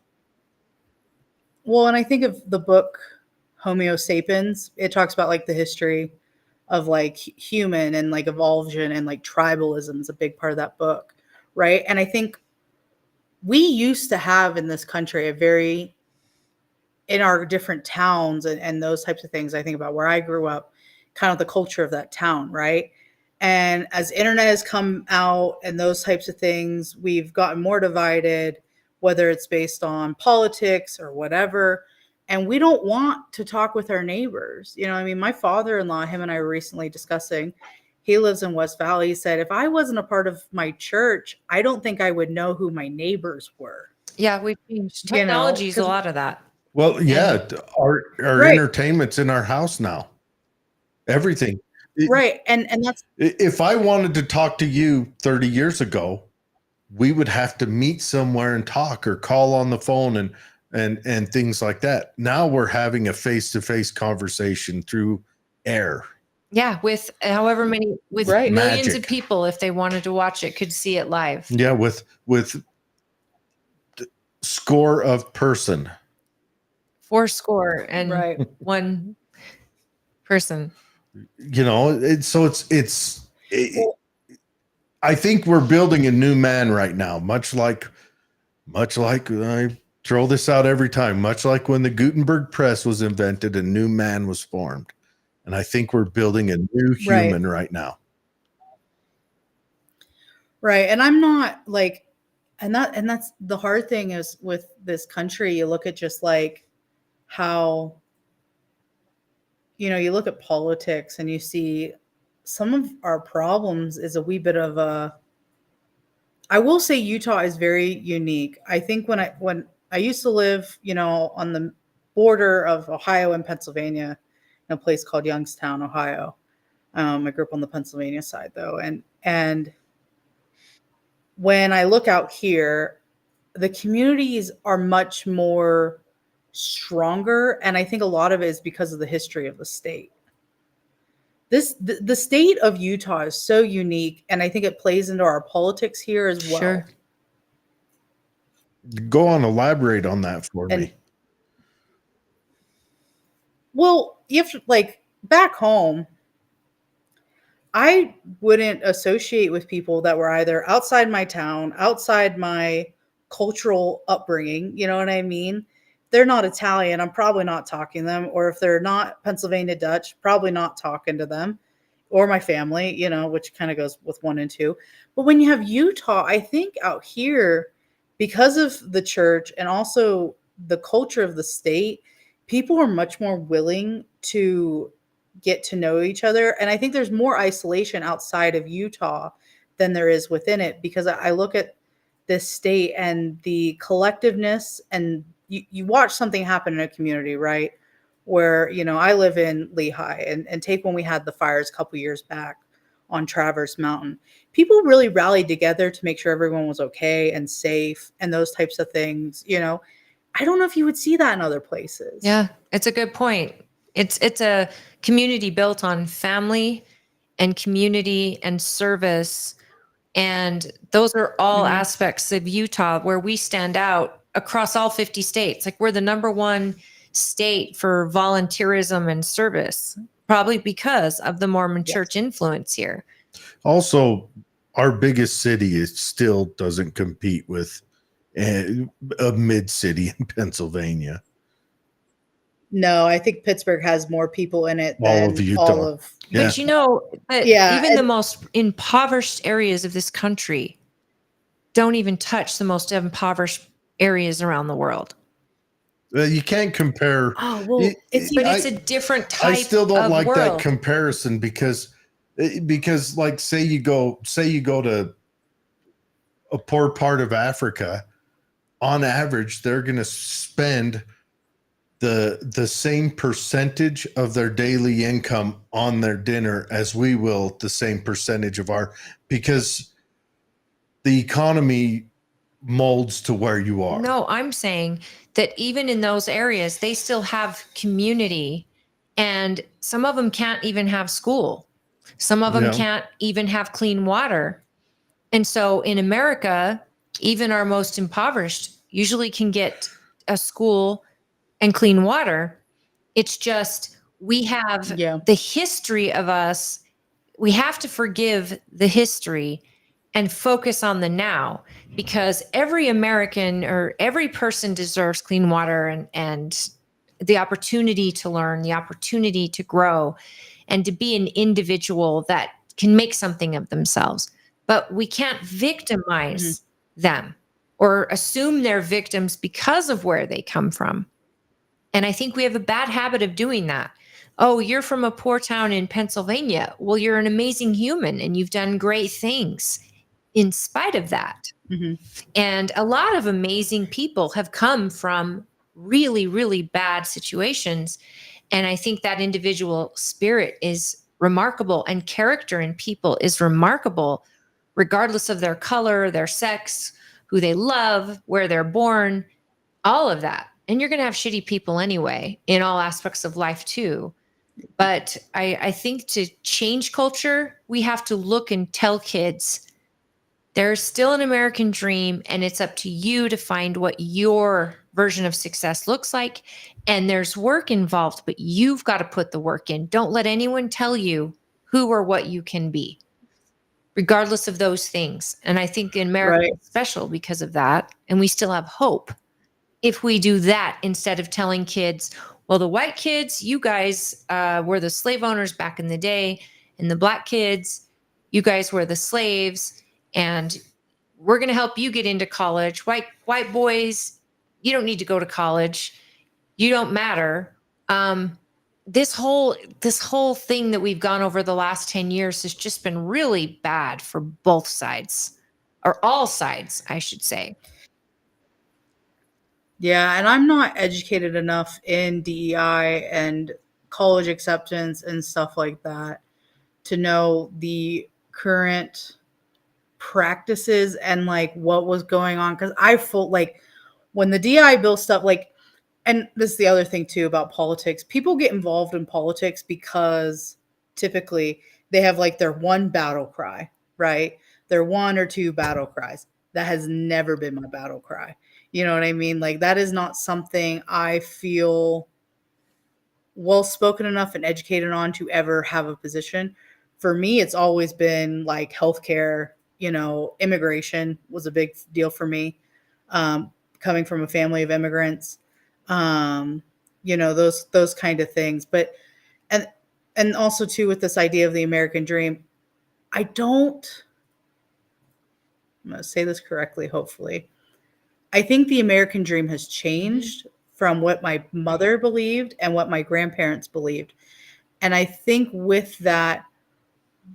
[SPEAKER 3] Well, and I think of the book Homo Sapiens, it talks about like the history of like human and like evolution and like tribalism is a big part of that book, right? And I think we used to have in this country in our different towns and those types of things. I think about where I grew up, kind of the culture of that town, right? And as internet has come out and those types of things, we've gotten more divided, whether it's based on politics or whatever. And we don't want to talk with our neighbors. You know, I mean, my father-in-law, him and I were recently discussing, he lives in West Valley. He said, if I wasn't a part of my church, I don't think I would know who my neighbors were.
[SPEAKER 2] Yeah, we've changed. Technology is a lot of that.
[SPEAKER 1] Well, yeah, our
[SPEAKER 3] right.
[SPEAKER 1] entertainment's in our house now. Everything.
[SPEAKER 3] Right. And that's,
[SPEAKER 1] if I wanted to talk to you 30 years ago, we would have to meet somewhere and talk or call on the phone and things like that. Now we're having a face-to-face conversation through air.
[SPEAKER 2] Yeah, with however many, with
[SPEAKER 3] right.
[SPEAKER 2] millions
[SPEAKER 1] Magic.
[SPEAKER 2] of people, if they wanted to watch it, could see it live.
[SPEAKER 1] Yeah, with score of person.
[SPEAKER 2] 4 score and
[SPEAKER 3] right.
[SPEAKER 2] 1 person.
[SPEAKER 1] You know, I think we're building a new man right now, much like I throw this out every time, much like when the Gutenberg press was invented, a new man was formed. And I think we're building a new human right now.
[SPEAKER 3] Right. And I'm not like, and that's the hard thing is with this country, you look at just like how, you know, you look at politics and you see some of our problems is a wee bit of I will say Utah is very unique. I think when I used to live, you know, on the border of Ohio and Pennsylvania, in a place called Youngstown, Ohio. I grew up on the Pennsylvania side though, and when I look out here, the communities are much more stronger, and I think a lot of it is because of the history of the state. The state of Utah is so unique, and I think it plays into our politics here as well.
[SPEAKER 2] Sure.
[SPEAKER 1] Go on, elaborate on that for
[SPEAKER 3] And
[SPEAKER 1] me.
[SPEAKER 3] well, you have to, like, back home, I wouldn't associate with people that were either outside my town, outside my cultural upbringing. You know what I mean? If they're not Italian, I'm probably not talking to them. Or if they're not Pennsylvania Dutch, probably not talking to them or my family, you know, which kind of goes with 1 and 2. But when you have Utah, I think out here, because of the church and also the culture of the state, people are much more willing to get to know each other. And I think there's more isolation outside of Utah than there is within it, because I look at this state and the collectiveness, and you watch something happen in a community, right? Where, you know, I live in Lehigh, and take when we had the fires a couple years back on Traverse Mountain. People really rallied together to make sure everyone was okay and safe and those types of things, you know. I don't know if you would see that in other places.
[SPEAKER 2] Yeah, it's a good point. It's a community built on family and community and service. And those are all
[SPEAKER 3] Mhm.
[SPEAKER 2] aspects of Utah where we stand out across all 50 states. Like, we're the number one state for volunteerism and service, probably because of the Mormon
[SPEAKER 3] Yes.
[SPEAKER 2] church influence here.
[SPEAKER 1] Also, our biggest city is still doesn't compete with a mid city in Pennsylvania.
[SPEAKER 3] No, I think Pittsburgh has more people in it
[SPEAKER 1] All
[SPEAKER 3] than
[SPEAKER 1] of Utah.
[SPEAKER 3] all of.
[SPEAKER 1] Yeah.
[SPEAKER 2] But you know, that
[SPEAKER 3] Yeah,
[SPEAKER 2] even the
[SPEAKER 3] and-
[SPEAKER 2] most impoverished areas of this country don't even touch the most impoverished areas around the world.
[SPEAKER 1] You can't compare.
[SPEAKER 3] Oh, well,
[SPEAKER 1] It-
[SPEAKER 3] it's
[SPEAKER 2] But
[SPEAKER 1] I-
[SPEAKER 2] it's a different type
[SPEAKER 1] I still don't
[SPEAKER 2] of
[SPEAKER 1] like
[SPEAKER 2] world.
[SPEAKER 1] that comparison because like say you go to a poor part of Africa, on average they're going to spend the same percentage of their daily income on their dinner as we will the same percentage of our, because the economy molds to where you are.
[SPEAKER 2] No, I'm saying that even in those areas, they still have community, and some of them can't even have school. Some of them
[SPEAKER 1] Yeah.
[SPEAKER 2] can't even have clean water. And so in America, even our most impoverished usually can get a school and clean water. It's just we have
[SPEAKER 3] Yeah.
[SPEAKER 2] the history of us. We have to forgive the history and focus on the now, because every American or every person deserves clean water and the opportunity to learn, the opportunity to grow, and to be an individual that can make something of themselves. But we can't victimize them or assume they're victims because of where they come from. And I think we have a bad habit of doing that. Oh, you're from a poor town in Pennsylvania. Well, you're an amazing human and you've done great things in spite of that.
[SPEAKER 3] Mhm.
[SPEAKER 2] And a lot of amazing people have come from really, really bad situations. And I think that individual spirit is remarkable, and character in people is remarkable, regardless of their color, their sex, who they love, where they're born, all of that. And you're going to have shitty people anyway in all aspects of life too. But I think to change culture, we have to look and tell kids there's still an American dream, and it's up to you to find what your version of success looks like. And there's work involved, but you've got to put the work in. Don't let anyone tell you who or what you can be, regardless of those things. And I think America
[SPEAKER 3] Right.
[SPEAKER 2] is special because of that. And we still have hope if we do that instead of telling kids, well, the white kids, you guys were the slave owners back in the day, and the black kids, you guys were the slaves, and we're going to help you get into college. White boys, you don't need to go to college. You don't matter. This whole thing that we've gone over the last 10 years has just been really bad for both sides, or all sides, I should say.
[SPEAKER 3] Yeah, and I'm not educated enough in DEI and college acceptance and stuff like that to know the current practices and like what was going on, because I felt like when the DI bill stuff, like, and this is the other thing too about politics, people get involved in politics because typically they have like their one battle cry, right? Their one or two battle cries. That has never been my battle cry. You know what I mean? Like, that is not something I feel well spoken enough and educated on to ever have a position. For me, it's always been like healthcare, immigration was a big deal for me. Coming from a family of immigrants, those kind of things. But and and also too with this idea of the American dream, I don't. I'm going to say this correctly, hopefully. I think the American dream has changed from what my mother believed and what my grandparents believed. And I think with that,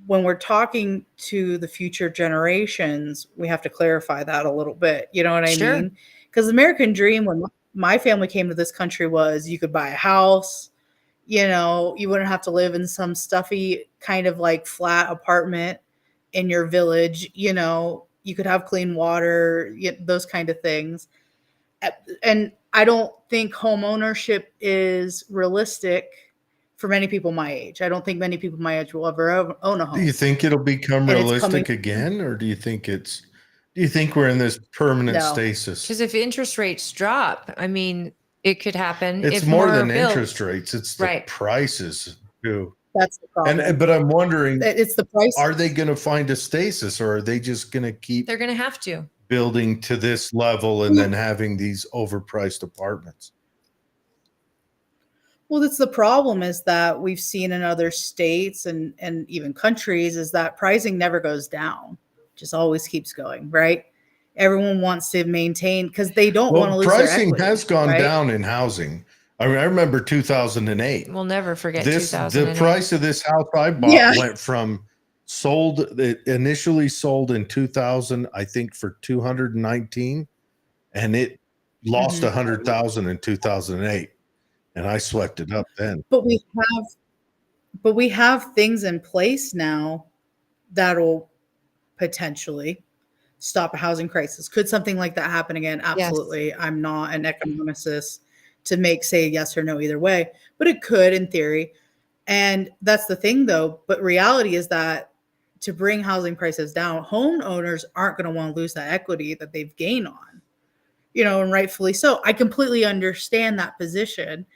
[SPEAKER 3] when we're talking to the future generations, we have to clarify that a little bit. You know what I
[SPEAKER 2] Sure.
[SPEAKER 3] mean? Because the American dream, when my family came to this country, was you could buy a house, you wouldn't have to live in some stuffy kind of like flat apartment in your village, you could have clean water, those kind of things. And I don't think home ownership is realistic for many people my age. I don't think many people my age will ever own a home.
[SPEAKER 1] Do you think it'll become
[SPEAKER 3] And it's coming.
[SPEAKER 1] realistic again, or do you think we're in this permanent
[SPEAKER 3] No.
[SPEAKER 1] stasis?
[SPEAKER 2] Because if interest rates drop, I mean, it could happen.
[SPEAKER 1] It's
[SPEAKER 2] if
[SPEAKER 1] more
[SPEAKER 2] are
[SPEAKER 1] than
[SPEAKER 2] built.
[SPEAKER 1] interest rates; it's the
[SPEAKER 2] Right.
[SPEAKER 1] prices too.
[SPEAKER 3] That's the problem.
[SPEAKER 1] But I'm wondering,
[SPEAKER 3] It's the price.
[SPEAKER 1] are they going to find a stasis, or are they just going to keep
[SPEAKER 2] They're going to have to.
[SPEAKER 1] building to this level and then having these overpriced apartments?
[SPEAKER 3] Well, that's the problem, is that we've seen in other states and even countries, is that pricing never goes down, just always keeps going, right? Everyone wants to maintain because they don't want to
[SPEAKER 1] Well,
[SPEAKER 3] lose their
[SPEAKER 1] pricing
[SPEAKER 3] equity,
[SPEAKER 1] has gone
[SPEAKER 3] right?
[SPEAKER 1] down in housing. I mean, I remember 2008.
[SPEAKER 2] We'll never forget
[SPEAKER 1] The
[SPEAKER 2] 2008.
[SPEAKER 1] price of this house I bought
[SPEAKER 3] Yeah.
[SPEAKER 1] went from it initially sold in 2000, I think, for 219, and it lost
[SPEAKER 3] Mhm.
[SPEAKER 1] 100,000 in 2008, and I swept it up then.
[SPEAKER 3] But we have things in place now that'll potentially stop a housing crisis. Could something like that happen again? Absolutely. Yes. I'm not an economist to say yes or no either way, but it could in theory. And that's the thing though. But reality is that to bring housing prices down, homeowners aren't going to want to lose that equity that they've gained on, and rightfully so. I completely understand that position,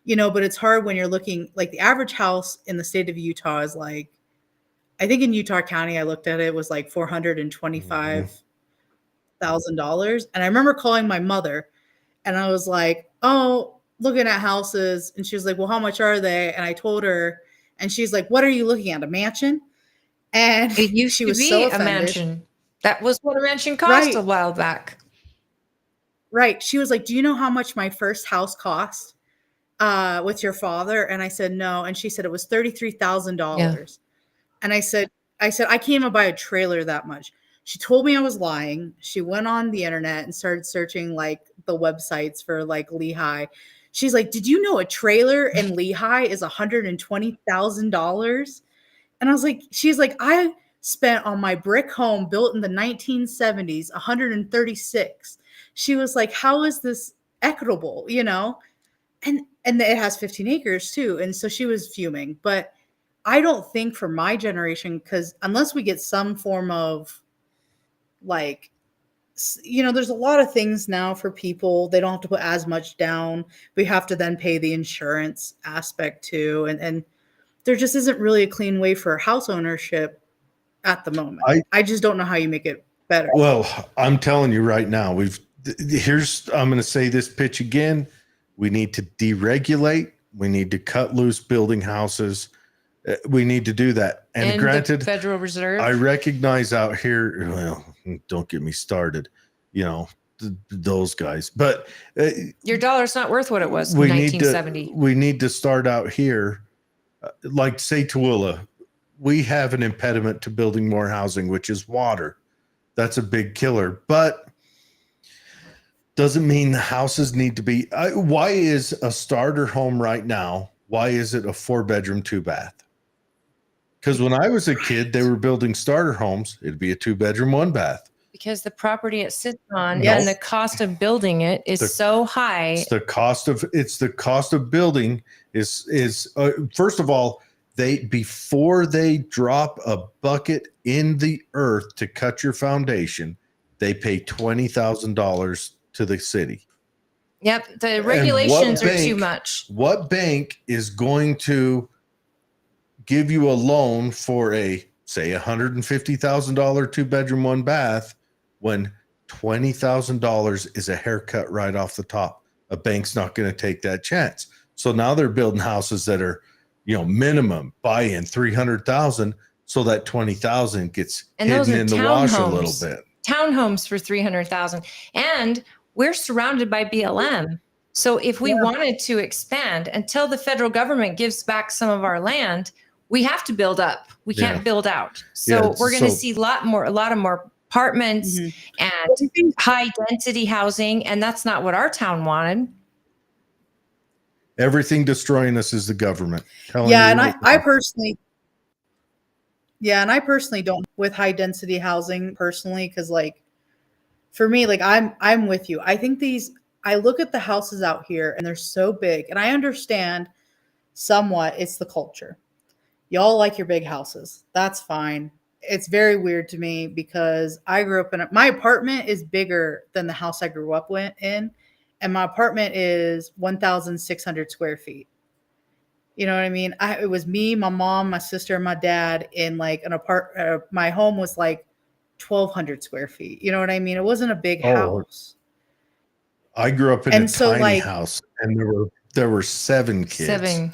[SPEAKER 3] but it's hard when you're looking, like, the average house in the state of Utah is like, I think in Utah County, I looked at it, was like $425,000. And I remember calling my mother and I was like, oh, looking at houses. And she was like, well, how much are they? And I told her, and she's like, what are you looking at? A mansion? And
[SPEAKER 2] It used
[SPEAKER 3] she
[SPEAKER 2] to
[SPEAKER 3] was
[SPEAKER 2] be
[SPEAKER 3] so
[SPEAKER 2] a
[SPEAKER 3] offended.
[SPEAKER 2] mansion. That was what a mansion cost
[SPEAKER 3] Right.
[SPEAKER 2] a while back.
[SPEAKER 3] Right. She was like, do you know how much my first house cost with your father? And I said, no. And she said it was $33,000.
[SPEAKER 2] Yeah.
[SPEAKER 3] And I said, I can't even buy a trailer that much. She told me I was lying. She went on the internet and started searching like the websites for like Lehigh. She's like, did you know a trailer in Lehigh is $120,000? And I was like, she's like, I spent on my brick home built in the 1970s, 136. She was like, how is this equitable? And it has 15 acres too. And so she was fuming, but I don't think for my generation, because unless we get some form of like, there's a lot of things now for people. They don't have to put as much down. We have to then pay the insurance aspect too. And there just isn't really a clean way for house ownership at the moment. I just don't know how you make it better.
[SPEAKER 1] Well, I'm telling you right now, I'm going to say this pitch again. We need to deregulate. We need to cut loose building houses. We need to do that. And granted,
[SPEAKER 2] the Federal Reserve.
[SPEAKER 1] I recognize out here, well, don't get me started, those guys, but
[SPEAKER 2] your dollar's not worth what it was in 1970.
[SPEAKER 1] We need to start out here. Like say Tooele, we have an impediment to building more housing, which is water. That's a big killer. But doesn't mean the houses need to be. Why is a starter home right now? Why is it a 4-bedroom, 2-bath? Because when I was a kid, they were building starter homes. It'd be a 2-bedroom, 1-bath.
[SPEAKER 2] Because the property it sits on
[SPEAKER 3] Yes.
[SPEAKER 2] and the cost of building it is so high.
[SPEAKER 1] It's the cost of building is first of all, before they drop a bucket in the earth to cut your foundation, they pay $20,000 to the city.
[SPEAKER 2] Yep, the regulations are too much.
[SPEAKER 1] What bank is going to give you a loan for a, say, $150,000 2-bedroom, 1-bath when $20,000 is a haircut right off the top? A bank's not going to take that chance. So now they're building houses that are, minimum buy-in $300,000, so that $20,000 gets hidden in the wash a little bit.
[SPEAKER 2] Townhomes for $300,000, and we're surrounded by BLM. So if we wanted to expand, until the federal government gives back some of our land, we have to build up. We can't build out. So we're going to see a lot of more apartments and high density housing, and that's not what our town wanted.
[SPEAKER 1] Everything destroying us is the government.
[SPEAKER 3] And I personally don't with high density housing personally, because like for me, like I'm with you. I think I look at the houses out here and they're so big, and I understand somewhat it's the culture. Y'all like your big houses. That's fine. It's very weird to me because I grew up my apartment is bigger than the house I grew up in, and my apartment is 1,600 square feet. You know what I mean? It was me, my mom, my sister, and my dad in like an my home was like 1,200 square feet. You know what I mean? It wasn't a big house.
[SPEAKER 1] I grew up in a tiny house, and there were 7 kids.
[SPEAKER 2] 7.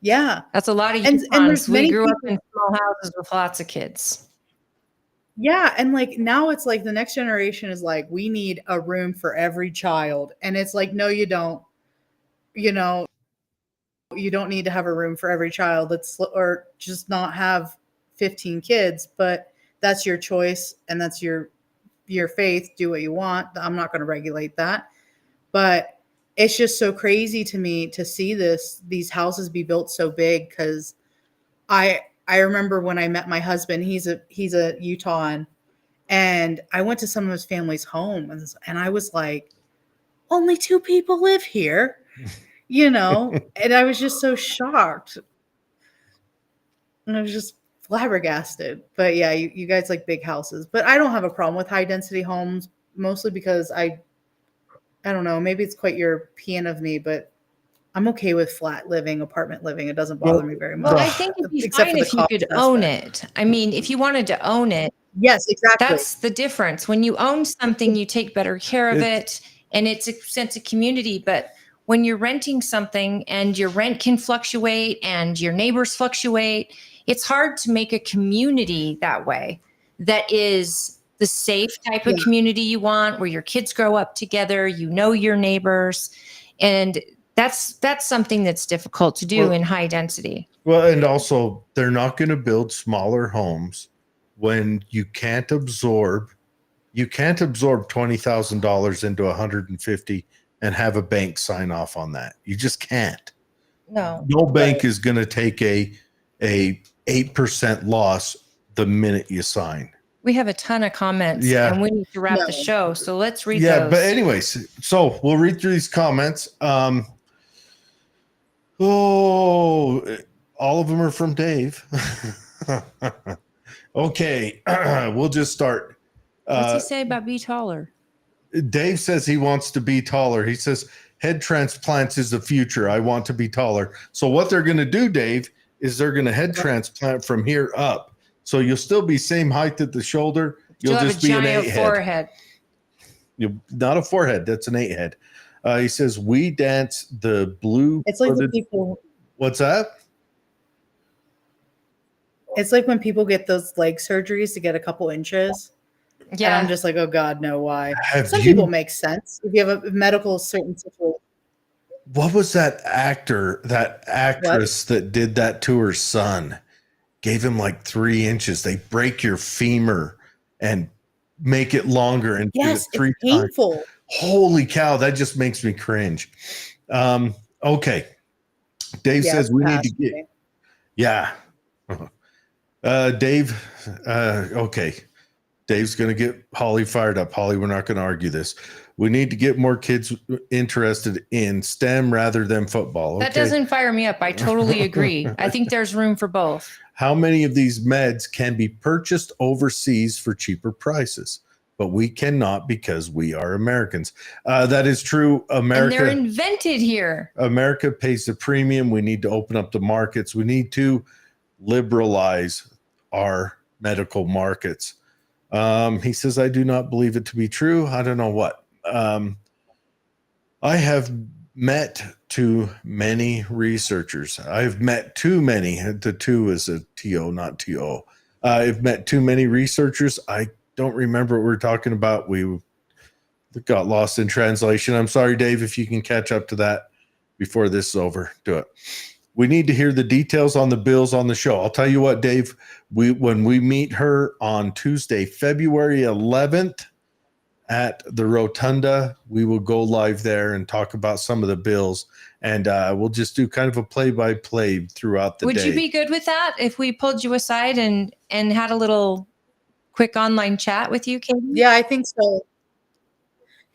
[SPEAKER 3] Yeah.
[SPEAKER 2] That's a lot of
[SPEAKER 3] and
[SPEAKER 2] we grew up in small houses with lots of kids.
[SPEAKER 3] Yeah. And like now it's like the next generation is like, we need a room for every child. And it's like, no, you don't. You don't need to have a room for every child. Or just not have 15 kids, but that's your choice and that's your faith. Do what you want. I'm not going to regulate that. But it's just so crazy to me to see these houses be built so big, because I remember when I met my husband, he's a Utahn, and I went to some of his family's home, and I was like, only 2 people live here, and I was just so shocked. And I was just flabbergasted. But yeah, you guys like big houses, but I don't have a problem with high density homes, mostly because I don't know, maybe it's quite European of me, but I'm okay with flat living, apartment living. It doesn't bother me very much.
[SPEAKER 2] Well, I think it'd be fine if you could own it. I mean, if you wanted to own it.
[SPEAKER 3] Yes, exactly.
[SPEAKER 2] That's the difference. When you own something, you take better care of it, and it's a sense of community. But when you're renting something and your rent can fluctuate and your neighbors fluctuate, it's hard to make a community that way. That is the safe type of community you want, where your kids grow up together, your neighbors. And that's something that's difficult to do in high density. Well,
[SPEAKER 1] and also they're not going to build smaller homes when you can't absorb $20,000 into 150 and have a bank sign off on that. You just can't. No bank is going to take a 8% loss the minute you sign.
[SPEAKER 2] We have a ton of comments, and we need to wrap the show. So let's read those.
[SPEAKER 1] Yeah, but anyways, so we'll read through these comments. All of them are from Dave. Okay, we'll just start.
[SPEAKER 2] What's he say about be taller?
[SPEAKER 1] Dave says he wants to be taller. He says head transplants is the future. I want to be taller. So what they're going to do, Dave, is they're going to head transplant from here up. So you'll still be same height at the shoulder. You'll just be an 8
[SPEAKER 2] forehead.
[SPEAKER 1] Not a forehead. That's an 8 head. He says we dance the blue.
[SPEAKER 3] It's like the people.
[SPEAKER 1] What's that?
[SPEAKER 3] It's like when people get those leg surgeries to get a couple inches. Yeah, and I'm just like, oh God, no, why? Some people make sense if you have a medical certain situation.
[SPEAKER 1] What was that actress that did that to her son? Gave him like 3 inches. They break your femur and make it longer and give it
[SPEAKER 3] Yes,
[SPEAKER 1] 3
[SPEAKER 3] it's
[SPEAKER 1] times.
[SPEAKER 3] painful.
[SPEAKER 1] Holy cow, that just makes me cringe. Okay. Dave
[SPEAKER 3] Yeah,
[SPEAKER 1] says we need to
[SPEAKER 3] past
[SPEAKER 1] get,
[SPEAKER 3] me.
[SPEAKER 1] yeah. Dave, okay. Dave's going to get Holly fired up. Holly, we're not going to argue this. We need to get more kids interested in STEM rather than football.
[SPEAKER 2] That
[SPEAKER 1] Okay.
[SPEAKER 2] doesn't fire me up. I totally agree. I think there's room for both.
[SPEAKER 1] How many of these meds can be purchased overseas for cheaper prices? But we cannot because we are Americans. That is true.
[SPEAKER 2] And they're
[SPEAKER 1] America
[SPEAKER 2] invented here.
[SPEAKER 1] pays the premium. We need to open up the markets. We need to liberalize our medical markets. He says, I do not believe it to be true. I don't know what. I have met too many researchers. I've met too many. The two is a TO, not TO. I've met too many researchers. I don't remember what we're talking about. We got lost in translation. I'm sorry, Dave, if you can catch up to that before this is over. Do it. We need to hear the details on the bills on the show. I'll tell you what, Dave, when we meet her on Tuesday, February 11th at the Rotunda, we will go live there and talk about some of the bills. And we'll just do kind of a play-by-play throughout the day.
[SPEAKER 2] Would you be good with that if we pulled you aside and had a little quick online chat with you, Katie?
[SPEAKER 3] Yeah, I think so.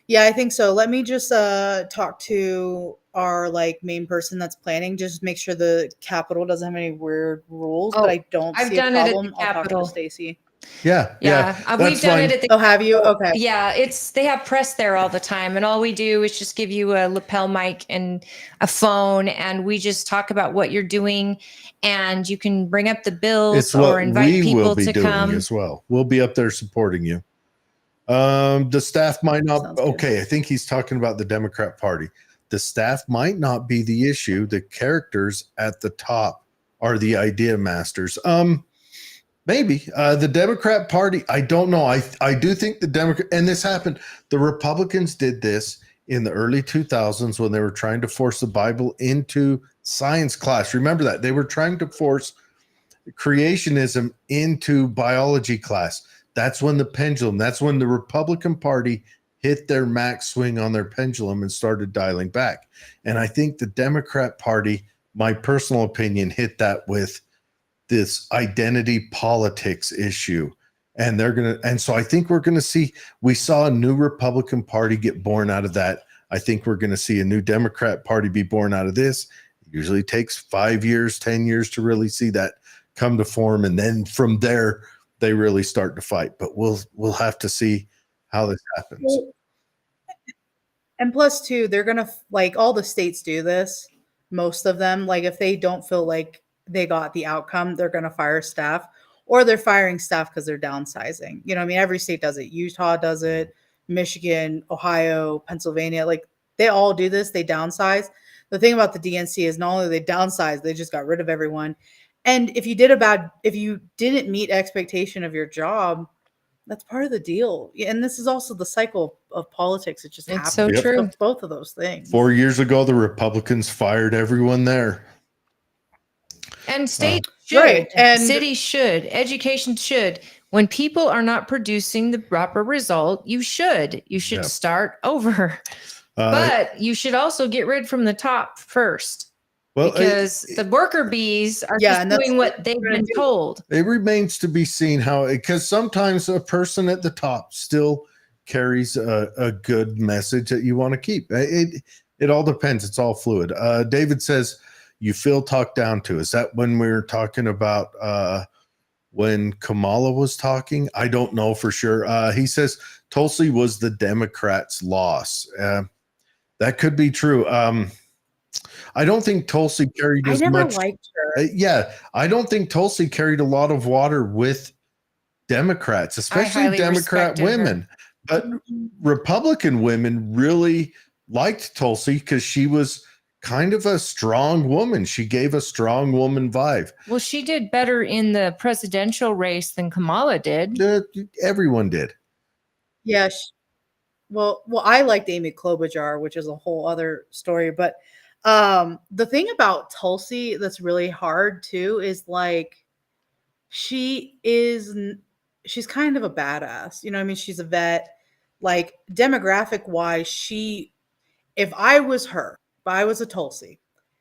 [SPEAKER 3] Yeah, I think so. Let me just talk to our main person that's planning. Just make sure the Capitol doesn't have any weird rules, but I don't
[SPEAKER 2] I've
[SPEAKER 3] see
[SPEAKER 2] done
[SPEAKER 3] a
[SPEAKER 2] it at the
[SPEAKER 3] problem. I'll talk
[SPEAKER 2] Capitol.
[SPEAKER 3] to Stacy.
[SPEAKER 1] Yeah.
[SPEAKER 2] We've done it at the.
[SPEAKER 3] Oh, have you? Okay.
[SPEAKER 2] Yeah, they have press there all the time, and all we do is just give you a lapel mic and a phone, and we just talk about what you're doing, and you can bring up the bills
[SPEAKER 1] It's what
[SPEAKER 2] or invite
[SPEAKER 1] we
[SPEAKER 2] people
[SPEAKER 1] will be
[SPEAKER 2] to
[SPEAKER 1] doing
[SPEAKER 2] come.
[SPEAKER 1] as well. We'll be up there supporting you. The staff might not.
[SPEAKER 3] Sounds good.
[SPEAKER 1] Okay, I think he's talking about the Democrat Party. The staff might not be the issue. The characters at the top are the idea masters. Maybe the Democrat Party. I don't know. I do think the Democrat, and this happened. The Republicans did this in the early 2000s when they were trying to force the Bible into science class. Remember that they were trying to force creationism into biology class. That's when the pendulum. That's when the Republican Party hit their max swing on their pendulum and started dialing back. And I think the Democrat Party, my personal opinion, hit that with this identity politics issue. And so I think we're going to see, we saw a new Republican Party get born out of that. I think we're going to see a new Democrat Party be born out of this. It usually takes 5 years, 10 years to really see that come to form. And then from there, they really start to fight. But we'll have to see how this happens.
[SPEAKER 3] And plus, too, they're gonna all the states do this. Most of them, if they don't feel like they got the outcome, they're gonna fire staff, or they're firing staff because they're downsizing. You know, I mean, every state does it. Utah does it. Michigan, Ohio, Pennsylvania, they all do this. They downsize. The thing about the DNC is not only they downsize, they just got rid of everyone. And if you didn't meet expectation of your job, that's part of the deal. And this is also the cycle of politics. It just
[SPEAKER 2] It's
[SPEAKER 3] happens.
[SPEAKER 2] so
[SPEAKER 1] Yep.
[SPEAKER 2] true.
[SPEAKER 3] Both of those things.
[SPEAKER 1] 4 years ago, the Republicans fired everyone there.
[SPEAKER 2] And states should,
[SPEAKER 3] Right, and-
[SPEAKER 2] cities should, education should. When people are not producing the proper result, you should
[SPEAKER 1] Yeah.
[SPEAKER 2] start over. But you should also get rid from the top first. Because the worker bees are just doing what they've been told.
[SPEAKER 1] It remains to be seen how, because sometimes a person at the top still carries a good message that you want to keep. It all depends. It's all fluid. David says, you feel talked down to. Is that when we were talking about when Kamala was talking? I don't know for sure. He says Tulsi was the Democrats' loss. That could be true. I don't think Tulsi carried as much. I never
[SPEAKER 3] liked her.
[SPEAKER 1] I don't think Tulsi carried a lot of water with Democrats, especially Democrat women. But Republican women really liked Tulsi because she was kind of a strong woman. She gave a strong woman vibe.
[SPEAKER 2] Well, she did better in the presidential race than Kamala did.
[SPEAKER 1] Everyone did.
[SPEAKER 3] Yeah. Well, I liked Amy Klobuchar, which is a whole other story. But the thing about Tulsi that's really hard too is she is she's kind of a badass. You know what I mean? She's a vet. Like demographic wise, if I was her, if I was a Tulsi,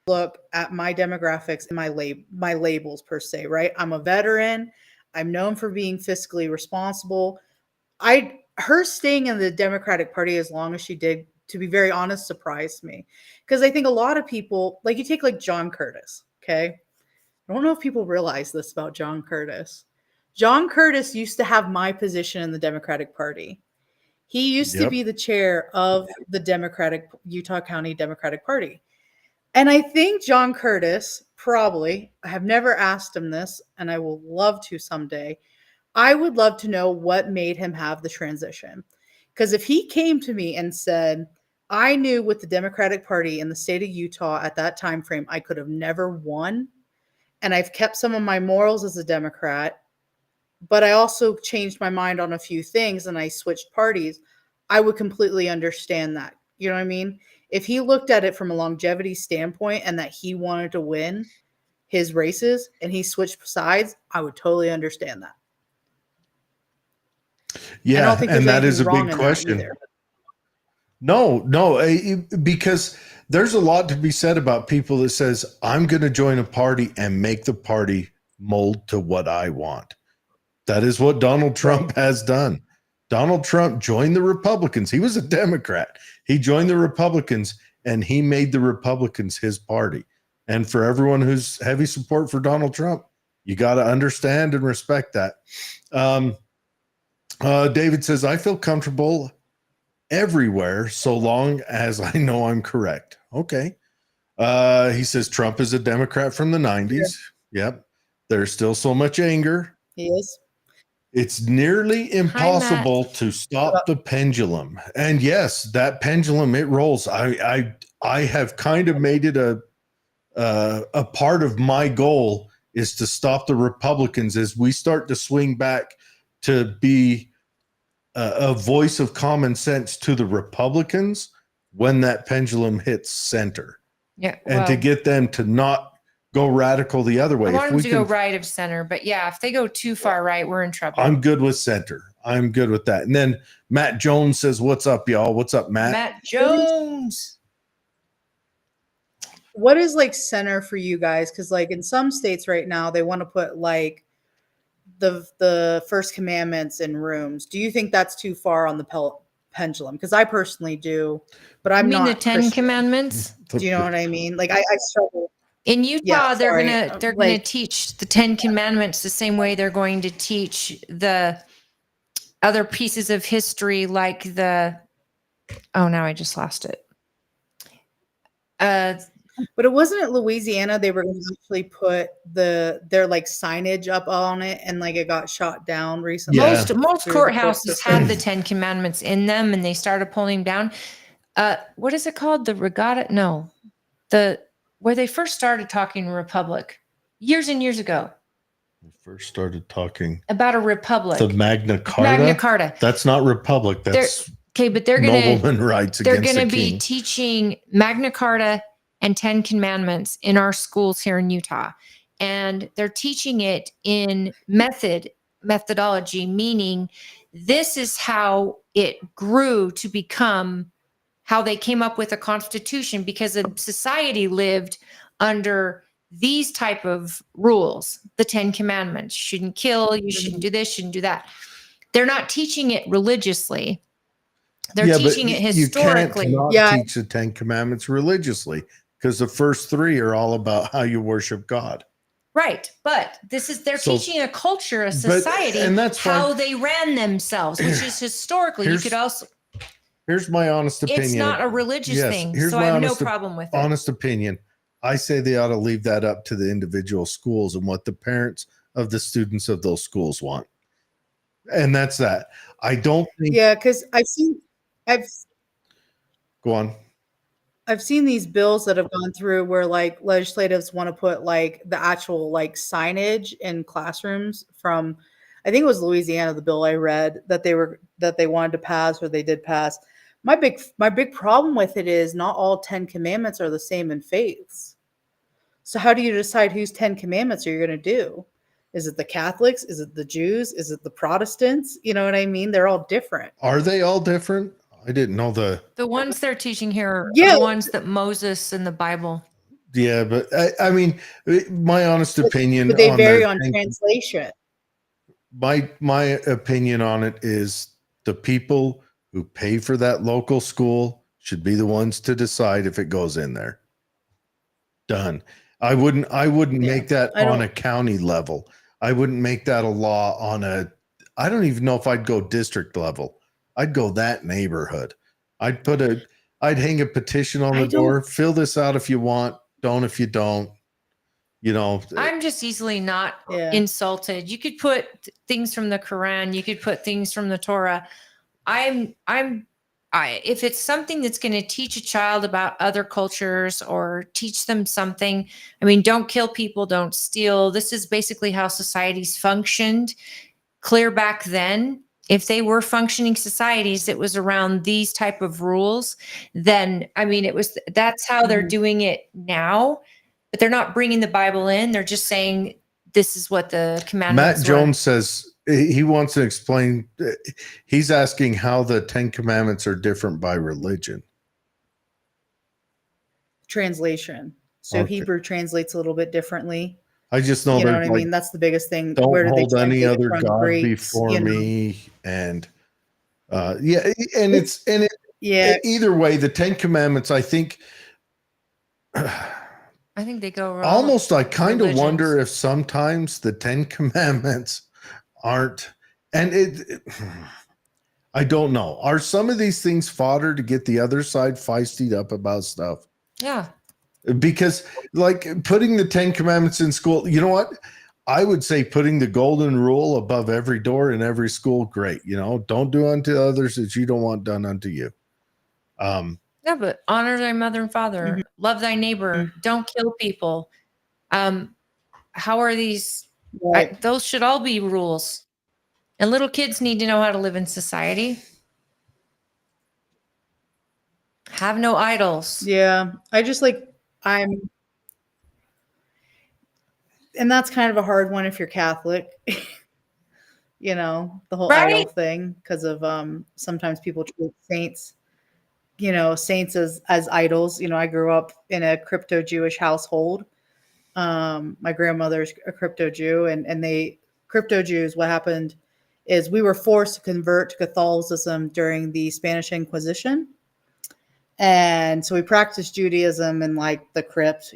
[SPEAKER 3] look at my demographics and my labels per se, right? I'm a veteran. I'm known for being fiscally responsible. Her staying in the Democratic Party as long as she did, to be very honest, surprised me. Because I think a lot of people, like you take like John Curtis, okay? I don't know if people realize this about John Curtis. John Curtis used to have my position in the Democratic Party. He used to
[SPEAKER 1] Yep.
[SPEAKER 3] be the chair of the Utah County Democratic Party. And I think John Curtis probably, I have never asked him this, and I will love to someday. I would love to know what made him have the transition. Because if he came to me and said, I knew with the Democratic Party in the state of Utah at that time frame, I could have never won. And I've kept some of my morals as a Democrat, but I also changed my mind on a few things and I switched parties, I would completely understand that. You know what I mean? If he looked at it from a longevity standpoint and that he wanted to win his races and he switched sides, I would totally understand that. I
[SPEAKER 1] Yeah,
[SPEAKER 3] don't think
[SPEAKER 1] and
[SPEAKER 3] there's
[SPEAKER 1] that is a
[SPEAKER 3] anything wrong
[SPEAKER 1] big
[SPEAKER 3] in that
[SPEAKER 1] question.
[SPEAKER 3] either.
[SPEAKER 1] No, because there's a lot to be said about people that says, I'm going to join a party and make the party mold to what I want. That is what Donald Trump has done. Donald Trump joined the Republicans. He was a Democrat. He joined the Republicans and he made the Republicans his party. And for everyone who's heavy support for Donald Trump, you got to understand and respect that. David says, I feel comfortable everywhere so long as I know I'm correct. Okay. He says Trump is a Democrat from the 90s. Yep. There's still so much anger.
[SPEAKER 3] He is.
[SPEAKER 1] It's nearly impossible to stop the pendulum. And yes, that pendulum, it rolls. I have kind of made it a part of my goal is to stop the Republicans as we start to swing back to be a voice of common sense to the Republicans when that pendulum hits center.
[SPEAKER 2] Yeah.
[SPEAKER 1] And to get them to not go radical the other way.
[SPEAKER 2] I want them to go right of center, but yeah, if they go too far right, we're in trouble.
[SPEAKER 1] I'm good with center. I'm good with that. And then Matt Jones says, what's up, y'all? What's up, Matt?
[SPEAKER 2] Matt Jones.
[SPEAKER 3] What is like center for you guys? Because like in some states right now, they want to put like the first commandments in rooms. Do you think that's too far on the pendulum? Because I personally do, but I'm not.
[SPEAKER 2] The 10 Commandments?
[SPEAKER 3] Do you know what I mean? Like I struggle.
[SPEAKER 2] In Utah, they're gonna teach the 10 Commandments the same way they're going to teach the other pieces of history, like now I just lost it.
[SPEAKER 3] But it wasn't at Louisiana. They were going to actually put their like signage up on it, and like it got shot down recently.
[SPEAKER 1] Yeah.
[SPEAKER 2] Most courthouses had the 10 Commandments in them, and they started pulling down. What is it called? The Regatta? No, where they first started talking republic years and years ago.
[SPEAKER 1] We first started talking
[SPEAKER 2] about a republic.
[SPEAKER 1] The Magna Carta.
[SPEAKER 2] Magna Carta.
[SPEAKER 1] That's not republic. That's
[SPEAKER 2] okay, but they're going
[SPEAKER 1] nobleman rights.
[SPEAKER 2] They're going to be teaching Magna Carta and 10 Commandments in our schools here in Utah, and they're teaching it in methodology, meaning this is how it grew to become how they came up with a constitution, because a society lived under these type of rules. The 10 Commandments: you shouldn't kill, you shouldn't do this, shouldn't do that. They're not teaching it religiously. They're teaching it historically.
[SPEAKER 1] You can't teach the 10 Commandments religiously, because the first 3 are all about how you worship God.
[SPEAKER 2] Right. But they're teaching a culture, a society, and that's how they ran themselves, which is historically. You could also.
[SPEAKER 1] Here's my honest opinion.
[SPEAKER 2] It's not a religious thing, so I have no problem with it.
[SPEAKER 1] Honest opinion. I say they ought to leave that up to the individual schools and what the parents of the students of those schools want. And that's that. I don't think.
[SPEAKER 3] Yeah, because
[SPEAKER 1] Go on.
[SPEAKER 3] I've seen these bills that have gone through where like legislatives want to put like the actual like signage in classrooms from, I think it was Louisiana, the bill I read that they wanted to pass, or they did pass. My big problem with it is not all 10 commandments are the same in faiths. So how do you decide whose 10 commandments are you going to do? Is it the Catholics? Is it the Jews? Is it the Protestants? You know what I mean? They're all different.
[SPEAKER 1] Are they all different? I didn't know
[SPEAKER 2] The ones they're teaching here are
[SPEAKER 3] Yeah.
[SPEAKER 2] the ones that Moses in the Bible.
[SPEAKER 1] Yeah, but I mean, my honest opinion
[SPEAKER 3] But they
[SPEAKER 1] on
[SPEAKER 3] vary
[SPEAKER 1] the
[SPEAKER 3] on translation.
[SPEAKER 1] my opinion on it is the people who pay for that local school should be the ones to decide if it goes in there. Done. I wouldn't
[SPEAKER 3] Yeah,
[SPEAKER 1] make that
[SPEAKER 3] I
[SPEAKER 1] on
[SPEAKER 3] don't-
[SPEAKER 1] a county level. I wouldn't make that a law on I don't even know if I'd go district level. I'd go that neighborhood. I'd hang a petition on
[SPEAKER 3] I
[SPEAKER 1] the door.
[SPEAKER 3] don't-
[SPEAKER 1] Fill this out if you want. Don't if you don't. You know,
[SPEAKER 2] I'm just easily not
[SPEAKER 3] Yeah.
[SPEAKER 2] insulted. You could put things from the Quran, you could put things from the Torah. If it's something that's going to teach a child about other cultures or teach them something, I mean, don't kill people, don't steal. This is basically how societies functioned clear back then. If they were functioning societies that was around these type of rules, then I mean, that's how they're
[SPEAKER 3] Mhm.
[SPEAKER 2] doing it now, but they're not bringing the Bible in. They're just saying this is what the commandments
[SPEAKER 1] Matt
[SPEAKER 2] were.
[SPEAKER 1] Jones says he wants to explain. He's asking how the 10 Commandments are different by religion.
[SPEAKER 3] Translation. So
[SPEAKER 1] Okay.
[SPEAKER 3] Hebrew translates a little bit differently.
[SPEAKER 1] I just know
[SPEAKER 3] You know
[SPEAKER 1] that
[SPEAKER 3] what I mean? That's the biggest thing.
[SPEAKER 1] don't
[SPEAKER 3] Where did they
[SPEAKER 1] hold any
[SPEAKER 3] translate it
[SPEAKER 1] other
[SPEAKER 3] from?
[SPEAKER 1] god
[SPEAKER 3] Greeks,
[SPEAKER 1] before
[SPEAKER 3] you know?
[SPEAKER 1] me, and yeah, and
[SPEAKER 3] Yeah.
[SPEAKER 1] either way, the 10 Commandments. I think
[SPEAKER 2] I think they go wrong.
[SPEAKER 1] almost. I kind of
[SPEAKER 2] religions.
[SPEAKER 1] wonder if sometimes the 10 Commandments aren't, and I don't know. Are some of these things fodder to get the other side feisty up about stuff?
[SPEAKER 2] Yeah.
[SPEAKER 1] Because like putting the 10 Commandments in school, you know what? I would say putting the golden rule above every door in every school. Great. You know, don't do unto others as you don't want done unto you.
[SPEAKER 2] Yeah, but honor thy mother and father,
[SPEAKER 3] Mhm.
[SPEAKER 2] love thy neighbor, don't kill people. How are these?
[SPEAKER 3] Right.
[SPEAKER 2] Those should all be rules. And little kids need to know how to live in society. Have no idols.
[SPEAKER 3] Yeah. I just and that's kind of a hard one if you're Catholic. You know, the whole
[SPEAKER 2] Right?
[SPEAKER 3] idol thing, because of sometimes people treat saints, saints as idols. You know, I grew up in a crypto Jewish household. My grandmother's a crypto Jew, and they crypto Jews. What happened is we were forced to convert to Catholicism during the Spanish Inquisition, and so we practiced Judaism and like the crypt.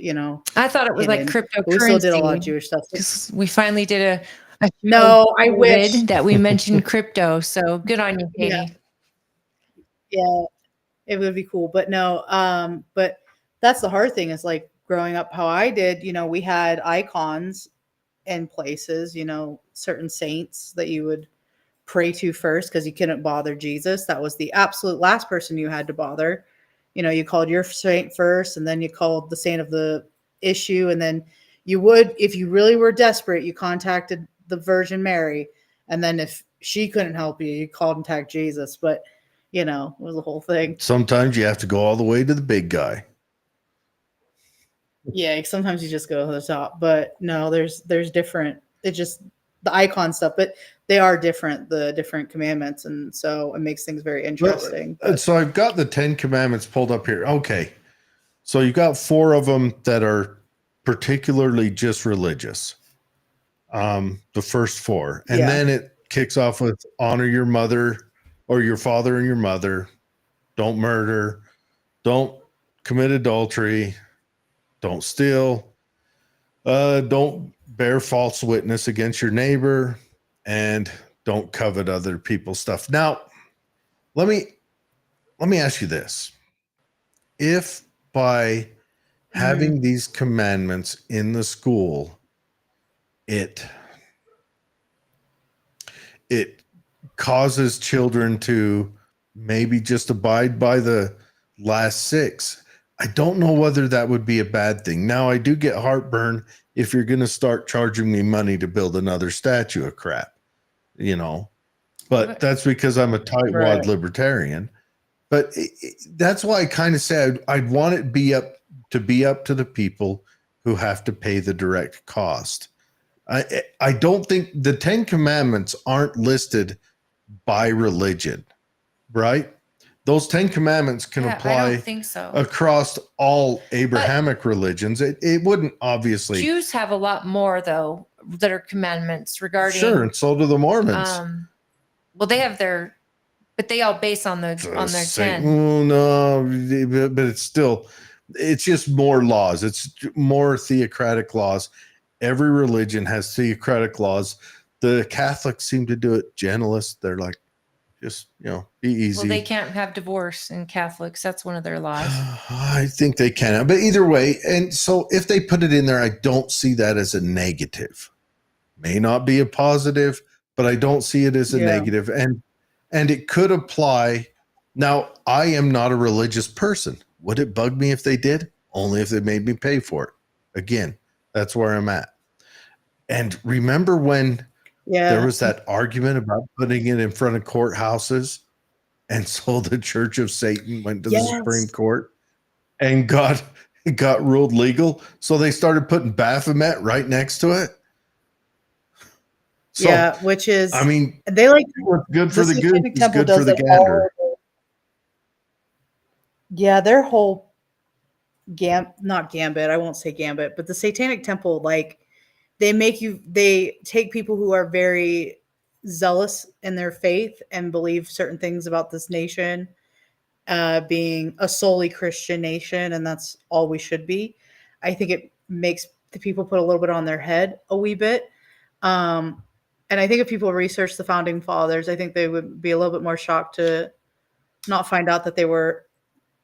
[SPEAKER 2] I thought it was like
[SPEAKER 3] Hidden. But we still did a lot of
[SPEAKER 2] cryptocurrency
[SPEAKER 3] Jewish stuff.
[SPEAKER 2] because we finally did a
[SPEAKER 3] No, I
[SPEAKER 2] COVID
[SPEAKER 3] wish.
[SPEAKER 2] that we mentioned crypto. So good on you, Katie.
[SPEAKER 3] Yeah. Yeah, it would be cool. But no, but that's the hard thing is like growing up how I did, we had icons in places, certain saints that you would pray to first because you couldn't bother Jesus. That was the absolute last person you had to bother. You called your saint first, and then you called the saint of the issue, and then you would, if you really were desperate, you contacted the Virgin Mary, and then if she couldn't help you, you contact Jesus. But it was a whole thing.
[SPEAKER 1] sometimes you have to go all the way to the big guy.
[SPEAKER 3] Yeah, sometimes you just go to the top, but no, there's different. It's just the icon stuff, but they are different, the different commandments, and so it makes things very interesting. But
[SPEAKER 1] So I've got the 10 Commandments pulled up here. Okay. So you've got 4 of them that are particularly just religious. The first 4. And
[SPEAKER 3] Yeah.
[SPEAKER 1] then it kicks off with honor your mother or your father and your mother. Don't murder. Don't commit adultery. Don't steal. Don't bear false witness against your neighbor, and don't covet other people's stuff. Now, let me ask you this. If by having these commandments in the school, it causes children to maybe just abide by the last 6, I don't know whether that would be a bad thing. Now, I do get heartburn if you're going to start charging me money to build another statue of crap, but that's because I'm a tightwad
[SPEAKER 3] Right.
[SPEAKER 1] libertarian. But that's why I kind of say I'd want it be up to the people who have to pay the direct cost. I don't think the 10 Commandments aren't listed by religion, right? Those 10 Commandments can
[SPEAKER 2] Yeah, I
[SPEAKER 1] apply
[SPEAKER 2] don't think so.
[SPEAKER 1] across all Abrahamic religions. It wouldn't obviously.
[SPEAKER 2] Jews have a lot more though that are commandments regarding.
[SPEAKER 1] Sure, and so do the Mormons.
[SPEAKER 2] Well, they have but they all base on their
[SPEAKER 1] Say,
[SPEAKER 2] 10.
[SPEAKER 1] no, but it's just more laws. It's more theocratic laws. Every religion has theocratic laws. The Catholics seem to do it gentlest. They're like, just, be easy.
[SPEAKER 2] Well, they can't have divorce in Catholics. That's one of their laws.
[SPEAKER 1] I think they can. But either way, and so if they put it in there, I don't see that as a negative. May not be a positive, but I don't see it as a negative. And it could apply. Now, I am not a religious person. Would it bug me if they did? Only if they made me pay for it. Again, that's where I'm at. And remember when there was that argument about putting it in front of courthouses? And so the Church of Satan went to the Supreme Court and got ruled legal. So they started putting Baphomet right next to it. So,
[SPEAKER 3] which is,
[SPEAKER 1] I mean,
[SPEAKER 3] they like
[SPEAKER 1] what's good for the goose
[SPEAKER 3] Satanic
[SPEAKER 1] is
[SPEAKER 3] Temple
[SPEAKER 1] good for
[SPEAKER 3] does
[SPEAKER 1] the
[SPEAKER 3] it
[SPEAKER 1] gander.
[SPEAKER 3] Yeah, their whole not gambit, I won't say gambit, but the Satanic Temple, like, they take people who are very zealous in their faith and believe certain things about this nation, being a solely Christian nation, and that's all we should be. I think it makes the people put a little bit on their head a wee bit. And I think if people research the founding fathers, I think they would be a little bit more shocked to not find out that they were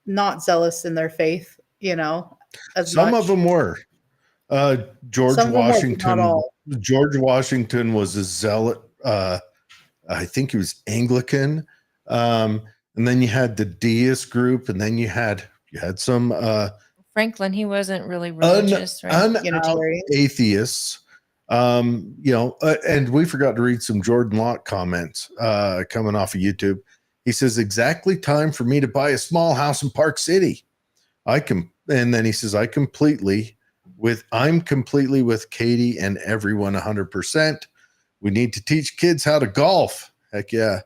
[SPEAKER 3] not zealous in their faith, as
[SPEAKER 1] Some
[SPEAKER 3] much.
[SPEAKER 1] of them were. George
[SPEAKER 3] Some of them were, but
[SPEAKER 1] Washington.
[SPEAKER 3] not all.
[SPEAKER 1] George Washington was a zealot. I think he was Anglican. And then you had the deist group, and then you had some
[SPEAKER 2] Franklin, he wasn't really religious, right?
[SPEAKER 1] atheists. And we forgot to read some Jordan Locke comments coming off of YouTube. He says, exactly time for me to buy a small house in Park City. And then he says, I'm completely with Katie and everyone 100%. We need to teach kids how to golf. Heck yeah.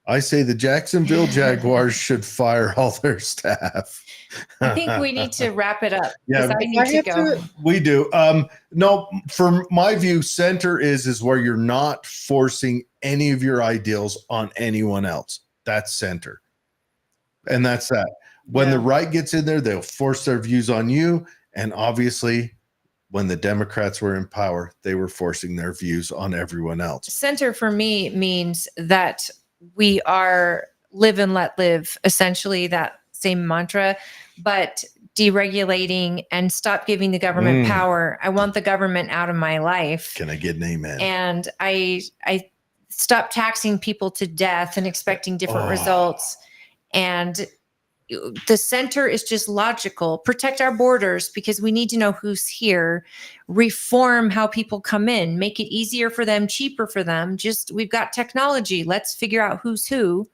[SPEAKER 1] I say the Jacksonville Jaguars should fire all their staff.
[SPEAKER 2] I think we need to wrap it up.
[SPEAKER 1] Yeah,
[SPEAKER 2] I need to go.
[SPEAKER 1] We do. No, from my view, center is where you're not forcing any of your ideals on anyone else. That's center. And that's that. When the right gets in there, they'll force their views on you. And obviously, when the Democrats were in power, they were forcing their views on everyone else.
[SPEAKER 2] Center for me means that we are live and let live, essentially that same mantra, but deregulating and stop giving the government power. I want the government out of my life.
[SPEAKER 1] Can I get an amen?
[SPEAKER 2] And I stop taxing people to death and expecting different results. And the center is just logical. Protect our borders because we need to know who's here. Reform how people come in. Make it easier for them, cheaper for them. We've got technology. Let's figure out who's who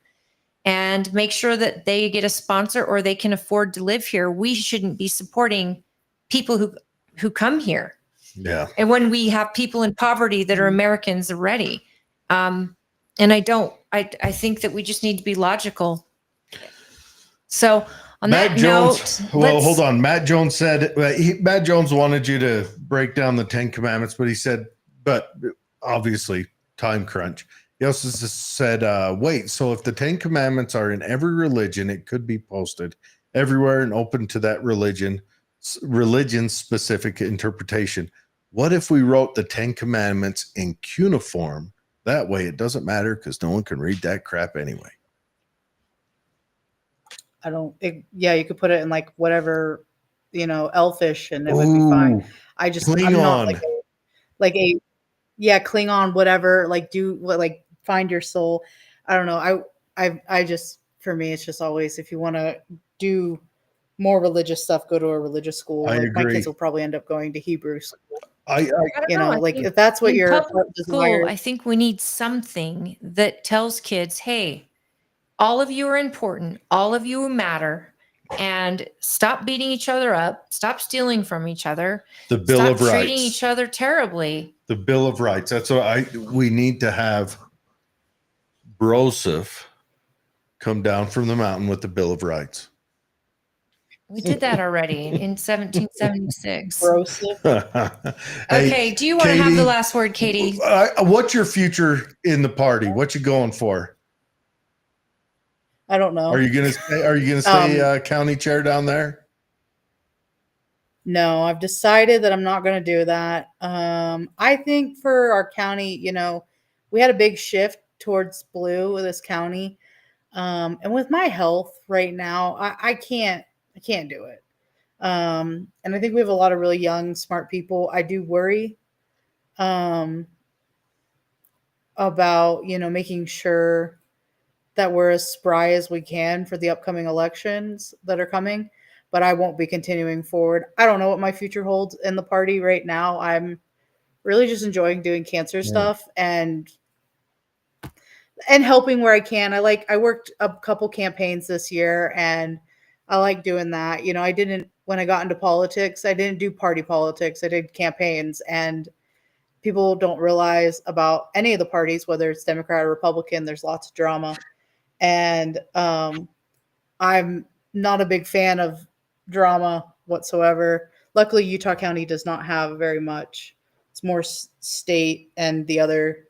[SPEAKER 2] and make sure that they get a sponsor or they can afford to live here. We shouldn't be supporting people who come here.
[SPEAKER 1] Yeah.
[SPEAKER 2] And when we have people in poverty that are Americans already. And I think that we just need to be logical. So on
[SPEAKER 1] Matt
[SPEAKER 2] that
[SPEAKER 1] Jones,
[SPEAKER 2] note,
[SPEAKER 1] hold on. Matt Jones said Matt Jones wanted you to break down the 10 Commandments, but he said, but obviously time crunch. He also said, wait, so if the 10 Commandments are in every religion, it could be posted everywhere and open to that religion's specific interpretation. What if we wrote the 10 Commandments in cuneiform? That way it doesn't matter because no one can read that crap anyway.
[SPEAKER 3] You could put it in like whatever, Elfish, and it would be fine. I'm not like a Klingon, whatever, find your soul. I don't know. I just, for me, it's just always, if you want to do more religious stuff, go to a religious school.
[SPEAKER 1] I
[SPEAKER 3] agree. My kids will probably end up going to Hebrew school.
[SPEAKER 2] I don't know.
[SPEAKER 3] If that's what your
[SPEAKER 2] public school, I think we need something that tells kids, hey, all of you are important. All of you matter. and stop beating each other up, stop stealing from each other,
[SPEAKER 1] The Bill
[SPEAKER 2] stop
[SPEAKER 1] of Rights.
[SPEAKER 2] treating each other terribly.
[SPEAKER 1] The Bill of Rights. That's what we need to have Broseph come down from the mountain with the Bill of Rights.
[SPEAKER 2] We did that already in 1776.
[SPEAKER 3] Gross.
[SPEAKER 2] Okay, do you want to have the last word, Katie?
[SPEAKER 1] What's your future in the party? What you going for?
[SPEAKER 3] I don't know.
[SPEAKER 1] Are you gonna stay county chair down there?
[SPEAKER 3] No, I've decided that I'm not going to do that. I think for our county, we had a big shift towards blue with this county. And with my health right now, I can't do it. And I think we have a lot of really young, smart people. I do worry about, making sure that we're as spry as we can for the upcoming elections that are coming, but I won't be continuing forward. I don't know what my future holds in the party right now. I'm really just enjoying doing cancer stuff and helping where I can. I worked a couple campaigns this year and I like doing that. When I got into politics, I didn't do party politics. I did campaigns, and people don't realize about any of the parties, whether it's Democrat or Republican, there's lots of drama. And I'm not a big fan of drama whatsoever. Luckily, Utah County does not have very much. It's more state and the other,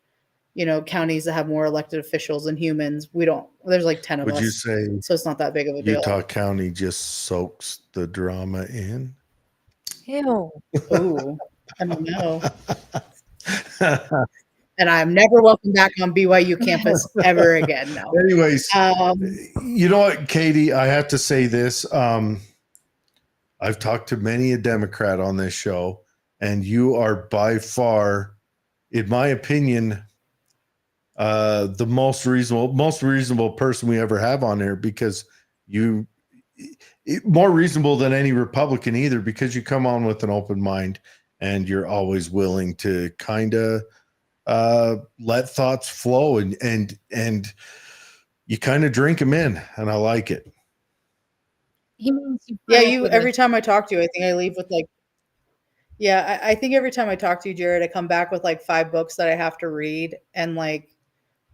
[SPEAKER 3] counties that have more elected officials and humans. We don't. There's like 10 of us.
[SPEAKER 1] Would you say
[SPEAKER 3] so? It's not that big of a deal.
[SPEAKER 1] Utah County just soaks the drama in?
[SPEAKER 2] Ew.
[SPEAKER 3] Ooh, I don't know. And I'm never welcome back on BYU campus ever again. No.
[SPEAKER 1] Anyways, you know what, Katie? I have to say this. I've talked to many a Democrat on this show, and you are by far, in my opinion, the most reasonable person we ever have on there, because you more reasonable than any Republican either, because you come on with an open mind and you're always willing to kind of let thoughts flow and you kind of drink them in, and I like it.
[SPEAKER 3] Every time I talk to you, I think I leave with I think every time I talk to you, Jared, I come back with 5 books that I have to read and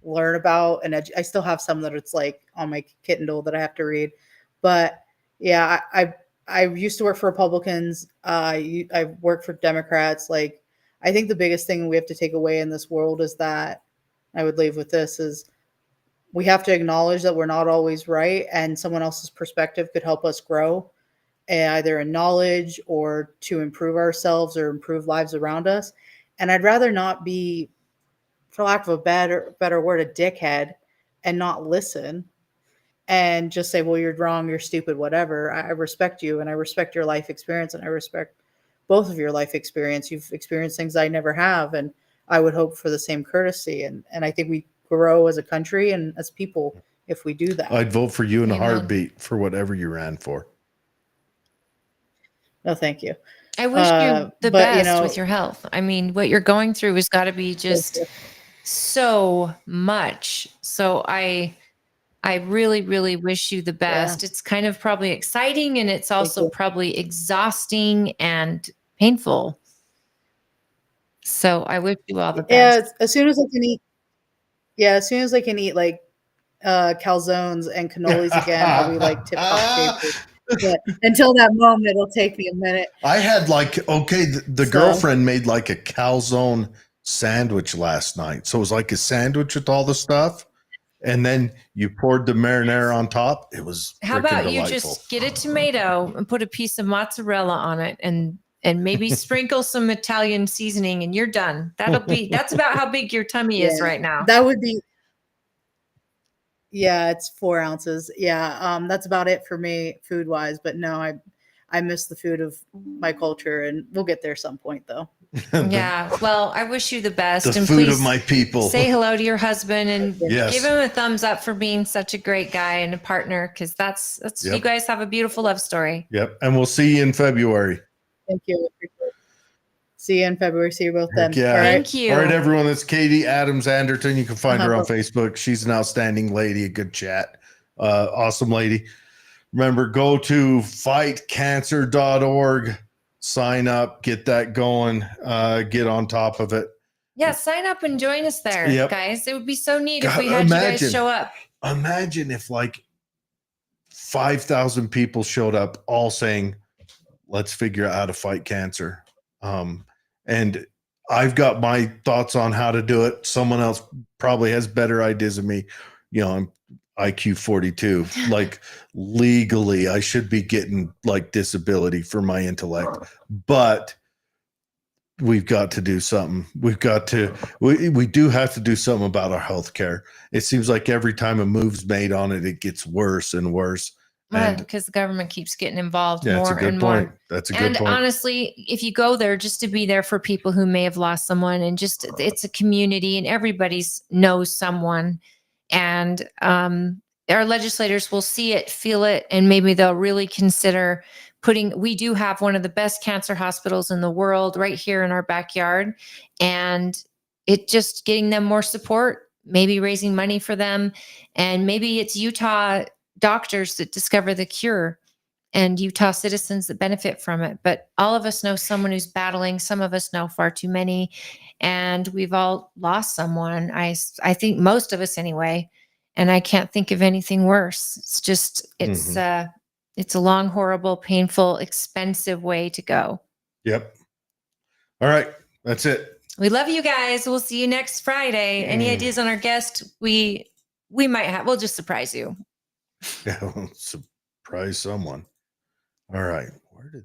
[SPEAKER 3] learn about, and I still have some that it's on my Kindle that I have to read. But yeah, I used to work for Republicans. I work for Democrats. I think the biggest thing we have to take away in this world is that, I would leave with this, is we have to acknowledge that we're not always right, and someone else's perspective could help us grow, either in knowledge or to improve ourselves or improve lives around us. And I'd rather not be, for lack of a better word, a dickhead and not listen and just say, well, you're wrong, you're stupid, whatever. I respect you, and I respect your life experience, and I respect both of your life experience. You've experienced things I never have, and I would hope for the same courtesy. And I think we grow as a country and as people if we do that.
[SPEAKER 1] I'd vote for you in a heartbeat for whatever you ran for.
[SPEAKER 3] No, thank you.
[SPEAKER 2] I wish you the best with your health. I mean, what you're going through has got to be just so much. So I really, really wish you the best. Yeah. It's kind of probably exciting, and it's also probably exhausting and painful. So I wish you all the best.
[SPEAKER 3] Yeah, as soon as I can eat. Yeah, as soon as I can eat calzones and cannolis again, I'll be tip-top shape. But until that moment, it'll take me a minute.
[SPEAKER 1] I had the girlfriend made a calzone sandwich last night. So it was like a sandwich with all the stuff. And then you poured the marinara on top. It was
[SPEAKER 2] how about you just get a tomato and put a piece of mozzarella on it and maybe sprinkle some Italian seasoning, and you're done. That's about how big your tummy is right now.
[SPEAKER 3] That would be. Yeah, it's 4 ounces. Yeah, that's about it for me food wise. But no, I miss the food of my culture, and we'll get there some point though.
[SPEAKER 2] Yeah. Well, I wish you the best.
[SPEAKER 1] The food of my people.
[SPEAKER 2] Say hello to your husband and give him a thumbs up for being such a great guy and a partner, because that's you guys have a beautiful love story.
[SPEAKER 1] Yep. And we'll see you in February.
[SPEAKER 3] Thank you. See you in February. See you both then.
[SPEAKER 1] Yeah.
[SPEAKER 2] All right. Thank you.
[SPEAKER 1] All right, everyone. That's Katie Adams Anderton. You can find her on Facebook. She's an outstanding lady, a good chat. Awesome lady. remember, go to fightcancer.org, sign up, get that going, get on top of it.
[SPEAKER 2] Yeah, sign up and join us there,
[SPEAKER 1] Yep.
[SPEAKER 2] guys. It would be so neat if
[SPEAKER 1] God,
[SPEAKER 2] we had you
[SPEAKER 1] imagine.
[SPEAKER 2] guys show up.
[SPEAKER 1] Imagine if like 5,000 people showed up all saying, let's figure out how to fight cancer. And I've got my thoughts on how to do it. Someone else probably has better ideas than me. You know, I'm IQ 42. Like legally, I should be getting like disability for my intellect, but we've got to do something. We do have to do something about our healthcare. It seems like every time a move's made on it, it gets worse and worse. And
[SPEAKER 2] Because the government keeps getting involved
[SPEAKER 1] yeah,
[SPEAKER 2] more
[SPEAKER 1] that's a good
[SPEAKER 2] and
[SPEAKER 1] point.
[SPEAKER 2] more.
[SPEAKER 1] That's a good
[SPEAKER 2] And
[SPEAKER 1] point.
[SPEAKER 2] honestly, if you go there just to be there for people who may have lost someone, and just it's a community and everybody's knows someone, and our legislators will see it, feel it, and maybe they'll really consider we do have one of the best cancer hospitals in the world right here in our backyard, and it just getting them more support, maybe raising money for them, and maybe it's Utah doctors that discover the cure and Utah citizens that benefit from it. But all of us know someone who's battling. Some of us know far too many, and we've all lost someone. I think most of us anyway. And I can't think of anything worse. It's just it's a long, horrible, painful, expensive way to go.
[SPEAKER 1] Yep. All right, that's it.
[SPEAKER 2] We love you guys. We'll see you next Friday. Any ideas on our guest? We might have. We'll just surprise you.
[SPEAKER 1] Yeah, surprise someone. All right. Where did